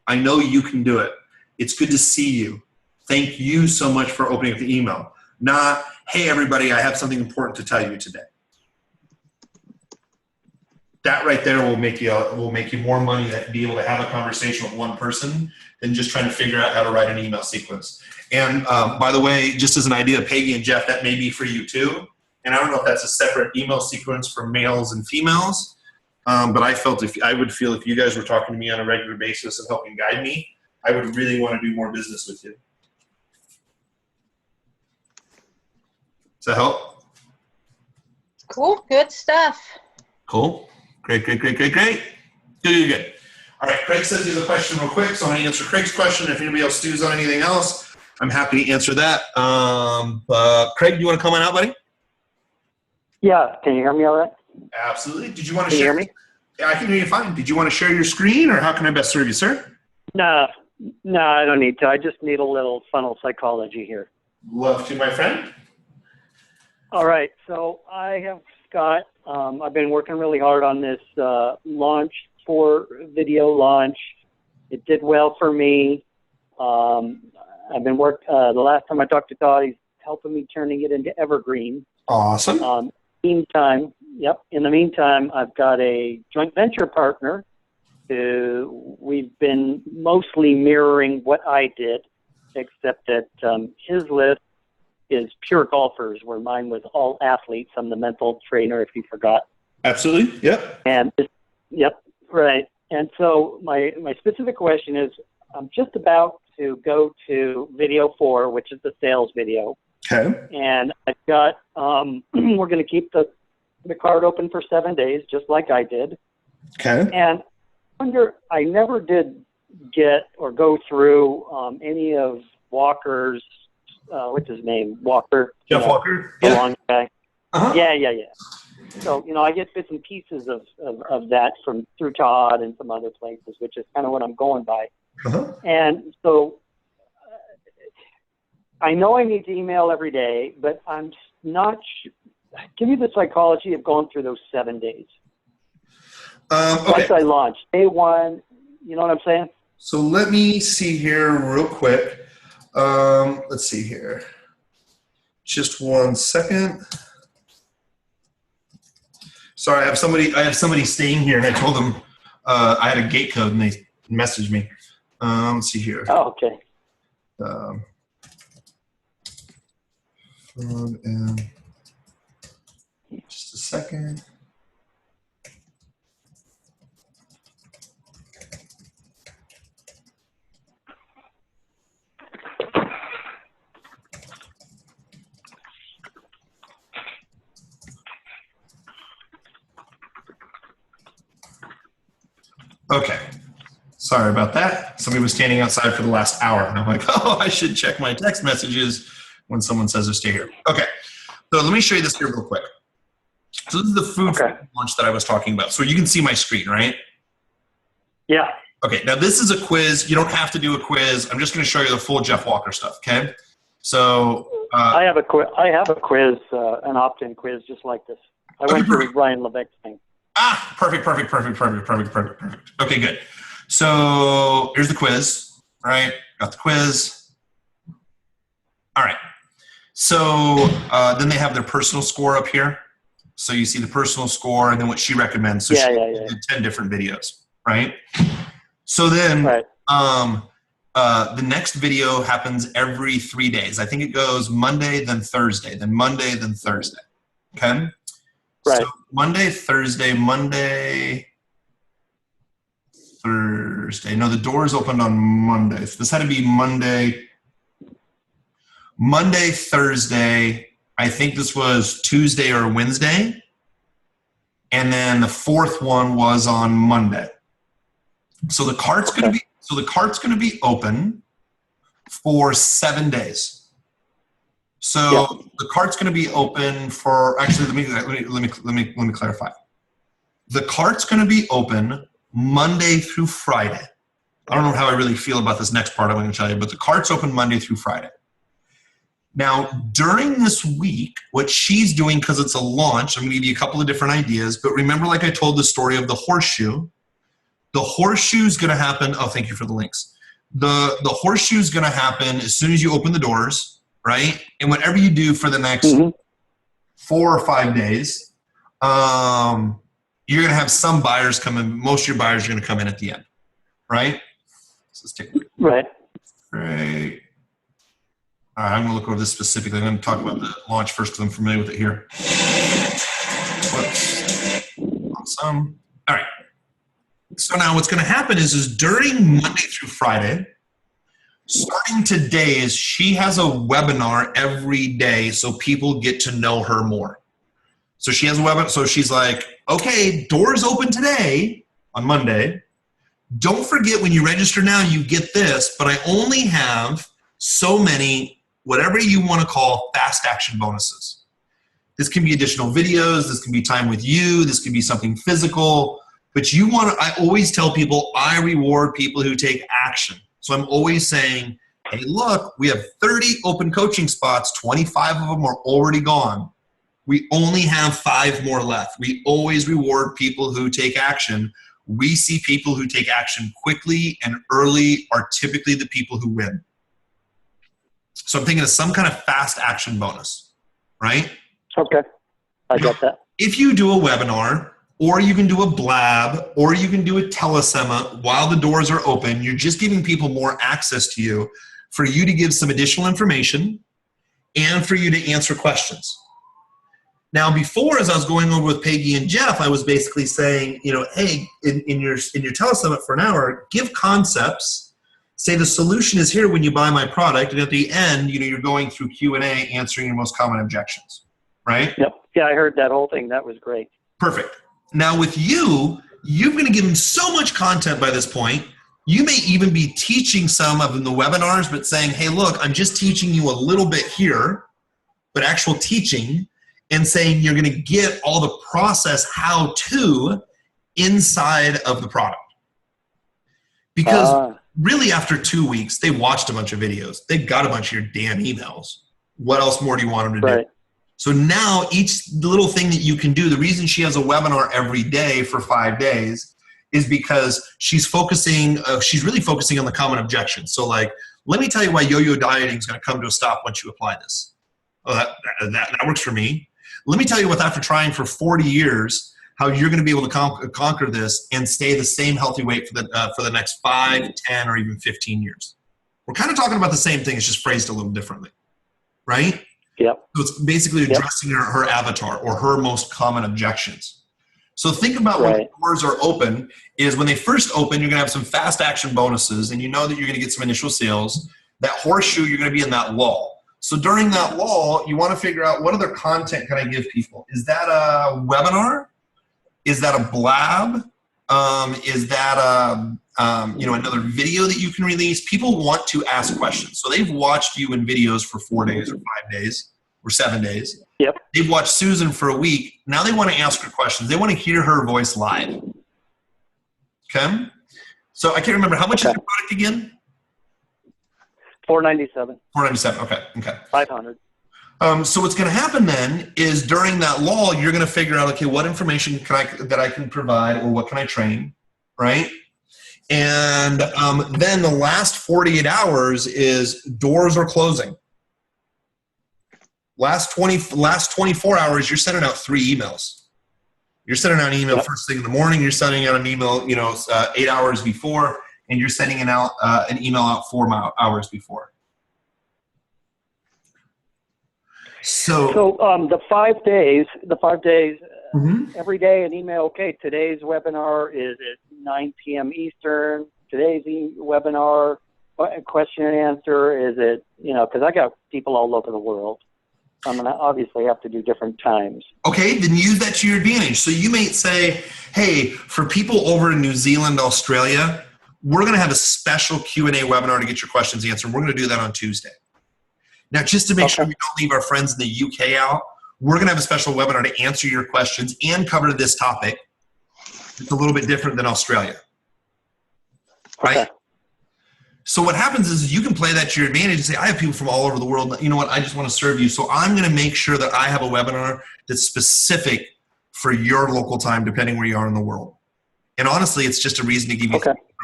I know you can do it. It's good to see you. Thank you so much for opening up the email. Not, hey, everybody, I have something important to tell you today. That right there will make you more money to be able to have a conversation with one person than just trying to figure out how to write an email sequence. And by the way, just as an idea, Peggy and Jeff, that may be for you too. And I don't know if that's a separate email sequence for males and females, but I would feel if you guys were talking to me on a regular basis and helping guide me, I would really want to do more business with you. Does that help? Cool. Good stuff. Cool. Great. Good. All right, Craig says he has a question real quick, so I'm going to answer Craig's question. If anybody else stews on anything else, I'm happy to answer that. Craig, do you want to comment out, buddy? Yeah, can you hear me all right? Absolutely. Did you want to Can you share? hear me? Yeah, I can hear you fine. Did you want to share your screen, or how can I best serve you, sir? No, I don't need to. I just need a little funnel psychology here. Love to, my friend. All right, so I have Scott. I've been working really hard on this launch for video launch. It did well for me. I've been the last time I talked to Todd, he's helping me turning it into evergreen. Awesome. In the meantime, I've got a joint venture partner who we've been mostly mirroring what I did, except that his list is pure golfers, where mine was all athletes. I'm the mental trainer, if you forgot. Absolutely. Yep. And right. And so my specific question is, I'm just about to go to video 4, which is the sales video. Okay. And I've got, we're going to keep the card open for 7 days, just like I did. Okay. And I never did get or go through any of Walker's, what's his name? Walker. Jeff Walker? The long guy. Uh-huh. Yeah. So, I get bits and pieces of that through Todd and some other places, which is kind of what I'm going by. Uh-huh. And so I know I need to email every day, but I'm not give me the psychology of going through those 7 days. Okay. Once I launch, day one, you know what I'm saying? So let me see here real quick. Let's see here. Just 1 second. Sorry, I have somebody staying here, and I told them I had a gate code, and they messaged me. Let's see here. Oh, okay. And just a second. Okay. Sorry about that. Somebody was standing outside for the last hour, and I'm like, oh, I should check my text messages when someone says to stay here. Okay. So let me show you this here real quick. So this is the food launch that I was talking about. So you can see my screen, right? Yeah. Okay. Now this is a quiz. You don't have to do a quiz. I'm just going to show you the full Jeff Walker stuff. Okay. So I have a quiz, an opt-in quiz just like this. I went through Ryan Levesque's thing. Perfect. Okay, good. So here's the quiz, right? Got the quiz. All right. So then they have their personal score up here. So you see the personal score and then what she recommends. So she did 10 different videos, right? So then the next video happens every 3 days. I think it goes Monday, then Thursday, then Monday, then Thursday. Okay? Right. So Monday, Thursday. No, the doors opened on Monday. So this had to be Monday, Thursday. I think this was Tuesday or Wednesday. And then the fourth one was on Monday. So the cart's going to be open for 7 days. So the cart's going to be open for, actually, let me clarify. The cart's going to be open Monday through Friday. I don't know how I really feel about this next part I'm going to tell you, but the cart's open Monday through Friday. Now, during this week, what she's doing, because it's a launch, I'm going to give you a couple of different ideas. But remember, like I told the story of the horseshoe. The horseshoe is going to happen. Oh, thank you for the links. The horseshoe is going to happen as soon as you open the doors, right? And whatever you do for the next 4 or 5 days, you're going to have some buyers come in. Most of your buyers are going to come in at the end, right? So let's take a look. Right. Great. All right, I'm going to look over this specifically. I'm going to talk about the launch first because I'm familiar with it here. Whoops. Awesome. All right. So now what's going to happen is during Monday through Friday, starting today, is she has a webinar every day so people get to know her more. So she has a webinar. So she's like, okay, doors open today on Monday. Don't forget when you register now, you get this, but I only have so many, whatever you want to call fast action bonuses. This can be additional videos. This can be time with you. This can be something physical. But you want to, I always tell people, I reward people who take action. So I'm always saying, hey, look, we have 30 open coaching spots. 25 of them are already gone. We only have 5 more left. We always reward people who take action. We see people who take action quickly and early are typically the people who win. So I'm thinking of some kind of fast action bonus, right? Okay. I got that. If you do a webinar, or you can do a blab, or you can do a telesema while the doors are open, you're just giving people more access to you for you to give some additional information and for you to answer questions. Now, before, as I was going over with Peggy and Jeff, I was basically saying, you know, hey, in your telesummit for an hour, give concepts. Say the solution is here when you buy my product, and at the end, you know, you're going through Q&A answering your most common objections, right? Yep. Yeah, I heard that whole thing. That was great. Perfect. Now with you, you're going to give them so much content by this point. You may even be teaching some of them the webinars, but saying, hey, look, I'm just teaching you a little bit here, but actual teaching, and saying you're going to get all the process how-to inside of the product. Because really after 2 weeks, they watched a bunch of videos. They got a bunch of your damn emails. What else more do you want them to do? So now each little thing that you can do, the reason she has a webinar every day for 5 days is because she's focusing, she's really focusing on the common objections. So like, let me tell you why yo-yo dieting is going to come to a stop once you apply this. Oh, that works for me. Let me tell you what, after trying for 40 years, how you're going to be able to conquer this and stay the same healthy weight for the next 5, 10, or even 15 years. We're kind of talking about the same thing. It's just phrased a little differently, right? Yep. So it's basically addressing her avatar or her most common objections. So think about when the doors are open is when they first open, you're going to have some fast action bonuses, and you know that you're going to get some initial sales. That horseshoe, you're going to be in that lull. So during that lull, you want to figure out what other content can I give people? Is that a webinar? Is that a blab? Is that you know, another video that you can release? People want to ask questions. So they've watched you in videos for 4 days or 5 days or 7 days. Yep. They've watched Susan for a week. Now they want to ask her questions. They want to hear her voice live. Okay? So I can't remember. How much is your product again? $497. $497. Okay. $500. So what's going to happen then is during that lull, you're going to figure out, okay, what information that I can provide, or what can I train, right? And then the last 48 hours is doors are closing. Last 24 hours, you're sending out 3 emails. You're sending out an email first thing in the morning. You're sending out an email, 8 hours before, and you're sending an email out 4 hours before. So the 5 days, every day an email. Okay, today's webinar is at 9 p.m. Eastern. Today's webinar question and answer is at, because I got people all over the world. I'm going to obviously have to do different times. Okay, then use that to your advantage. So you may say, hey, for people over in New Zealand, Australia, we're going to have a special Q&A webinar to get your questions answered. We're going to do that on Tuesday. Now, just to make sure we don't leave our friends in the UK out, we're going to have a special webinar to answer your questions and cover this topic. It's a little bit different than Australia. Right? Okay. So what happens is you can play that to your advantage and say, I have people from all over the world. You know what? I just want to serve you. So I'm going to make sure that I have a webinar that's specific for your local time, depending where you are in the world. And honestly, it's just a reason to give you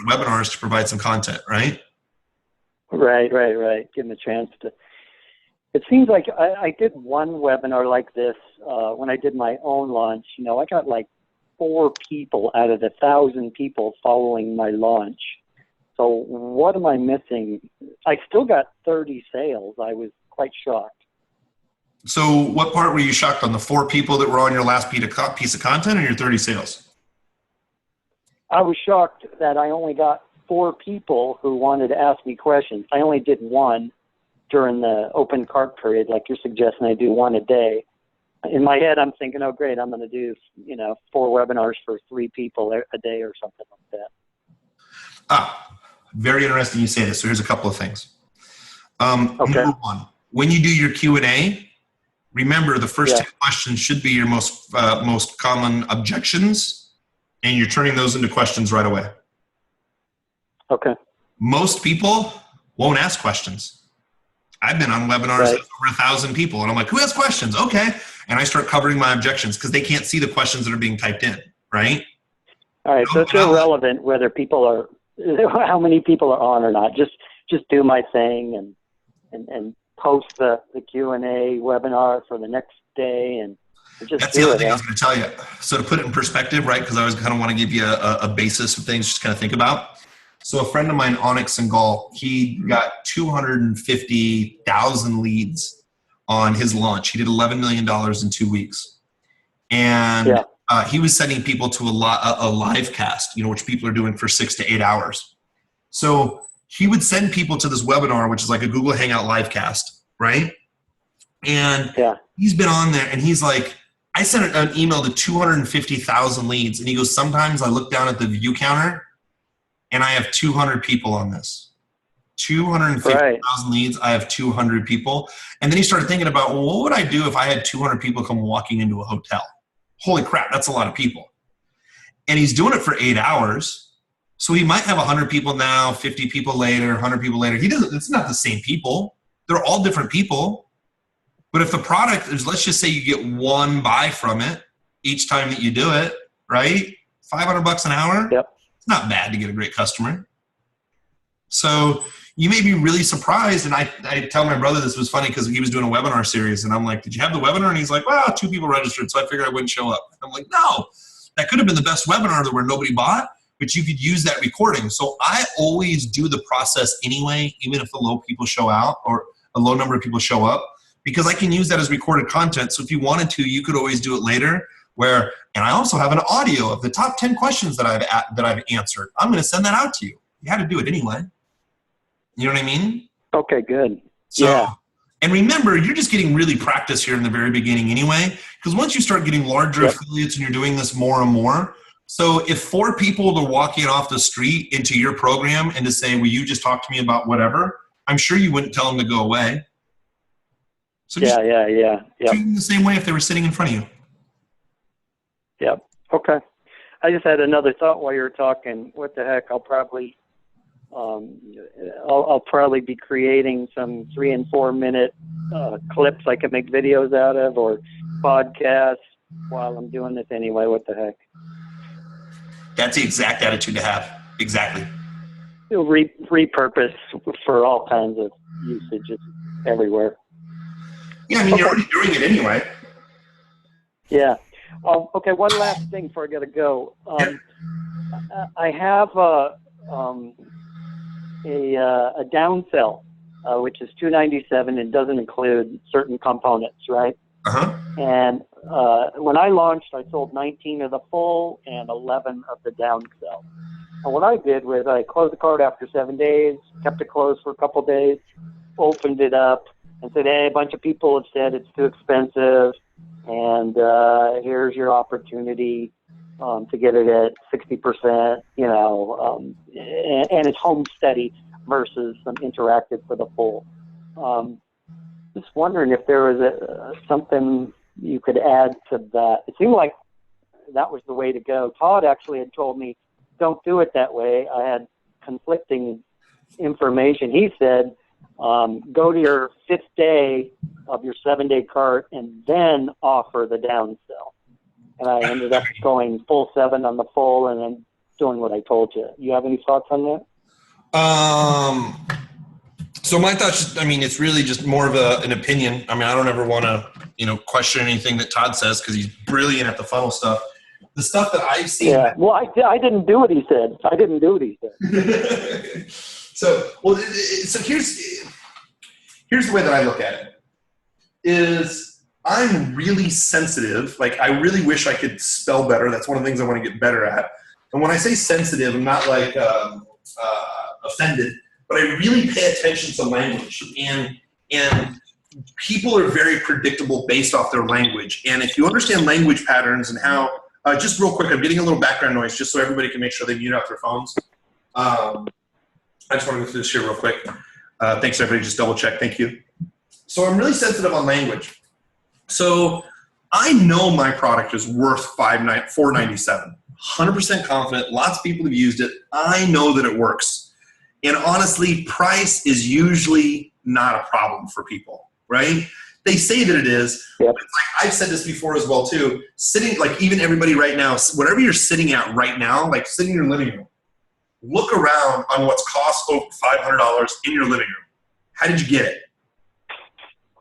webinars to provide some content, right? Right. Give them a chance to. It seems like I did one webinar like this when I did my own launch. You know, I got like 4 people out of the 1,000 people following my launch. So what am I missing? I still got 30 sales. I was quite shocked. So what part were you shocked on? The 4 people that were on your last piece of content, or your 30 sales? I was shocked that I only got 4 people who wanted to ask me questions. I only did one during the open cart period, like you're suggesting I do one a day. In my head, I'm thinking, oh, great, I'm going to do, 4 webinars for 3 people a day or something like that. Very interesting you say this. So here's a couple of things. Okay. Number one, when you do your Q&A, remember the first 10 questions should be your most common objections, and you're turning those into questions right away. Okay. Most people won't ask questions. I've been on webinars with over 1,000 people, and I'm like, who has questions? Okay. And I start covering my objections because they can't see the questions that are being typed in, right? All right. So it's irrelevant whether people are, how many people are on or not. Just do my thing and post the Q&A webinar for the next day and just That's do the other it. thing I was going to tell you. So to put it in perspective, right, because I always kind of want to give you a basis of things just kind of think about. So a friend of mine, Onyx Singal, he got 250,000 leads on his launch. He did $11 million in 2 weeks. And he was sending people to a live cast, which people are doing for 6 to 8 hours. So he would send people to this webinar, which is like a Google Hangout live cast, right? And he's been on there, and he's like, I sent an email to 250,000 leads. And he goes, sometimes I look down at the view counter, and I have 200 people on this. 250,000 leads, I have 200 people. And then he started thinking about, well, what would I do if I had 200 people come walking into a hotel? Holy crap, that's a lot of people. And he's doing it for 8 hours. So he might have 100 people now, 50 people later, 100 people later. It's not the same people. They're all different people. But if the product is, let's just say you get 1 buy from it each time that you do it, right? $500 an hour. Yep. It's not bad to get a great customer. So you may be really surprised. And I tell my brother this was funny because he was doing a webinar series. And I'm like, did you have the webinar? And he's like, well, 2 people registered. So I figured I wouldn't show up. I'm like, no, that could have been the best webinar where nobody bought, but you could use that recording. So I always do the process anyway, even if a low number of people show up, because I can use that as recorded content. So if you wanted to, you could always do it later. And I also have an audio of the top 10 questions that I've answered. I'm going to send that out to you. You had to do it anyway. You know what I mean? Okay, good. So, and remember, you're just getting really practice here in the very beginning anyway, because once you start getting larger affiliates and you're doing this more and more. So if 4 people are walking off the street into your program and to say, will you just talk to me about whatever, I'm sure you wouldn't tell them to go away. So just treat them the same way if they were sitting in front of you. Yep. Okay. I just had another thought while you were talking. What the heck? I'll probably be creating some 3 and 4 minute clips I can make videos out of, or podcasts while I'm doing this anyway. What the heck? That's the exact attitude to have. Exactly. Repurpose for all kinds of usages everywhere. Yeah, I mean, you're already doing it anyway. Yeah. Okay, one last thing before I got to go. I have a downsell, which is $297 and doesn't include certain components, right? Uh-huh. And when I launched, I sold 19 of the full and 11 of the downsell. And what I did was I closed the card after 7 days, kept it closed for a couple days, opened it up, and said, hey, a bunch of people have said it's too expensive, and here's your opportunity to get it at 60%, and it's home steady versus some interactive for the full. Just wondering if there was something you could add to that. It seemed like that was the way to go. Todd actually had told me, don't do it that way. I had conflicting information. He said, go to your 5th day of your 7-day cart and then offer the downsell. And I ended up going full 7 on the full and then doing what I told you. You have any thoughts on that? So my thoughts, I mean, it's really just more of an opinion. I mean, I don't ever want to, question anything that Todd says because he's brilliant at the funnel stuff. The stuff that I've seen. Yeah, well, I didn't do what he said. I didn't do what he said. So here's the way that I look at it. Is I'm really sensitive. Like, I really wish I could spell better. That's one of the things I want to get better at. And when I say sensitive, I'm not like offended, but I really pay attention to language. And people are very predictable based off their language. And if you understand language patterns and how, just real quick, I'm getting a little background noise just so everybody can make sure they mute out their phones. I just want to go through this here real quick. Thanks, everybody. Just double check. Thank you. So I'm really sensitive on language. So I know my product is worth $497. 100% confident. Lots of people have used it. I know that it works. And honestly, price is usually not a problem for people, right? They say that it is. Yep. But like I've said this before as well too. Sitting, like even everybody right now, whatever you're sitting at right now, like sitting in your living room, look around on what's cost over $500 in your living room. How did you get it?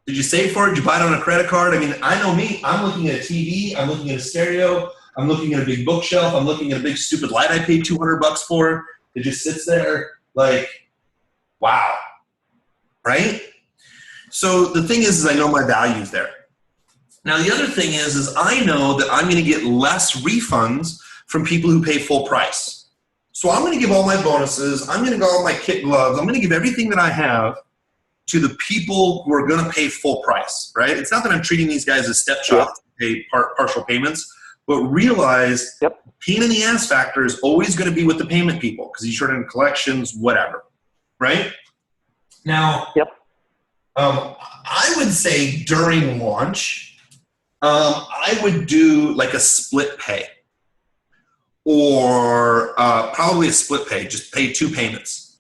Did you save for it? Did you buy it on a credit card? I mean, I know me. I'm looking at a TV. I'm looking at a stereo. I'm looking at a big bookshelf. I'm looking at a big stupid light I paid $200 for. It just sits there like, wow, right? So the thing is I know my value's there. Now the other thing is I know that I'm going to get less refunds from people who pay full price. So I'm going to give all my bonuses. I'm going to go all my kit gloves. I'm going to give everything that I have to the people who are going to pay full price, right? It's not that I'm treating these guys as step shops to pay partial payments, but realize pain in the ass factor is always going to be with the payment people because you short in collections, whatever, right? Now, I would say during launch, I would do like a split pay or probably a split pay, just pay 2 payments.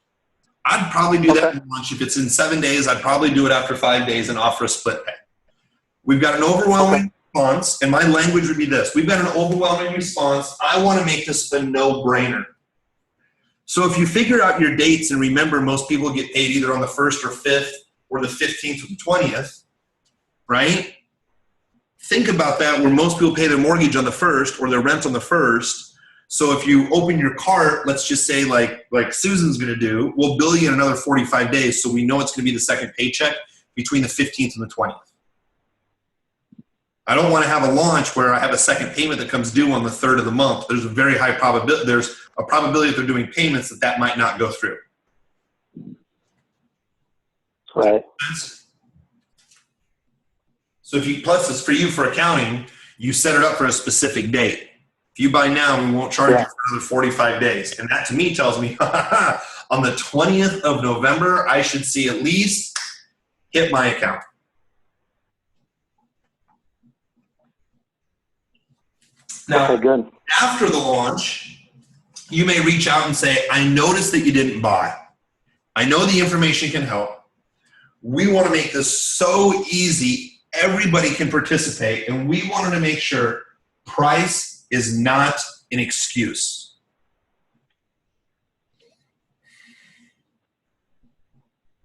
I'd probably do that in launch. If it's in 7 days, I'd probably do it after 5 days and offer a split pay. We've got an overwhelming response, and my language would be this. We've got an overwhelming response. I want to make this a no-brainer. So if you figure out your dates and remember most people get paid either on the 1st or 5th or the 15th or the 20th, right? Think about that where most people pay their mortgage on the 1st or their rent on the 1st. So if you open your cart, let's just say like Susan's going to do, we'll bill you in another 45 days. So we know it's going to be the second paycheck between the 15th and the 20th. I don't want to have a launch where I have a second payment that comes due on the 3rd of the month. There's a very high probability. There's a probability if they're doing payments that might not go through. Right. So if you, plus it's for you for accounting, you set it up for a specific date. If you buy now, we won't charge you for another 45 days. And that to me tells me on the 20th of November, I should see at least hit my account. Now, good. After the launch, you may reach out and say, I noticed that you didn't buy. I know the information can help. We want to make this so easy, everybody can participate, and we wanted to make sure price is not an excuse.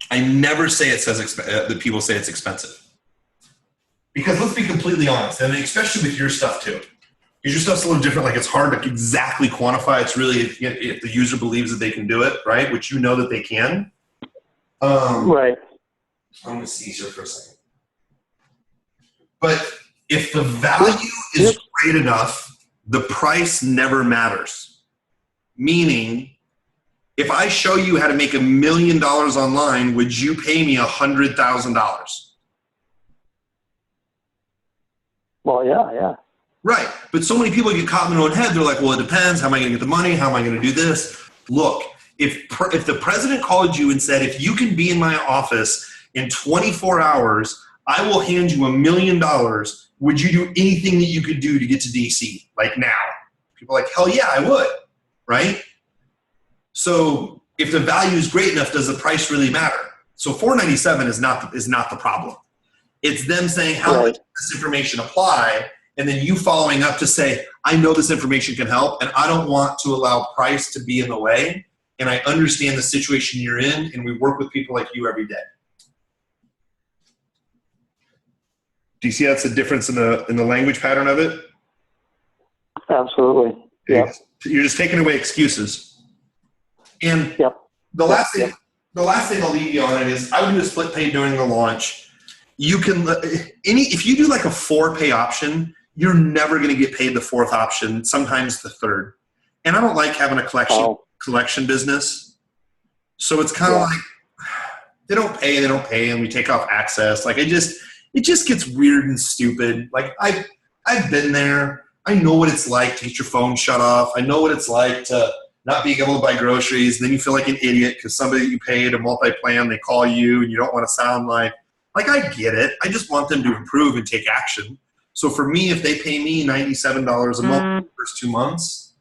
I never say it says that people say it's expensive. Because let's be completely honest, and especially with your stuff too. Because your stuff's a little different, like it's hard to exactly quantify. It's really if the user believes that they can do it, right? Which you know that they can. Right. I'm going to sneeze here for a second. But if the value is great enough, the price never matters. Meaning, if I show you how to make $1 million online, would you pay me $100,000? Well, yeah. Right. But so many people get caught in their own head. They're like, well, it depends. How am I going to get the money? How am I going to do this? Look, if the president called you and said, if you can be in my office in 24 hours, I will hand you $1 million. Would you do anything that you could do to get to DC, like now? People are like, hell yeah, I would, right? So If the value is great enough, does the price really matter? So $4.97 is not the problem. It's them saying, how much does this information apply? And then you following up to say, I know this information can help, and I don't want to allow price to be in the way. And I understand the situation you're in, and we work with people like you every day. Do you see that's a difference in the language pattern of it? Absolutely. Yeah. You're just taking away excuses. And the last thing I'll leave you on it is I would do a split pay during the launch. You can if you do like a 4-pay option, you're never going to get paid the 4th option, sometimes the 3rd. And I don't like having a collection business. So it's kind of like they don't pay, and we take off access. Like it just gets weird and stupid. Like I've been there. I know what it's like to get your phone shut off. I know what it's like to not being able to buy groceries. And then you feel like an idiot because somebody that you paid a multi-plan, they call you and you don't want to sound like I get it. I just want them to improve and take action. So for me, if they pay me $97 a month for the first 2 months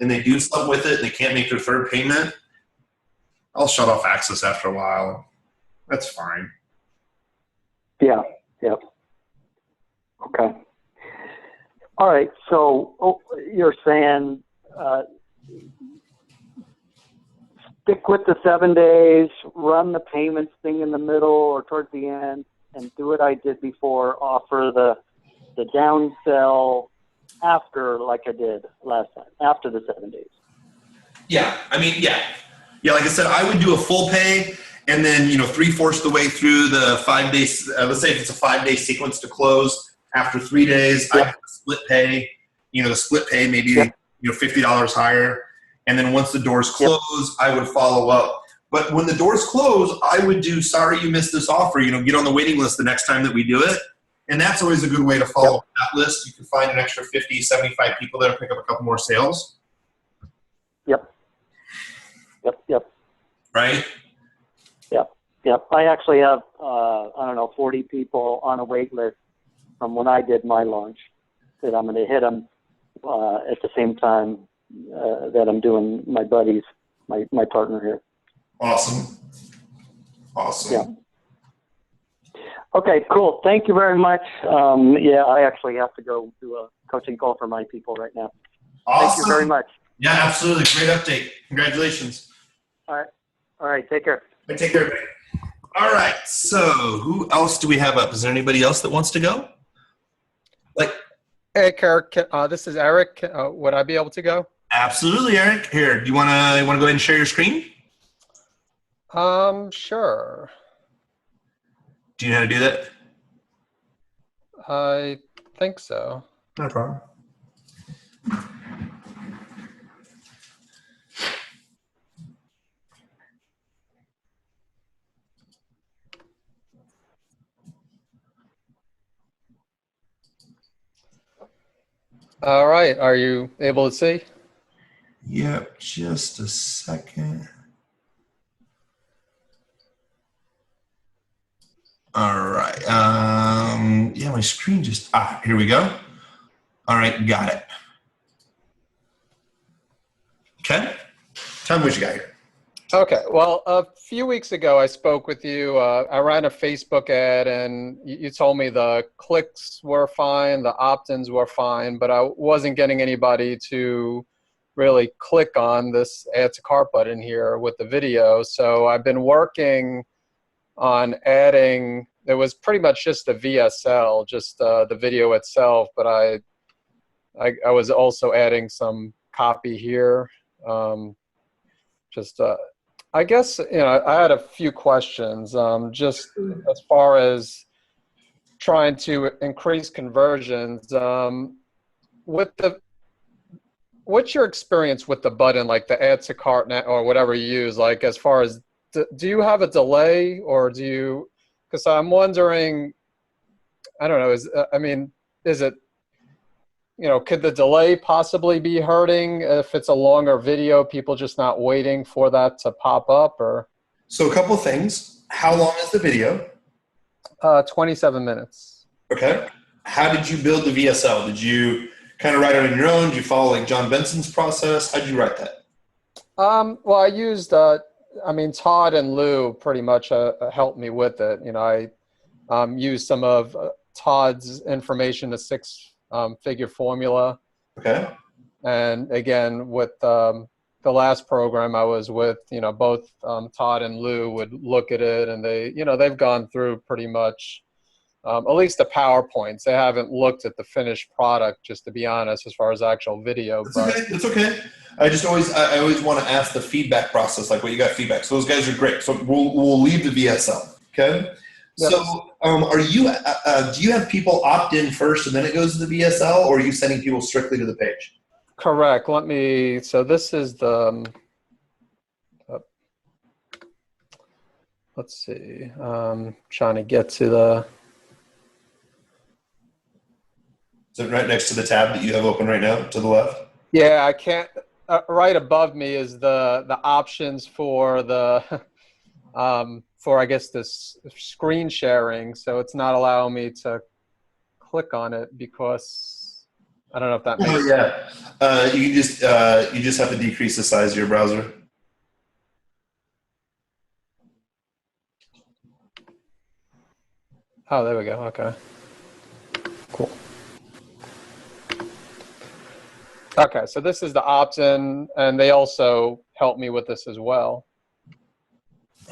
and they do stuff with it and they can't make their 3rd payment, I'll shut off access after a while. That's fine. Yeah. Yep. Okay. All right. So you're saying stick with the 7 days, run the payments thing in the middle or towards the end, and do what I did before, offer the downsell after, like I did last time, after the 7 days. Yeah. I mean, yeah. Like I said, I would do a full pay, and then 3/4 the way through the 5 days. Let's say if it's a 5-day sequence to close, after 3 days, I split pay. The split pay maybe $50 higher, and then once the doors close, I would follow up. But when the doors close, I would do sorry you missed this offer. Get on the waiting list the next time that we do it, and that's always a good way to follow up that list. You can find an extra 50, 75 people there, pick up a couple more sales. Yep. Right? Yep. I actually have, 40 people on a wait list from when I did my launch that I'm going to hit them at the same time that I'm doing my buddies, my partner here. Awesome. Yeah. Okay, cool. Thank you very much. I actually have to go do a coaching call for my people right now. Awesome. Thank you very much. Yeah, absolutely. Great update. Congratulations. All right. Take care. Take care. All right. So who else do we have up? Is there anybody else that wants to go? Hey, Eric. This is Eric. Would I be able to go? Absolutely, Eric. Here, do you want to go ahead and share your screen? Sure. Do you know how to do that? I think so. No problem. All right. Are you able to see? Yep. Just a second. All right. My screen just, here we go. All right. Got it. Okay. Tell me what you got here. Okay. Well, a few weeks ago, I spoke with you. I ran a Facebook ad, and you told me the clicks were fine, the opt-ins were fine, but I wasn't getting anybody to really click on this add to cart button here with the video. So I've been working on adding, it was pretty much just the VSL, just the video itself, but I was also adding some copy here. I guess, I had a few questions, just as far as trying to increase conversions. What's your experience with the button, like the add to cart or whatever you use, like as far as, do you have a delay, or do you, because I'm wondering, I don't know, is it, could the delay possibly be hurting if it's a longer video, people just not waiting for that to pop up? Or so a couple of things. How long is the video? 27 minutes. Okay. How did you build the VSL? Did you kind of write it on your own? Did you follow like John Benson's process? How did you write that? Well, I used I mean, Todd and Lou pretty much helped me with it. You know, I used some of Todd's information, the six-figure formula. Okay. And again, with the last program I was with, you know, both Todd and Lou would look at it, and they, you know, they've gone through pretty much at least the PowerPoints. They haven't looked at the finished product, just to be honest, as far as actual video. It's okay. It's okay. I always want to ask the feedback process, like what you got feedback. So those guys are great. So we'll leave the VSL. Okay. Yep. So are you? Do you have people opt in first and then it goes to the VSL, or are you sending people strictly to the page? Correct. Let me. So this is the. Let's see. Trying to get to the. Is it right next to the tab that you have open right now, to the left? Yeah, I can't. Right above me is the options for the for, I guess, this screen sharing. So it's not allowing me to click on it because I don't know if that makes sense. Yeah. You just have to decrease the size of your browser. Oh, there we go. Okay. Cool. Okay, so this is the opt-in, and they also help me with this as well.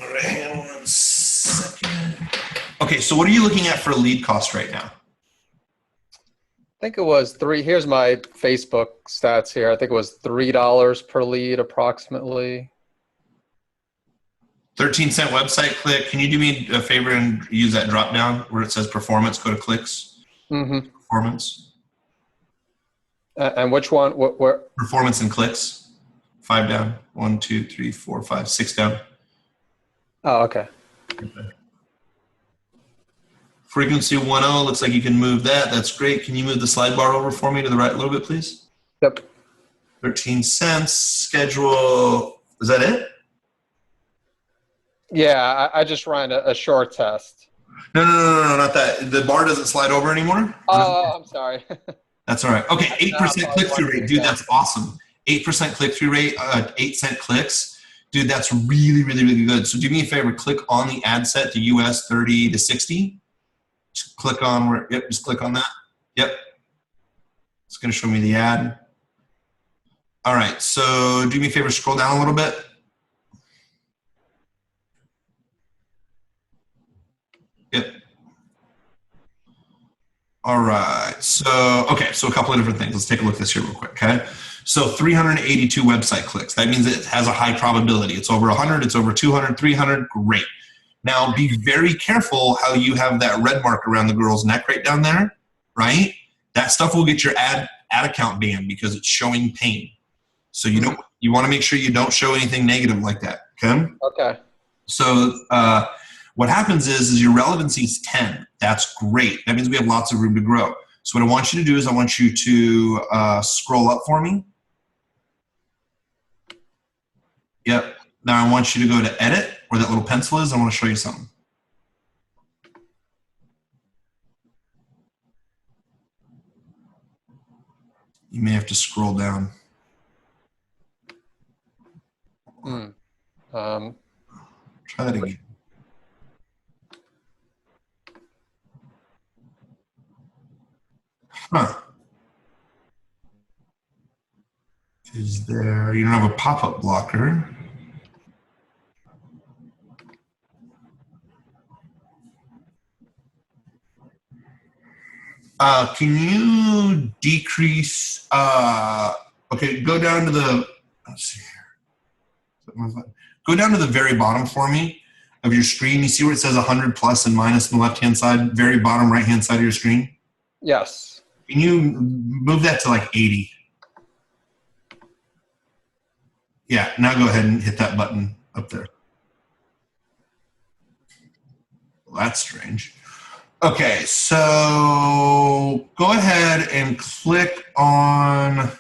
All right, hang on 1 second. Okay, so what are you looking at for lead cost right now? I think it was here's my Facebook stats here. I think it was $3 per lead approximately. 13-cent website click. Can you do me a favor and use that drop down where it says performance? Go to clicks. Mm-hmm. Performance. And which one? Where? Performance and clicks. 5 down. 1, 2, 3, 4, 5, 6 down. Oh, okay. Frequency 1.0. Looks like you can move that. That's great. Can you move the slide bar over for me to the right a little bit, please? Yep. 13 cents. Schedule. Is that it? Yeah, I just ran a short test. No, not that. The bar doesn't slide over anymore? Oh, I'm sorry. That's all right. Okay, 8% click-through rate. Dude, that's awesome. 8% click-through rate, 8-cent clicks. Dude, that's really, really, really good. So do me a favor, click on the ad set to US 30 to 60. Just click on where, yep, just click on that. Yep. It's going to show me the ad. All right, so do me a favor, scroll down a little bit. Yep. All right, so, okay, so a couple of different things. Let's take a look at this here real quick, okay? So 382 website clicks. That means it has a high probability. It's over 100, it's over 200, 300, great. Now, be very careful how you have that red mark around the girl's neck right down there, right? That stuff will get your ad account banned because it's showing pain. So you want to make sure you don't show anything negative like that, okay? Okay. So what happens is your relevancy is 10. That's great. That means we have lots of room to grow. So what I want you to do is I want you to scroll up for me. Yep. Now I want you to go to edit, where that little pencil is. I want to show you something. You may have to scroll down. Try that again. Huh. Is there, you don't have a pop-up blocker. Can you decrease, okay, go down to the, let's see here. Go down to the very bottom for me of your screen. You see where it says 100 plus and minus on the left-hand side, very bottom right-hand side of your screen? Yes. Can you move that to like 80? Yeah, now go ahead and hit that button up there. Well, that's strange. Okay, so go ahead and click on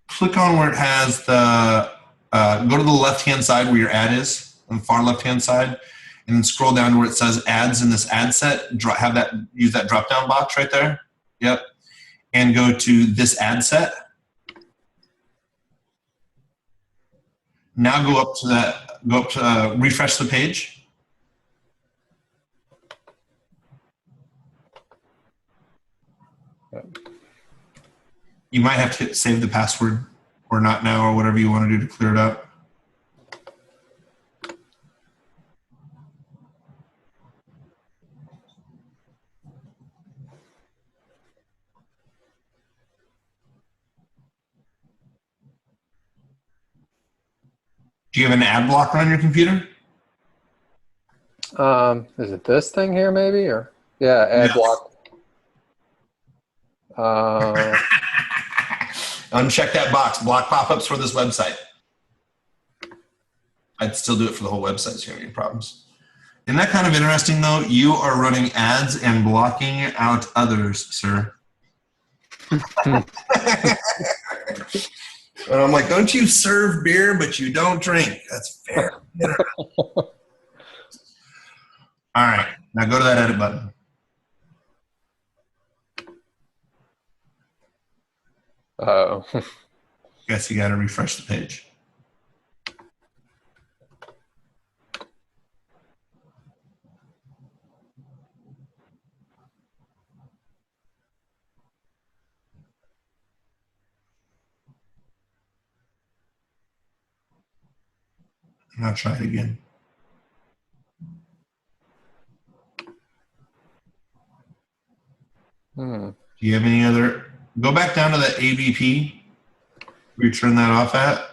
click on where it has the go to the left-hand side where your ad is, on the far left-hand side, and then scroll down to where it says ads in this ad set. Use that drop-down box right there. Yep. and go to this ad set. Now go up to refresh the page. You might have to hit save the password or not now or whatever you want to do to clear it up. Do you have an ad blocker on your computer? Is it this thing here maybe, or yeah, ad block? Uncheck that box. Block pop-ups for this website. I'd still do it for the whole website so you don't have any problems. Isn't that kind of interesting though? You are running ads and blocking out others, sir. And I'm like, don't you serve beer, but you don't drink? That's fair. All right, now go to that edit button. Oh. Guess you got to refresh the page. Now try it again. Do you have any other? Go back down to the ABP. Where you turn that off at?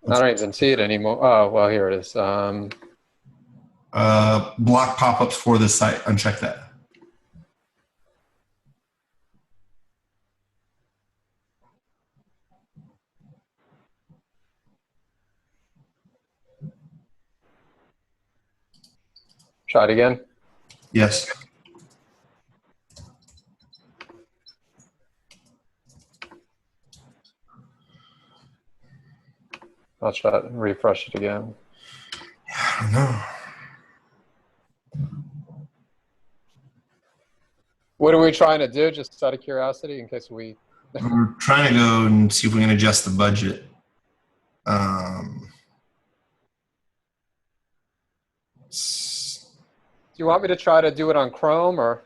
I don't even see it anymore. Oh, well, here it is. Block pop-ups for this site. Uncheck that. Try it again. Yes. I'll try it and refresh it again. I don't know. What are we trying to do, just out of curiosity, in case we... We're trying to go and see if we can adjust the budget. Do you want me to try to do it on Chrome, or?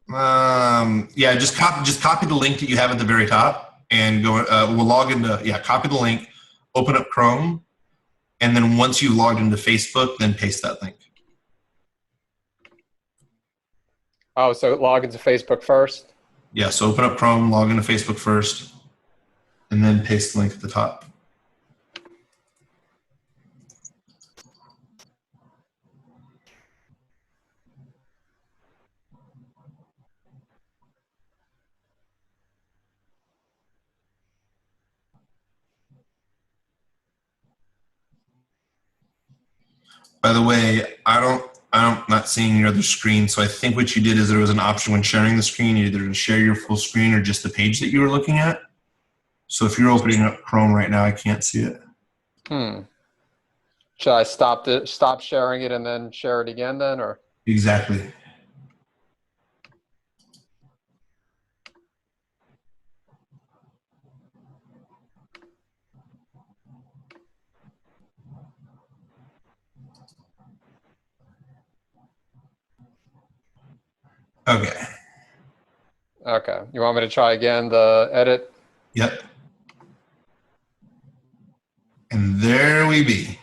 Yeah, just copy the link that you have at the very top and go. We'll log into. Yeah, copy the link, open up Chrome, and then once you've logged into Facebook, then paste that link. Oh, so log into Facebook first? Yeah, so open up Chrome, log into Facebook first, and then paste the link at the top. By the way, I'm not seeing your other screen, so I think what you did is there was an option when sharing the screen, either to share your full screen or just the page that you were looking at. So if you're opening up Chrome right now, I can't see it. Should I stop sharing it and then share it again then, or? Exactly. Okay. Okay. You want me to try again the edit? Yep. And there we be.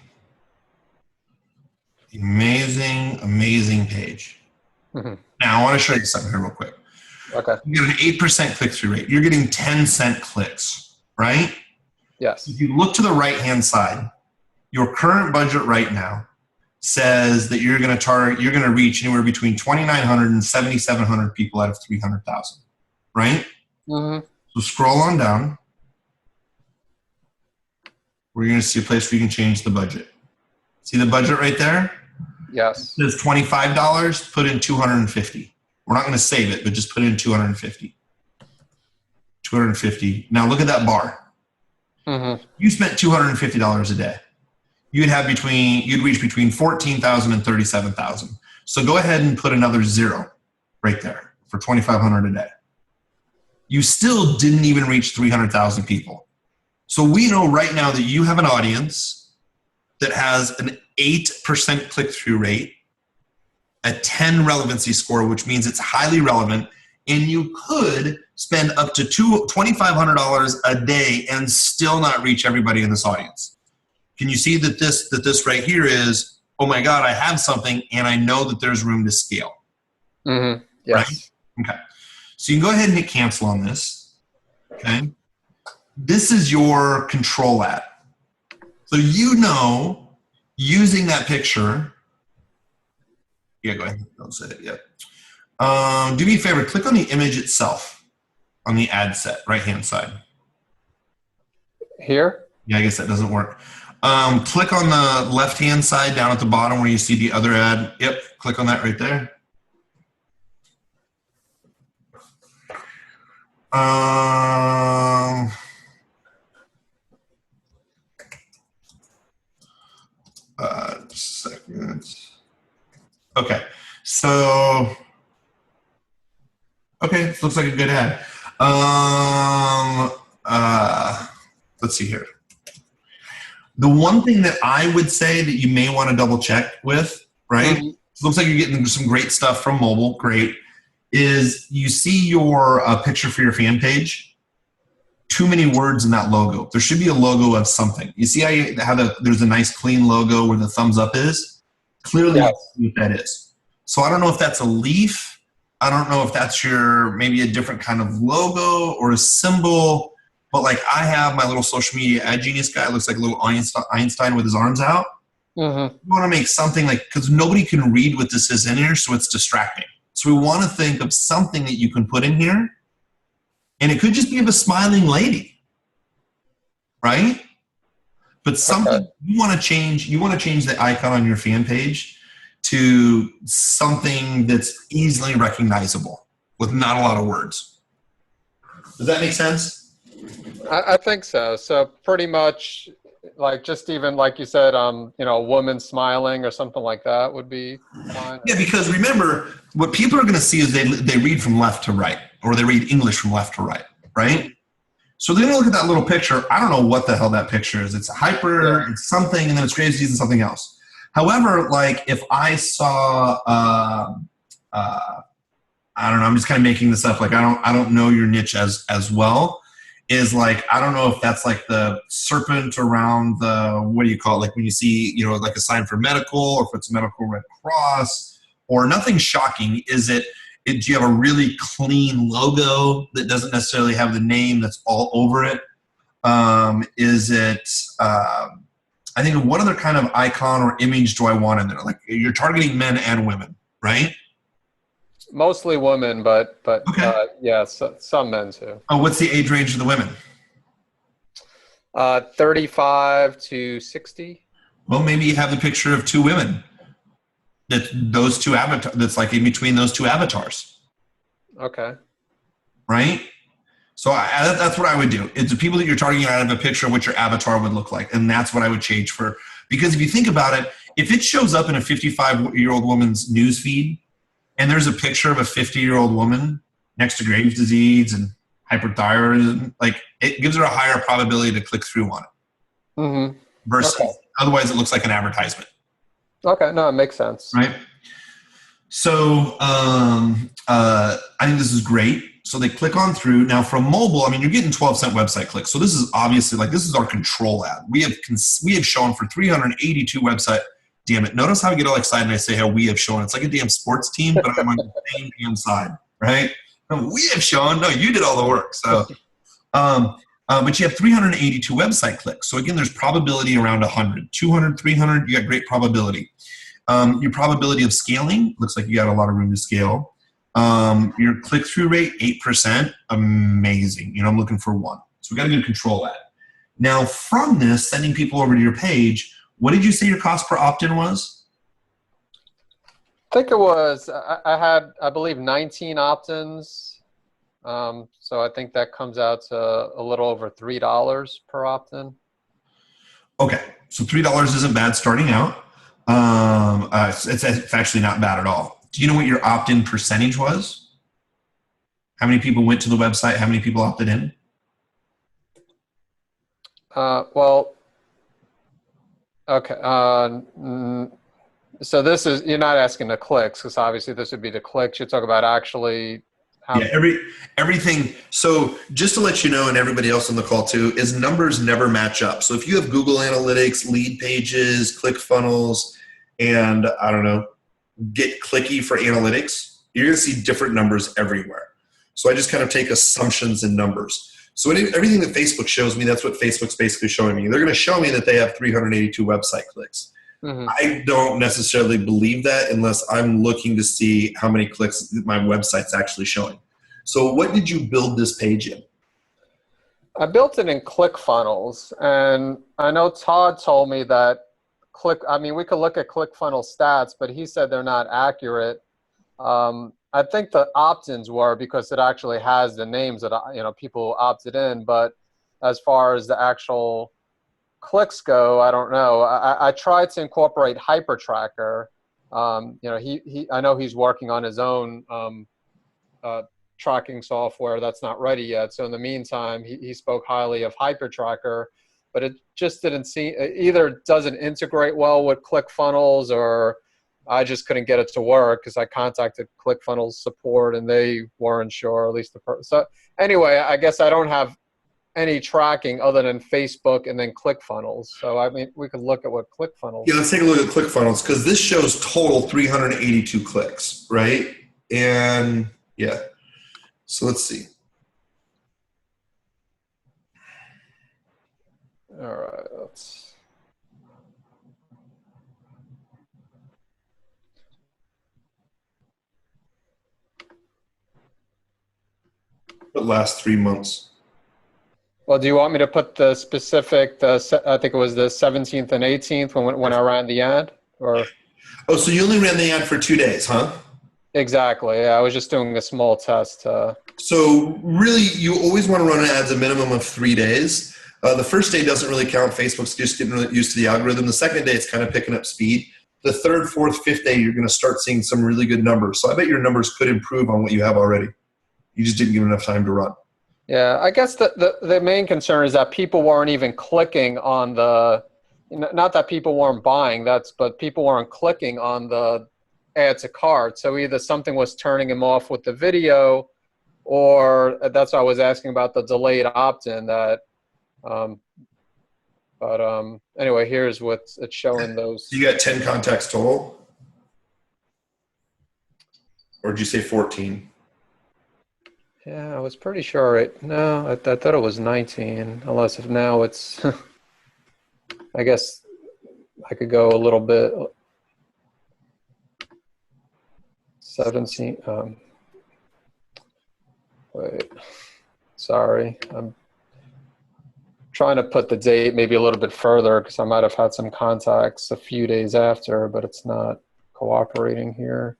Amazing, amazing page. Now I want to show you something here real quick. Okay. You get an 8% click-through rate. You're getting 10-cent clicks, right? Yes. If you look to the right-hand side, your current budget right now says that you're going to reach anywhere between 2,900 and 7,700 people out of 300,000, right? So scroll on down. We're going to see a place where you can change the budget. See the budget right there? Yes. It says $25, put in 250. We're not going to save it, but just put in 250. 250. Now look at that bar. You spent $250 a day. You'd reach between 14,000 and 37,000. So go ahead and put another 0 right there for 2,500 a day. you still didn't even reach 300,000 people. So we know right now that you have an audience that has an 8% click-through rate, a 10 relevancy score, which means it's highly relevant, and you could spend up to $2,500 a day and still not reach everybody in this audience. Can you see that this right here is, oh my God, I have something and I know that there's room to scale. Mm-hmm. Yes. Right? Okay. So you can go ahead and hit cancel on this. Okay. This is your control ad. So you know, using that picture, yeah, go ahead. Don't say it yet. Do me a favor, click on the image itself on the ad set, right-hand side. Here? Yeah, I guess that doesn't work. Click on the left-hand side down at the bottom where you see the other ad. Yep, click on that right there. Just a second. Okay, so okay, this looks like a good ad. Let's see here. The one thing that I would say that you may want to double check with, right? Mm-hmm. It looks like you're getting some great stuff from mobile. Great. Is you see your picture for your fan page? Too many words in that logo. There should be a logo of something. You see how there's a nice clean logo where the thumbs up is? Clearly, yes. What that is. So I don't know if that's a leaf. I don't know if that's maybe a different kind of logo or a symbol. But like I have my little social media ad genius guy. It looks like a little Einstein with his arms out. Mm-hmm. You want to make something because nobody can read what this is in here, so it's distracting. So we want to think of something that you can put in here. And it could just be of a smiling lady, right? But something you want to change the icon on your fan page to something that's easily recognizable with not a lot of words. Does that make sense? I think so. So pretty much just even like you said, a woman smiling or something like that would be fine. Yeah, because remember, what people are going to see is they read from left to right, or they read English from left to right, right? So they're going to look at that little picture. I don't know what the hell that picture is. It's a hyper, it's something, and then it's crazy using something else. However, if I saw, I don't know, I'm just kind of making this up. I don't know your niche as well. Is I don't know if that's the serpent around the, what do you call it? When you see, a sign for medical, or if it's medical Red Cross, or nothing shocking. Do you have a really clean logo that doesn't necessarily have the name that's all over it? I think what other kind of icon or image do I want in there? You're targeting men and women, right? Mostly women, but okay. Some men too. Oh, what's the age range of the women? 35 to 60. Well, maybe you have the picture of two women. That's in between those two avatars. Okay. Right? So that's what I would do. It's the people that you're targeting out of a picture of what your avatar would look like, and that's what I would change for. Because if you think about it, if it shows up in a 55-year-old woman's news feed, and there's a picture of a 50-year-old woman next to Graves' disease and hyperthyroidism, it gives her a higher probability to click through on it. Mm-hmm. Versus, otherwise it looks like an advertisement. Okay, no, it makes sense. Right? So I think this is great. So they click on through. Now from mobile, you're getting 12-cent website clicks. So this is obviously, this is our control ad. We have shown for 382 website. Damn it. Notice how I get all excited and I say how we have shown. It's like a damn sports team, but I'm on the same damn side, right? We have shown. No, you did all the work. So, but you have 382 website clicks. So again, there's probability around 100. 200, 300, you got great probability. Your probability of scaling, looks like you got a lot of room to scale. Your click-through rate, 8%, amazing. I'm looking for 1. So we got a good control ad. Now from this, sending people over to your page, what did you say your cost per opt-in was? I think it was, I had, I believe, 19 opt-ins. So I think that comes out to a little over $3 per opt-in. Okay, so $3 isn't bad starting out. It's actually not bad at all. Do you know what your opt-in percentage was? How many people went to the website? How many people opted in? Well, okay. So this is, you're not asking the clicks, because obviously this would be the clicks. You talk about actually how. Yeah, everything. So just to let you know, and everybody else on the call too, is numbers never match up. So if you have Google Analytics, lead pages, ClickFunnels, and I don't know, Get Clicky for analytics, you're going to see different numbers everywhere. So I just kind of take assumptions in numbers. So everything that Facebook shows me, that's what Facebook's basically showing me. They're going to show me that they have 382 website clicks. Mm-hmm. I don't necessarily believe that unless I'm looking to see how many clicks my website's actually showing. So what did you build this page in? I built it in ClickFunnels, and I know Todd told me that we could look at ClickFunnels stats, but he said they're not accurate. I think the opt-ins were, because it actually has the names that, people opted in, but as far as the actual clicks go, I don't know. I tried to incorporate HyperTracker. I know he's working on his own tracking software that's not ready yet. So in the meantime, he spoke highly of HyperTracker, but it just either doesn't integrate well with ClickFunnels, or I just couldn't get it to work because I contacted ClickFunnels support and they weren't sure, at least so anyway, I guess I don't have any tracking other than Facebook and then ClickFunnels. So I mean, we could look at what ClickFunnels. Yeah, let's take a look at ClickFunnels, because this shows total 382 clicks, right? And yeah, so let's see. All right, let's. The last 3 months. Well, do you want me to put the specific, I think it was the 17th and 18th when I ran the ad? Or? Oh, so you only ran the ad for 2 days, huh? Exactly. Yeah, I was just doing a small test. So really, you always want to run ads a minimum of 3 days. The first day doesn't really count. Facebook's just getting used to the algorithm. The second day, it's kind of picking up speed. The third, fourth, fifth day, you're going to start seeing some really good numbers. So I bet your numbers could improve on what you have already. You just didn't give enough time to run. Yeah, I guess the main concern is that people weren't even clicking on not that people weren't buying, but people weren't clicking on the add to cart. So either something was turning them off with the video, or that's why I was asking about the delayed opt-in that, anyway, here's what it's showing those. You got 10 contacts total? Or did you say 14? Yeah, I was pretty sure no, I thought it was 19, unless if now it's, I guess I could go a little bit, 17, wait, sorry, I'm trying to put the date maybe a little bit further because I might have had some contacts a few days after, but it's not cooperating here.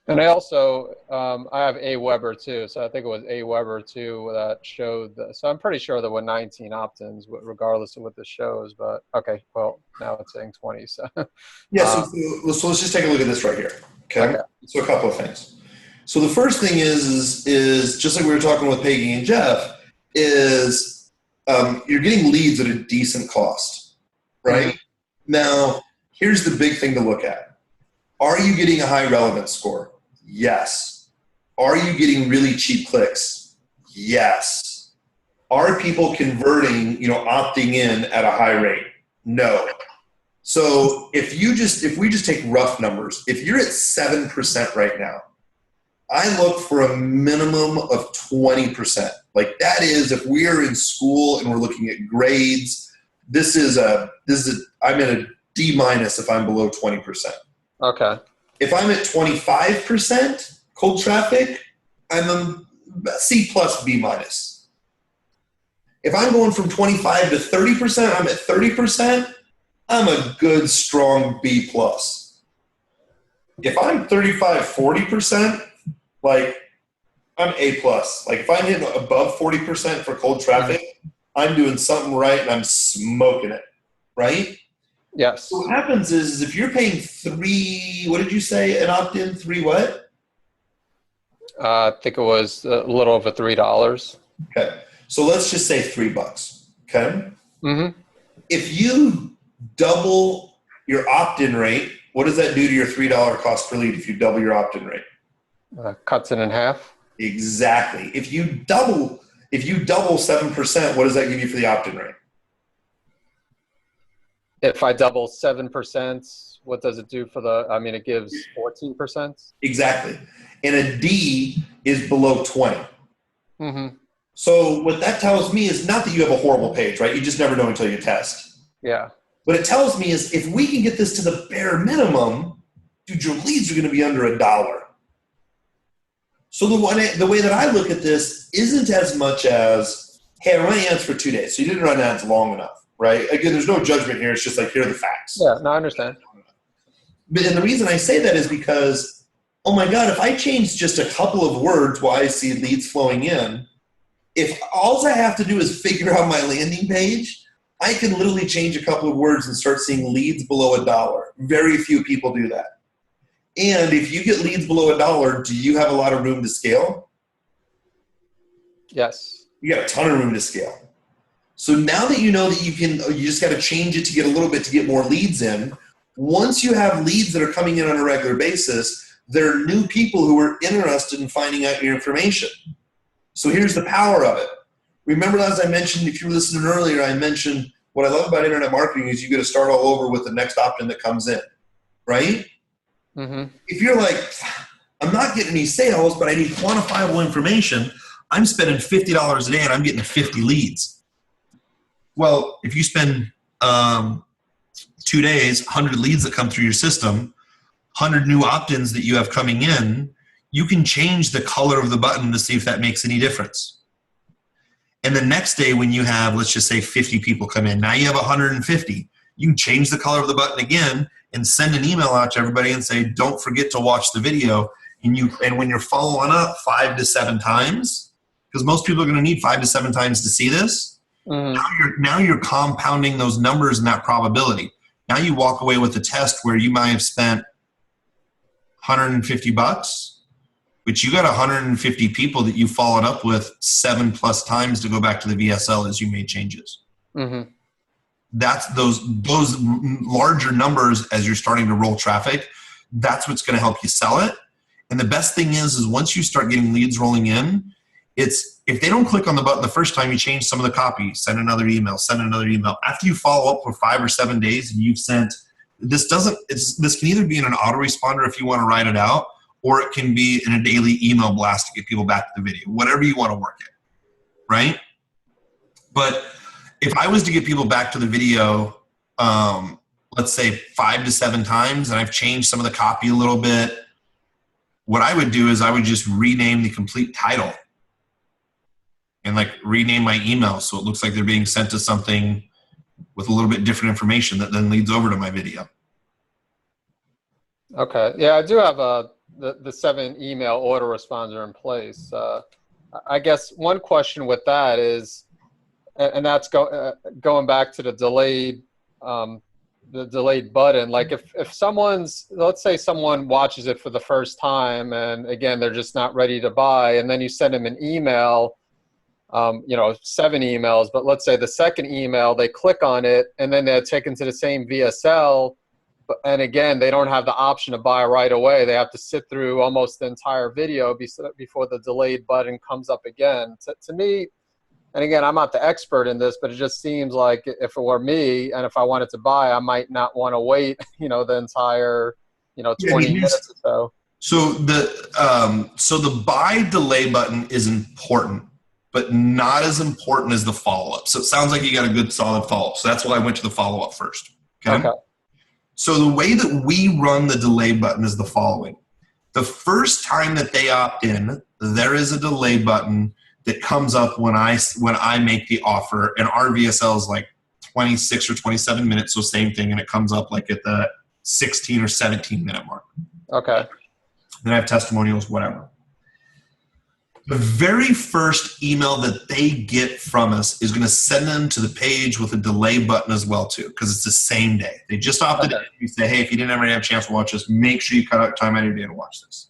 And I also, I have Aweber too, so I think it was Aweber too that showed, so I'm pretty sure there were 19 opt-ins regardless of what this shows, but okay, well, now it's saying 20, so. Yeah, so let's just take a look at this right here, okay? So a couple of things. So the first thing is just like we were talking with Peggy and Jeff, is you're getting leads at a decent cost, right? Mm-hmm. Now, here's the big thing to look at. Are you getting a high relevance score? Yes. Are you getting really cheap clicks? Yes. Are people converting, opting in at a high rate? No. So if we just take rough numbers, if you're at 7% right now, I look for a minimum of 20%. Like that is, if we are in school and we're looking at grades, I'm in a D- if I'm below 20%. Okay. If I'm at 25% cold traffic, I'm a C plus B minus. If I'm going from 25 to 30%, I'm at 30%, I'm a good, strong B plus. if I'm 35, 40%, like I'm A+. Like if I'm hitting above 40% for cold traffic, I'm doing something right and I'm smoking it, right? Yes. So what happens is if you're paying what did you say, an opt-in, 3 what? I think it was a little over $3. Okay. So let's just say $3, okay? Mm-hmm. If you double your opt-in rate, what does that do to your $3 cost per lead if you double your opt-in rate? Cuts it in half. Exactly. If you double 7%, what does that give you for the opt-in rate? If I double 7%, what does it do for it gives 14%? Exactly. And a D is below 20. Mm-hmm. So what that tells me is not that you have a horrible page, right? You just never know until you test. Yeah. What it tells me is if we can get this to the bare minimum, dude, your leads are going to be under $1. So the way that I look at this isn't as much as, hey, I run ads for 2 days. So you didn't run ads long enough, right? Again, there's no judgment here. It's just like, here are the facts. Yeah, no, I understand. And the reason I say that is because, oh my God, if I change just a couple of words while I see leads flowing in, if all I have to do is figure out my landing page, I can literally change a couple of words and start seeing leads below $1. Very few people do that. And if you get leads below $1, do you have a lot of room to scale? Yes. You got a ton of room to scale. So now that you know that you just got to change it to get a little bit to get more leads in. Once you have leads that are coming in on a regular basis, there are new people who are interested in finding out your information. So here's the power of it. Remember, as I mentioned, if you were listening earlier, I mentioned what I love about internet marketing is you got to start all over with the next opt-in that comes in, right? Mm-hmm. If you're like, I'm not getting any sales, but I need quantifiable information, I'm spending $50 a day and I'm getting 50 leads. Well, if you spend 2 days, 100 leads that come through your system, 100 new opt-ins that you have coming in, you can change the color of the button to see if that makes any difference. And the next day when you have, let's just say 50 people come in, now you have 150. You can change the color of the button again and send an email out to everybody and say, don't forget to watch the video. And when you're following up 5 to 7 times, because most people are going to need 5 to 7 times to see this, now you're compounding those numbers and that probability. Now you walk away with a test where you might have spent $150, but you got 150 people that you followed up with 7+ times to go back to the VSL as you made changes. Mm-hmm. That's those larger numbers as you're starting to roll traffic. That's what's going to help you sell it. And the best thing is once you start getting leads rolling in, it's if they don't click on the button the first time, you change some of the copy, send another email. After you follow up for 5 or 7 days and you've sent, this can either be in an autoresponder if you want to write it out, or it can be in a daily email blast to get people back to the video, whatever you want to work it, right? But if I was to get people back to the video, let's say 5 to 7 times, and I've changed some of the copy a little bit, what I would do is I would just rename the complete title and like rename my email so it looks like they're being sent to something with a little bit different information that then leads over to my video. Okay. Yeah, I do have the 7 email autoresponder in place. I guess one question with that is, and that's going back to the delayed button. Like if someone's, let's say someone watches it for the first time and again, they're just not ready to buy, and then you send them an email, 7 emails, but let's say the second email, they click on it and then they're taken to the same VSL. And again, they don't have the option to buy right away. They have to sit through almost the entire video before the delayed button comes up again. To me, and again, I'm not the expert in this, but it just seems like if it were me and if I wanted to buy, I might not want to wait, the entire, 20 minutes or so. So the buy delay button is important, but not as important as the follow-up. So it sounds like you got a good solid follow-up. So that's why I went to the follow-up first. Okay. So the way that we run the delay button is the following. The first time that they opt in, there is a delay button that comes up when I make the offer, and our VSL is like 26 or 27 minutes, so same thing, and it comes up like at the 16 or 17 minute mark. Okay. Then I have testimonials, whatever. The very first email that they get from us is going to send them to the page with a delay button as well, too, because it's the same day. They just opted in. We say, hey, if you didn't ever have a chance to watch this, make sure you cut out time out of your day to watch this.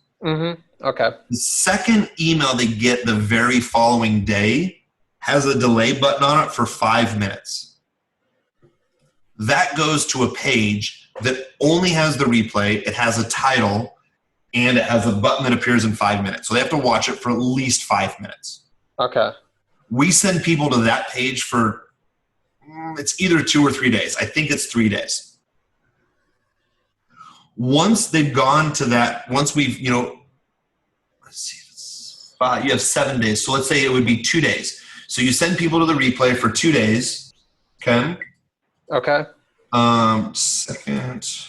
Okay. The second email they get the very following day has a delay button on it for 5 minutes. That goes to a page that only has the replay. It has a title, and it has a button that appears in 5 minutes. So they have to watch it for at least 5 minutes. Okay. We send people to that page for, it's either 2 or 3 days. I think it's 3 days. Once they've gone to that, once we've, let's see, you have 7 days. So let's say it would be 2 days. So you send people to the replay for 2 days. Okay. Okay. Second.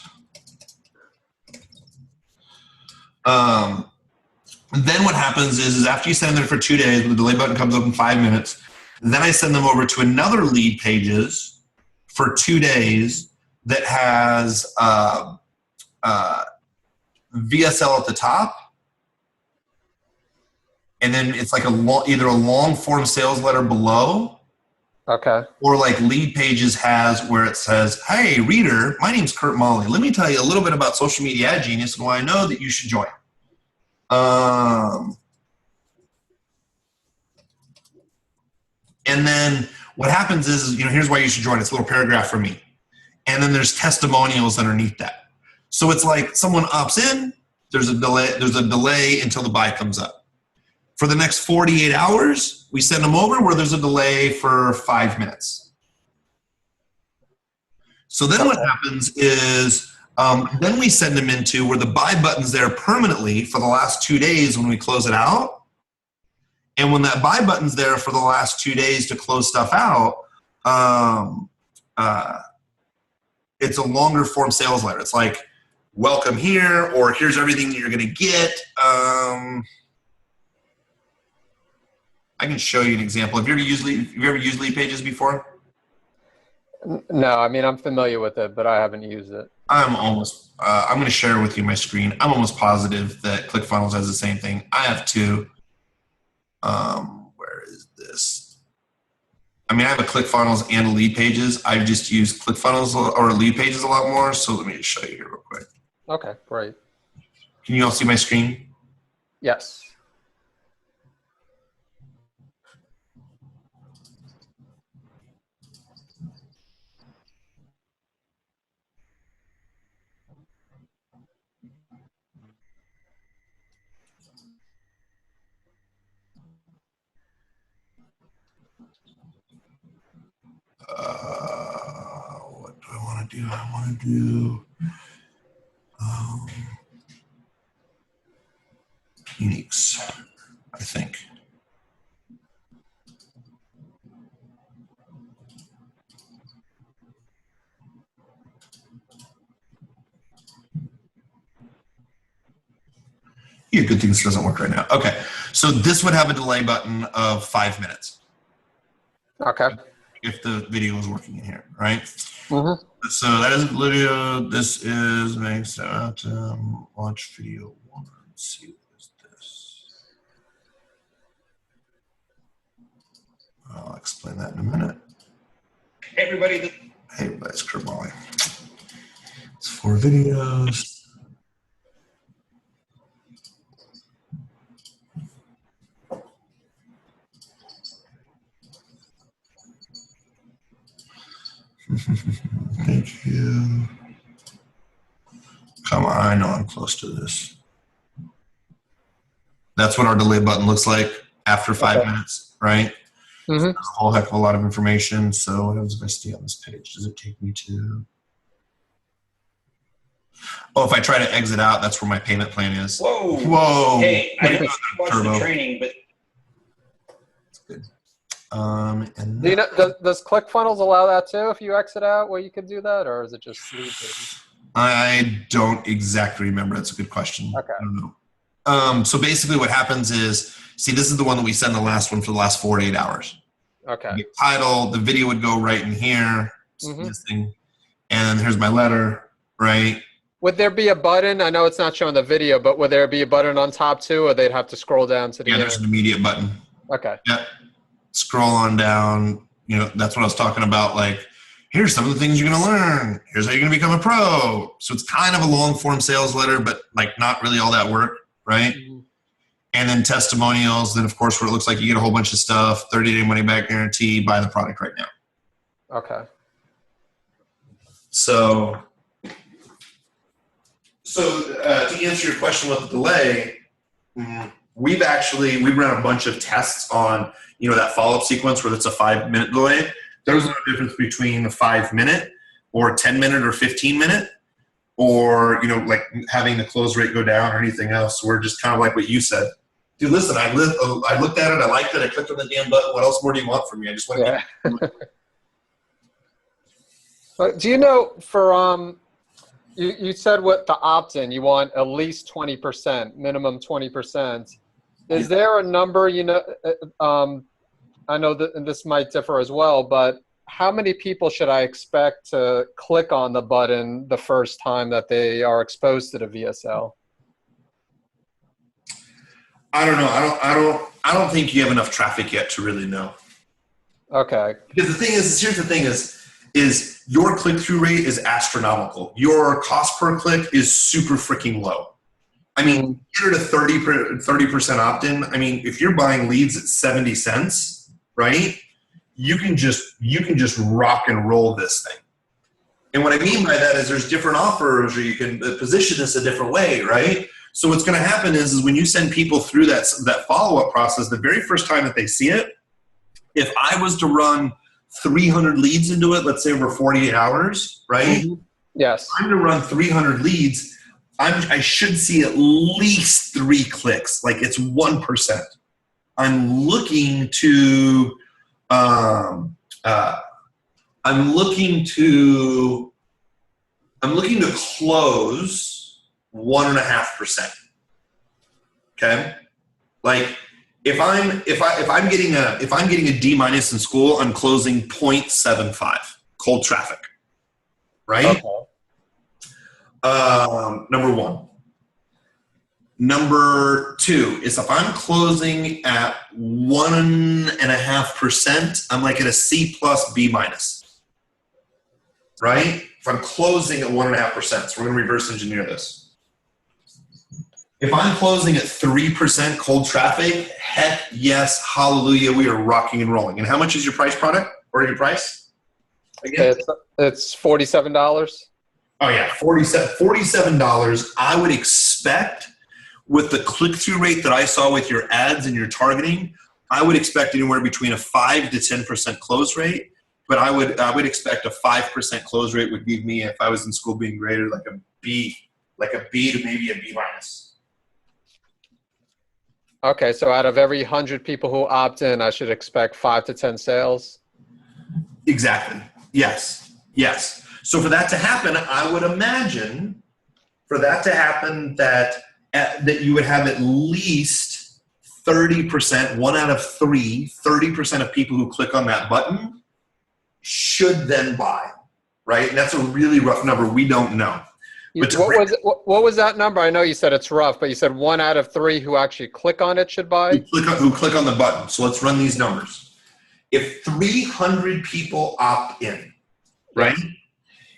Then what happens is after you send them for 2 days, the delay button comes up in 5 minutes. Then I send them over to another lead pages for 2 days that has VSL at the top. And then it's like either a long form sales letter below. Okay. Or like lead pages has where it says, hey, reader, my name's Kurt Molly. Let me tell you a little bit about Social Media Ad Genius and why I know that you should join. And then what happens is, here's why you should join. It's a little paragraph from me. And then there's testimonials underneath that. So it's like someone opts in, there's a delay until the buy comes up. For the next 48 hours, we send them over where there's a delay for 5 minutes. So then what happens is then we send them into where the buy button's there permanently for the last 2 days when we close it out. And when that buy button's there for the last 2 days to close stuff out, it's a longer form sales letter. It's like, welcome here, or here's everything that you're going to get. I can show you an example. Have you ever used lead pages before? No, I mean, I'm familiar with it, but I haven't used it. I'm going to share with you my screen. I'm almost positive that ClickFunnels has the same thing. I have two. Where is this? I mean, I have a ClickFunnels and a lead pages. I've just used ClickFunnels or lead pages a lot more. So let me just show you here real quick. Okay, great. Can you all see my screen? Yes. What do I want to do? I want to do uniques, I think. Yeah, good thing this doesn't work right now. Okay, so this would have a delay button of 5 minutes. Okay. If the video is working in here, right? Mm-hmm. So that is video. This is makes out watch video one. Let's see what is this. I'll explain that in a minute. Hey everybody. Hey everybody, it's Kurt Molly. It's 4 videos. Thank you. Come on, I know I'm close to this. That's what our delay button looks like after 5 minutes, right? Mm-hmm. A whole heck of a lot of information. So what happens if I stay on this page? Does it take me to? Oh, if I try to exit out, that's where my payment plan is. Whoa. Whoa. Hey, I didn't watch Turbo. the training, but That's good. And Do you know, does ClickFunnels allow that too? If you exit out, where you could do that, or is it just lead pages? I don't exactly remember. That's a good question. Okay. I don't know. So basically what happens is, see, this is the one that we send the last one for the last 48 hours. Okay. The title, the video would go right in here, Mm-hmm. this thing, and here's my letter, right? Would there be a button? I know it's not showing the video, but would there be a button on top too, or they'd have to scroll down to the Yeah, end? there's an immediate button. Okay. Yeah. Scroll on down. You know, that's what I was talking about. Like, here's some of the things you're going to learn. Here's how you're going to become a pro. So it's kind of a long form sales letter, but like not really all that work, right? Mm-hmm. And then testimonials. Then of course, where it looks like you get a whole bunch of stuff, 30-day money back guarantee, buy the product right now. Okay. So to answer your question with the delay, we've run a bunch of tests on, you know, that follow-up sequence where it's a 5-minute delay. There's no difference between a 5-minute or 10-minute or 15-minute or, you know, like having the close rate go down or anything else. We're just kind of like what you said. Dude, listen, I looked at it. I liked it. I clicked on the damn button. What else more do you want from me? I just want to But do you know for you said what the opt-in, you want at least 20%, minimum 20%. Is there a number, you know, I know that this might differ as well, but how many people should I expect to click on the button the first time that they are exposed to the VSL? I don't know. I don't think you have enough traffic yet to really know. Okay. Because the thing is, here's the thing is your click-through rate is astronomical. Your cost per click is super freaking low. I mean, get it a 30% opt-in. I mean, if you're buying leads at 70 cents, right? You can just rock and roll this thing. And what I mean by that is there's different offers, or you can position this a different way, right? So what's going to happen is when you send people through that follow-up process, the very first time that they see it, if I was to run 300 leads into it, let's say over 48 hours, right? Mm-hmm. Yes. I'm going to run 300 leads. I should see at least 3 clicks. Like it's 1%. I'm looking to close 1.5%. Okay, like if I'm getting a D- in school, I'm closing 0.75 cold traffic, right? Okay. Number one. Number two is if I'm closing at 1.5%, I'm like at a C plus B minus, right? If I'm closing at 1.5%, so we're going to reverse engineer this. If I'm closing at 3% cold traffic, heck yes, hallelujah, we are rocking and rolling. And how much is your price product or your price? Again? It's $47. Oh yeah, $47. I would expect with the click-through rate that I saw with your ads and your targeting, I would expect anywhere between a 5 to 10% close rate. But I would expect a 5% close rate would give me, if I was in school, being graded like a B to maybe a B minus. Okay, so out of every 100 people who opt in, I should expect 5 to 10 sales? Exactly. Yes. Yes. So for that to happen, I would imagine that you would have at least 30%, 1 out of 3, 30% of people who click on that button should then buy, right? And that's a really rough number. We don't know. What was that number? I know you said it's rough, but you said 1 out of 3 who actually click on it should buy? Who click on the button. So let's run these numbers. If 300 people opt in, right?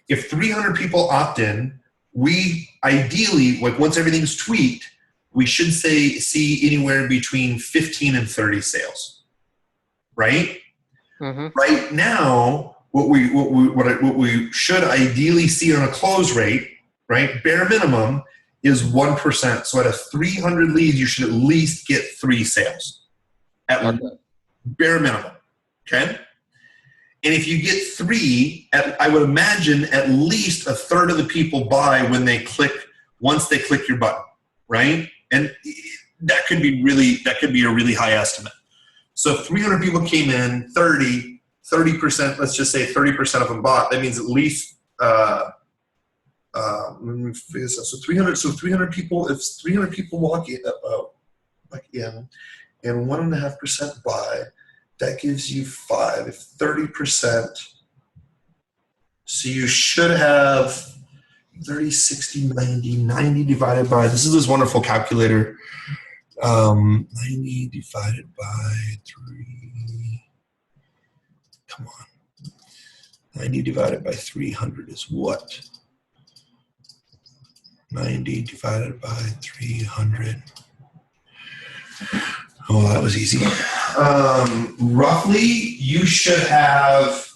If 300 people opt in, we ideally, like once everything's tweaked, we should see anywhere between 15 and 30 sales, right? Mm-hmm. Right now, what we should ideally see on a close rate, right, bare minimum, is 1%. So out of 300 leads, you should at least get 3 sales at bare minimum, okay? And if you get 3, I would imagine at least a third of the people buy once they click your button, right? And that could be a really high estimate. So if 300 people came in, 30%, let's just say 30% of them bought, that means at least, let me figure this out. So 300 people, if 300 people walk in and 1.5% buy, that gives you 5. If 30%, so you should have 30, 60, 90, 90 divided by, this is this wonderful calculator. 90 divided by 3. Come on. 90 divided by 300 is what? 90 divided by 300. Oh, that was easy. Roughly, you should have,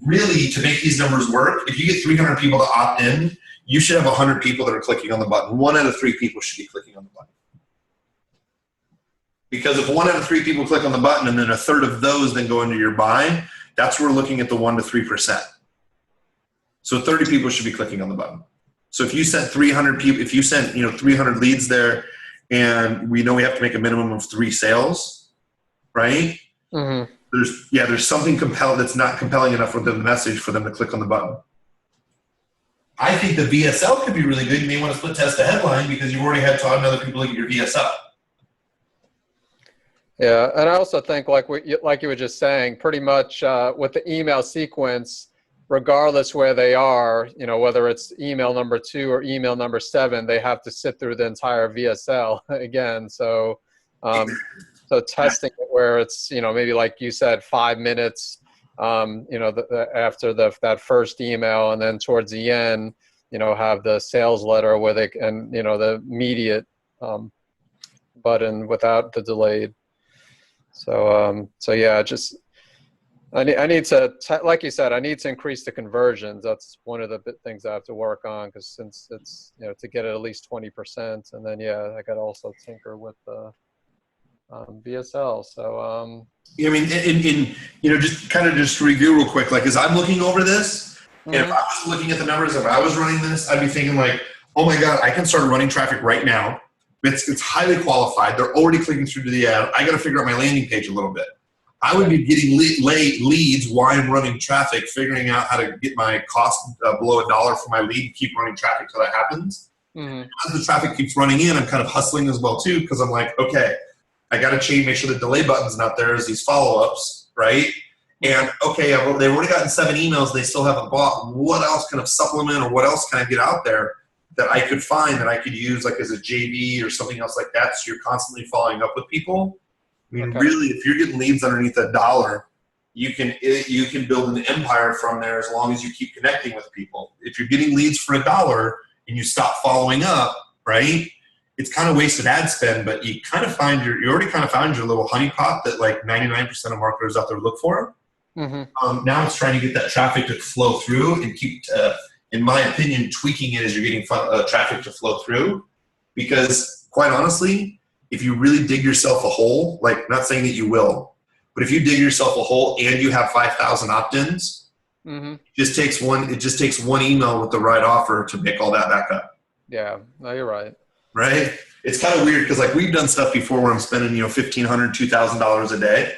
really, to make these numbers work, if you get 300 people to opt in, you should have 100 people that are clicking on the button. 1 out of 3 people should be clicking on the button. Because if 1 out of 3 people click on the button and then a third of those then go into your buy, that's where we're looking at the 1 to 3%. So 30 people should be clicking on the button. So if you sent 300 people, if you sent 300 leads there, and we know we have to make a minimum of 3 sales, right? Mm-hmm. There's something compelling that's not compelling enough within the message for them to click on the button. I think the VSL could be really good. You may want to split test the headline because you've already had taught other people look at your VSL. Yeah, and I also think, like you were just saying, pretty much with the email sequence, regardless where they are, whether it's email number 2 or email number 7, they have to sit through the entire VSL again. So, so testing it where it's, maybe like you said, 5 minutes, after that first email, and then towards the end, have the sales letter where they can, the immediate button without the delayed. So yeah, just. I need to, like you said, I need to increase the conversions. That's one of the things I have to work on, because since it's, to get it at least 20%, and then, yeah, I got to also tinker with the VSL. So, I mean, just to review real quick, like as I'm looking over this, and if I was looking at the numbers, if I was running this, I'd be thinking like, oh my God, I can start running traffic right now. It's highly qualified. They're already clicking through to the ad. I got to figure out my landing page a little bit. I would be getting leads while I'm running traffic, figuring out how to get my cost below $1 for my lead, keep running traffic till that happens. Mm-hmm. As the traffic keeps running in, I'm kind of hustling as well too, because I'm like, okay, I got to make sure the delay button's not there as these follow-ups, right? And okay, they've already gotten 7 emails, they still haven't bought. What else can I supplement, or what else can I get out there that I could find that I could use like as a JV or something else like that, so you're constantly following up with people? I mean, really, if you're getting leads underneath $1, you can build an empire from there as long as you keep connecting with people. If you're getting leads for $1 and you stop following up, right? It's kind of wasted ad spend, but you already kind of found your little honeypot that like 99% of marketers out there look for. Mm-hmm. Now it's trying to get that traffic to flow through and keep, in my opinion, tweaking it as you're getting traffic to flow through. Because quite honestly, if you really dig yourself a hole, like not saying that you will, but if you dig yourself a hole and you have 5,000 opt-ins, it just takes one email with the right offer to make all that back up. Yeah, no, you're right. Right? It's kind of weird because like we've done stuff before where I'm spending, $1,500, $2,000 a day.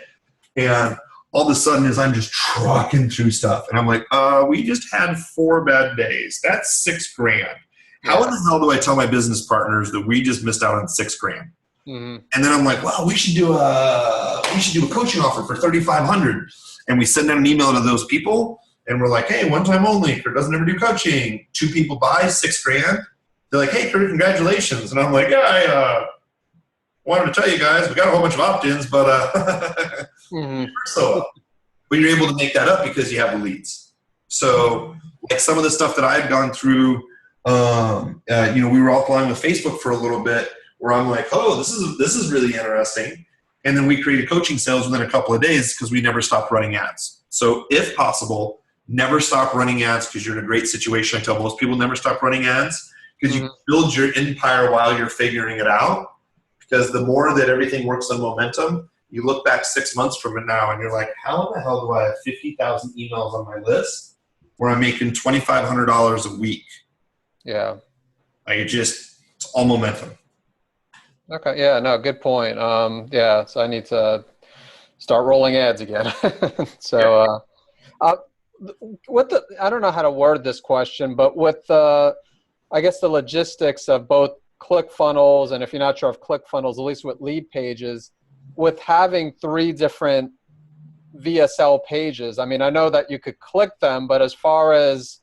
And all of a sudden as I'm just trucking through stuff and I'm like, we just had 4 bad days. That's $6,000. How in the hell do I tell my business partners that we just missed out on $6,000? Mm-hmm. And then I'm like, well, we should do a coaching offer for $3,500, and we send out an email to those people, and we're like, hey, one time only. Kurt doesn't ever do coaching. 2 people buy $6,000. They're like, hey, Kurt, congratulations. And I'm like, yeah, I wanted to tell you guys, we got a whole bunch of opt-ins, but but you're able to make that up because you have the leads. So like some of the stuff that I had gone through, we were all flying with Facebook for a little bit, where I'm like, oh, this is really interesting. And then we created coaching sales within a couple of days because we never stopped running ads. So if possible, never stop running ads because you're in a great situation. I tell most people never stop running ads because you can build your empire while you're figuring it out. Because the more that everything works on momentum, you look back 6 months from now and you're like, how in the hell do I have 50,000 emails on my list where I'm making $2,500 a week? Yeah. Like it's all momentum. Okay. Yeah. No. Good point. Yeah. So I need to start rolling ads again. So, I don't know how to word this question, but with I guess the logistics of both ClickFunnels, and if you're not sure of ClickFunnels, at least with lead pages, with having 3 different VSL pages. I mean, I know that you could click them, but as far as,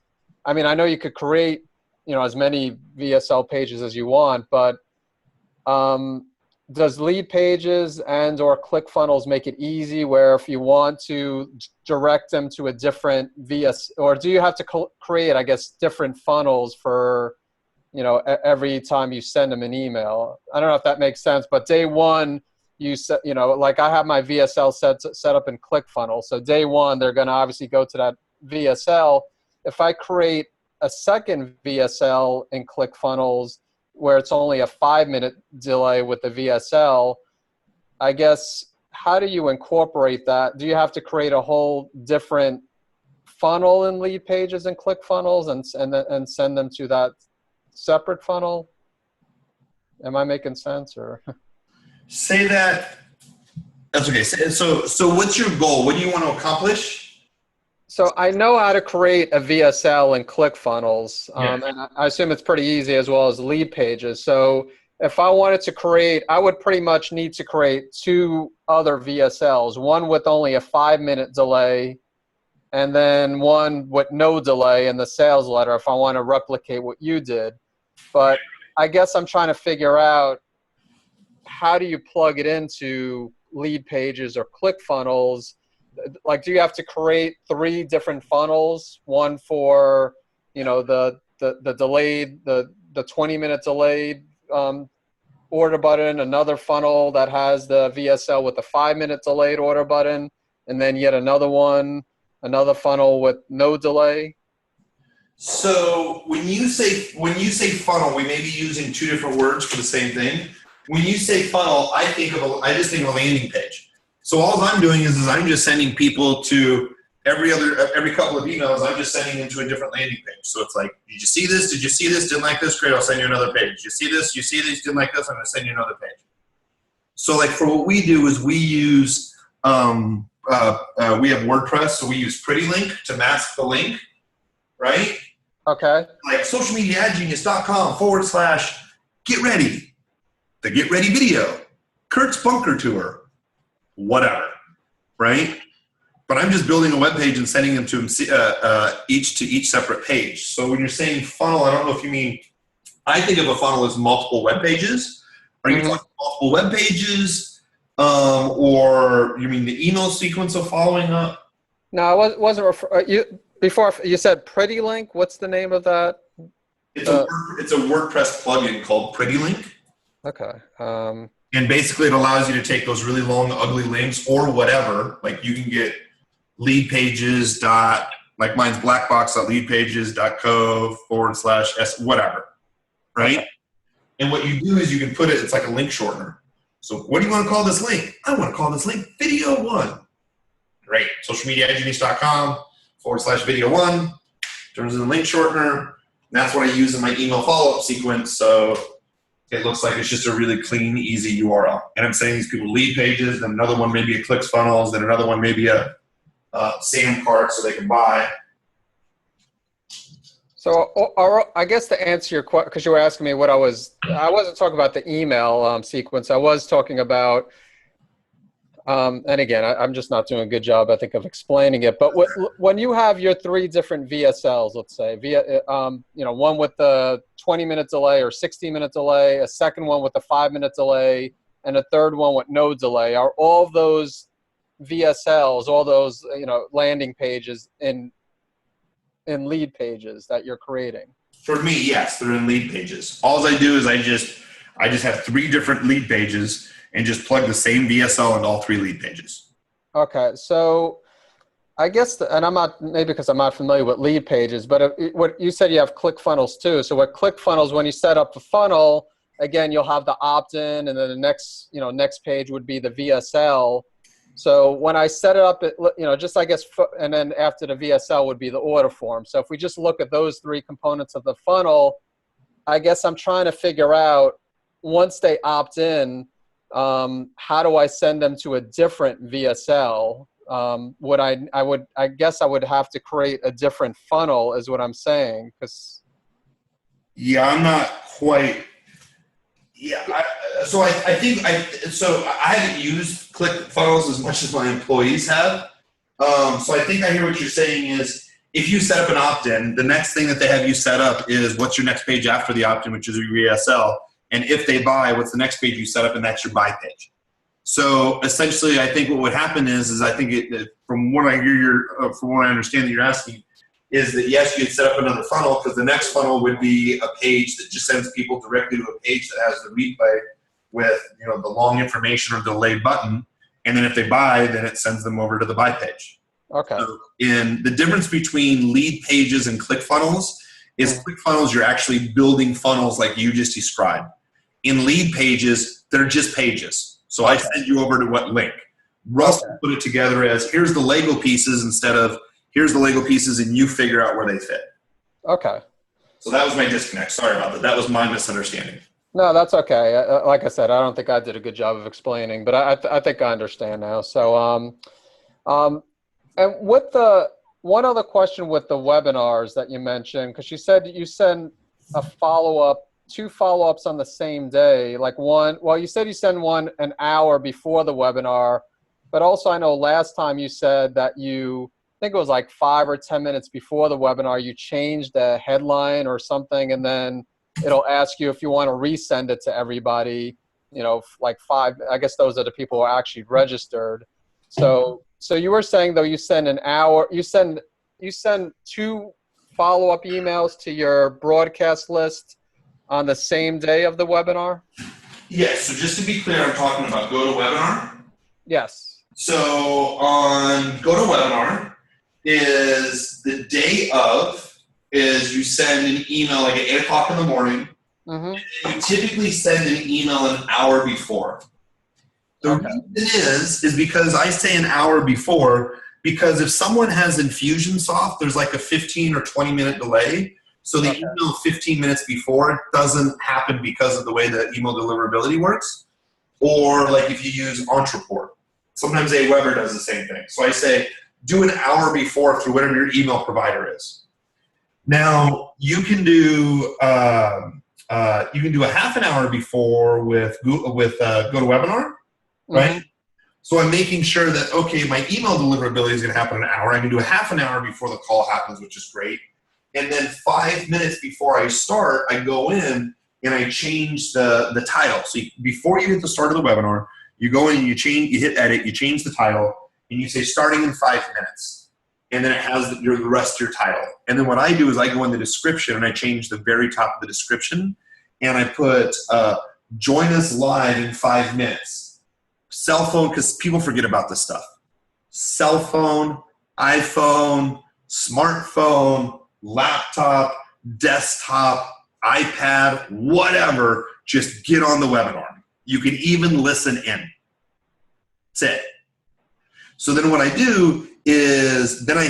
I mean, I know you could create, as many VSL pages as you want, but does lead pages and or ClickFunnels make it easy where if you want to direct them to a different or do you have to create, I guess, different funnels for, every time you send them an email? I don't know if that makes sense, but day one, you set, like I have my VSL set up in ClickFunnels. So day one, they're going to obviously go to that VSL. If I create a second VSL in ClickFunnels where it's only a 5-minute delay with the VSL, I guess, how do you incorporate that? Do you have to create a whole different funnel in lead pages and ClickFunnels and send them to that separate funnel? Am I making sense or? Say that. That's okay. So what's your goal? What do you want to accomplish? So I know how to create a VSL in ClickFunnels, and I assume it's pretty easy as well as lead pages. So if I wanted to create, I would pretty much need to create 2 other VSLs, one with only a 5-minute delay, and then one with no delay in the sales letter if I want to replicate what you did. But I guess I'm trying to figure out, how do you plug it into lead pages or ClickFunnels? Like, do you have to create 3 different funnels? One for, the delayed, the 20-minute delayed order button, another funnel that has the VSL with the 5-minute delayed order button, and then yet another funnel with no delay? So when you say funnel, we may be using 2 different words for the same thing. When you say funnel, I just think of a landing page. So all I'm doing is I'm just sending people to every couple of emails. I'm just sending them to a different landing page. So it's like, did you see this? Did you see this? Didn't like this? Great, I'll send you another page. You see this? You see this? Didn't like this? I'm going to send you another page. So like for what we do is we use we have WordPress, so we use PrettyLink to mask the link, right? Okay. Like socialmediagenius.com/get ready, the Get Ready video, Kurt's Bunker Tour. Whatever, right? But I'm just building a web page and sending them to each separate page. So when you're saying funnel, I don't know if you mean, I think of a funnel as multiple web pages. Are you talking multiple web pages, or you mean the email sequence of following up? No, I wasn't before you said PrettyLink. What's the name of that? It's a WordPress plugin called PrettyLink. Okay. And basically it allows you to take those really long, ugly links or whatever. Like you can get lead pages like mine's blackbox.leadpages.co/s whatever, right? Okay. And what you do is you can put it, it's like a link shortener. So what do you want to call this link? I want to call this link Video1. Great. socialmediagenius.com/Video1 turns into a link shortener. And that's what I use in my email follow-up sequence. So it looks like it's just a really clean, easy URL. And I'm sending these people lead pages, then another one maybe a ClickFunnels, then another one maybe a SAM cart so they can buy. So I guess to answer your question, because you were asking me I wasn't talking about the email sequence. I was talking about, and again, I'm just not doing a good job, I think, of explaining it. But when you have your 3 different VSLs, let's say, one with the 20-minute delay or 60-minute delay, a second one with the 5-minute delay, and a third one with no delay, are all of those VSLs, all those landing pages in lead pages that you're creating? For me, yes, they're in lead pages. All I do is I just have 3 different lead pages and just plug the same VSL into all 3 lead pages. Okay, so I guess, and I'm not, maybe because I'm not familiar with lead pages, but what you said you have ClickFunnels too. So what ClickFunnels, when you set up the funnel, again, you'll have the opt-in, and then the next page would be the VSL. So when I set it up, just I guess, and then after the VSL would be the order form. So if we just look at those 3 components of the funnel, I guess I'm trying to figure out, once they opt in, how do I send them to a different VSL? I guess I would have to create a different funnel, is what I'm saying. Yeah, I'm not quite. Yeah, I think I haven't used ClickFunnels as much as my employees have. So I think I hear what you're saying is if you set up an opt-in, the next thing that they have you set up is what's your next page after the opt-in, which is your ESL. And if they buy, what's the next page you set up, and that's your buy page. So essentially, I think what would happen is I think from what I hear, from what I understand that you're asking, is that yes, you'd set up another funnel, because the next funnel would be a page that just sends people directly to a page that has the replay with the long information or delayed button, and then if they buy, then it sends them over to the buy page. Okay. So in the difference between lead pages and ClickFunnels is ClickFunnels, you're actually building funnels like you just described. In lead pages, they're just pages. So I send you over to what link. Russ put it together as here's the Lego pieces instead of here's the Lego pieces and you figure out where they fit. Okay. So that was my disconnect. Sorry about that. That was my misunderstanding. No, that's okay. Like I said, I don't think I did a good job of explaining, but I think I understand now. So, and with one other question with the webinars that you mentioned, because you said you send a follow-up, 2 follow-ups on the same day, like one, well, you said you send one an hour before the webinar, but also I know last time you said that I think it was like 5 or 10 minutes before the webinar, you changed the headline or something, and then it'll ask you if you want to resend it to everybody, like 5, I guess those are the people who are actually registered. So you were saying though, you send 2 follow-up emails to your broadcast list on the same day of the webinar? Yes. So just to be clear, I'm talking about GoToWebinar. Yes. So on GoToWebinar is the day of is you send an email like at 8 o'clock in the morning. Mm-hmm. You typically send an email an hour before. The reason is because I say an hour before because if someone has Infusionsoft, there's like a 15 or 20 minute delay. So the email 15 minutes before doesn't happen because of the way the email deliverability works. Or like if you use Entreport. Sometimes Aweber does the same thing. So I say do an hour before through whatever your email provider is. Now you can do a half an hour before with GoToWebinar, right? Mm-hmm. So I'm making sure that my email deliverability is going to happen in an hour. I can do a half an hour before the call happens, which is great. And then 5 minutes before I start, I go in and I change the title. So before you hit the start of the webinar, you go in and you hit edit, you change the title, and you say starting in 5 minutes. And then it has the rest of your title. And then what I do is I go in the description and I change the very top of the description. And I put join us live in 5 minutes. Cell phone, because people forget about this stuff. Cell phone, iPhone, smartphone, laptop, desktop, iPad, whatever, just get on the webinar. You can even listen in. That's it. So then what I do is when I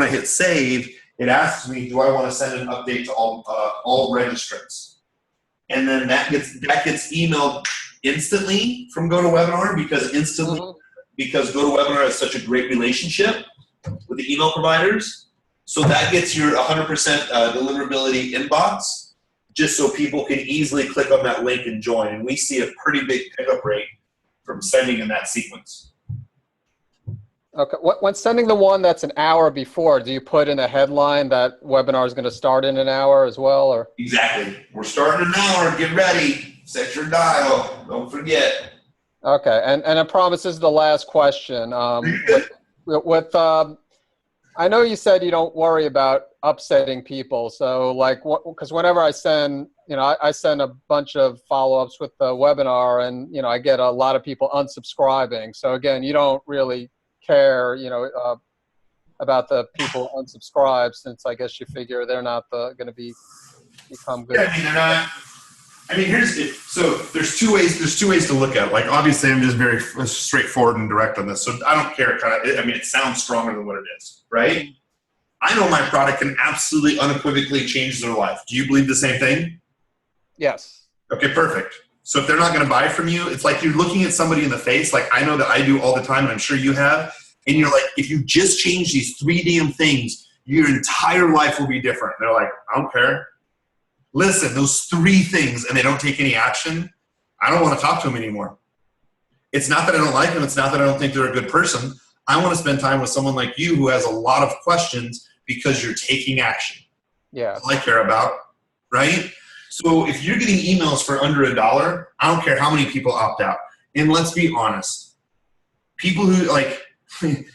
hit save, it asks me, do I want to send an update to all registrants? And then that gets emailed instantly from GoToWebinar because GoToWebinar has such a great relationship with the email providers. So that gets your 100% deliverability inbox, just so people can easily click on that link and join. And we see a pretty big pickup rate from sending in that sequence. Okay. When sending the one that's an hour before, do you put in a headline that webinar is going to start in an hour as well? Or exactly. We're starting an hour. Get ready. Set your dial. Don't forget. Okay. And I promise this is the last question. I know you said you don't worry about upsetting people. So because whenever I send, I send a bunch of follow-ups with the webinar and, I get a lot of people unsubscribing. So again, you don't really care, about the people unsubscribe since I guess you figure they're not going to become good. Yeah, they're not. There's two ways to look at it. Like obviously I'm just very straightforward and direct on this. So I don't care. It sounds stronger than what it is, right? I know my product can absolutely unequivocally change their life. Do you believe the same thing? Yes. Okay, perfect. So if they're not going to buy from you, it's like you're looking at somebody in the face. Like I know that I do all the time and I'm sure you have. And you're like, if you just change these 3 damn things, your entire life will be different. They're like, I don't care. Listen, those 3 things and they don't take any action, I don't want to talk to them anymore. It's not that I don't like them. It's not that I don't think they're a good person. I want to spend time with someone like you who has a lot of questions because you're taking action. Yeah. That's all I care about, right? So if you're getting emails for under $1, I don't care how many people opt out. And let's be honest, people who like,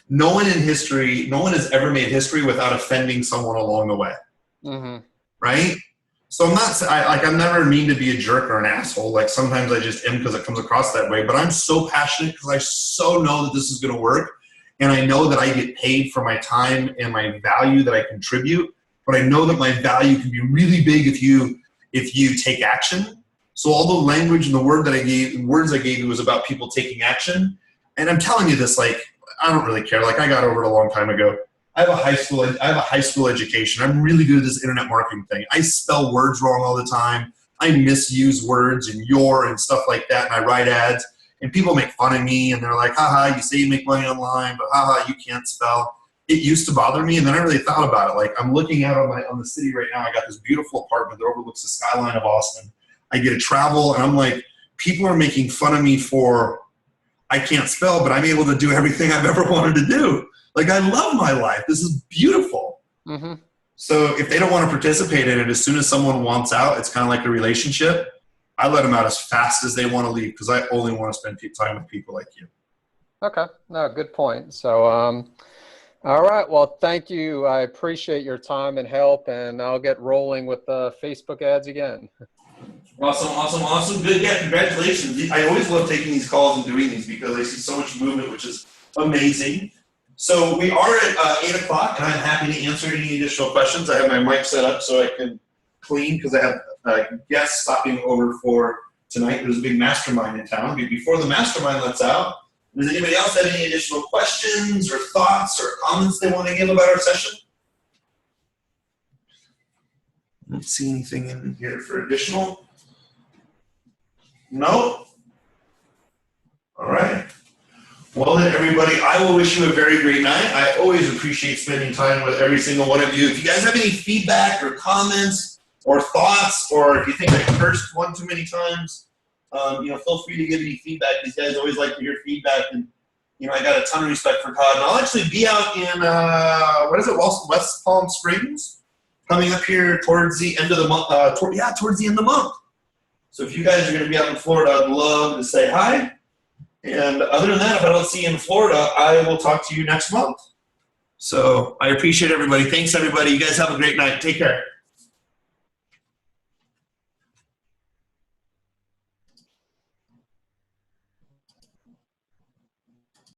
no one in history, no one has ever made history without offending someone along the way, right? So I'm never mean to be a jerk or an asshole. Like sometimes I just am because it comes across that way. But I'm so passionate because I so know that this is going to work, and I know that I get paid for my time and my value that I contribute. But I know that my value can be really big if you take action. So all the language and the words I gave you was about people taking action. And I'm telling you this, like, I don't really care. Like, I got over it a long time ago. I have a high school education. I'm really good at this internet marketing thing. I spell words wrong all the time. I misuse words and your and stuff like that. And I write ads and people make fun of me and they're like, haha, you say you make money online, but haha, you can't spell. It used to bother me, and then I really thought about it. Like, I'm looking out on the city right now. I got this beautiful apartment that overlooks the skyline of Austin. I get to travel, and I'm like, people are making fun of me for I can't spell, but I'm able to do everything I've ever wanted to do. Like, I love my life. This is beautiful. So if they don't want to participate in it, as soon as someone wants out, it's kind of like a relationship. I let them out as fast as they want to leave because I only want to spend time with people like you. Okay. No, good point. So, all right. Well, thank you. I appreciate your time and help, and I'll get rolling with the Facebook ads again. Awesome. Good. Yeah, congratulations. I always love taking these calls and doing these because I see so much movement, which is amazing. So we are at 8 o'clock, and I'm happy to answer any additional questions. I have my mic set up so I can clean because I have guests stopping over for tonight. There's a big mastermind in town. But before the mastermind lets out, does anybody else have any additional questions or thoughts or comments they want to give about our session? I don't see anything in here for additional. No? All right. Well then, everybody, I will wish you a very great night. I always appreciate spending time with every single one of you. If you guys have any feedback or comments or thoughts, or if you think I cursed one too many times, feel free to give me feedback. These guys always like to hear feedback, and I got a ton of respect for Todd. And I'll actually be out in West Palm Springs, coming up here towards the end of the month. Towards the end of the month. So if you guys are going to be out in Florida, I'd love to say hi. And other than that, if I don't see you in Florida, I will talk to you next month. So I appreciate everybody. Thanks, everybody. You guys have a great night. Take care.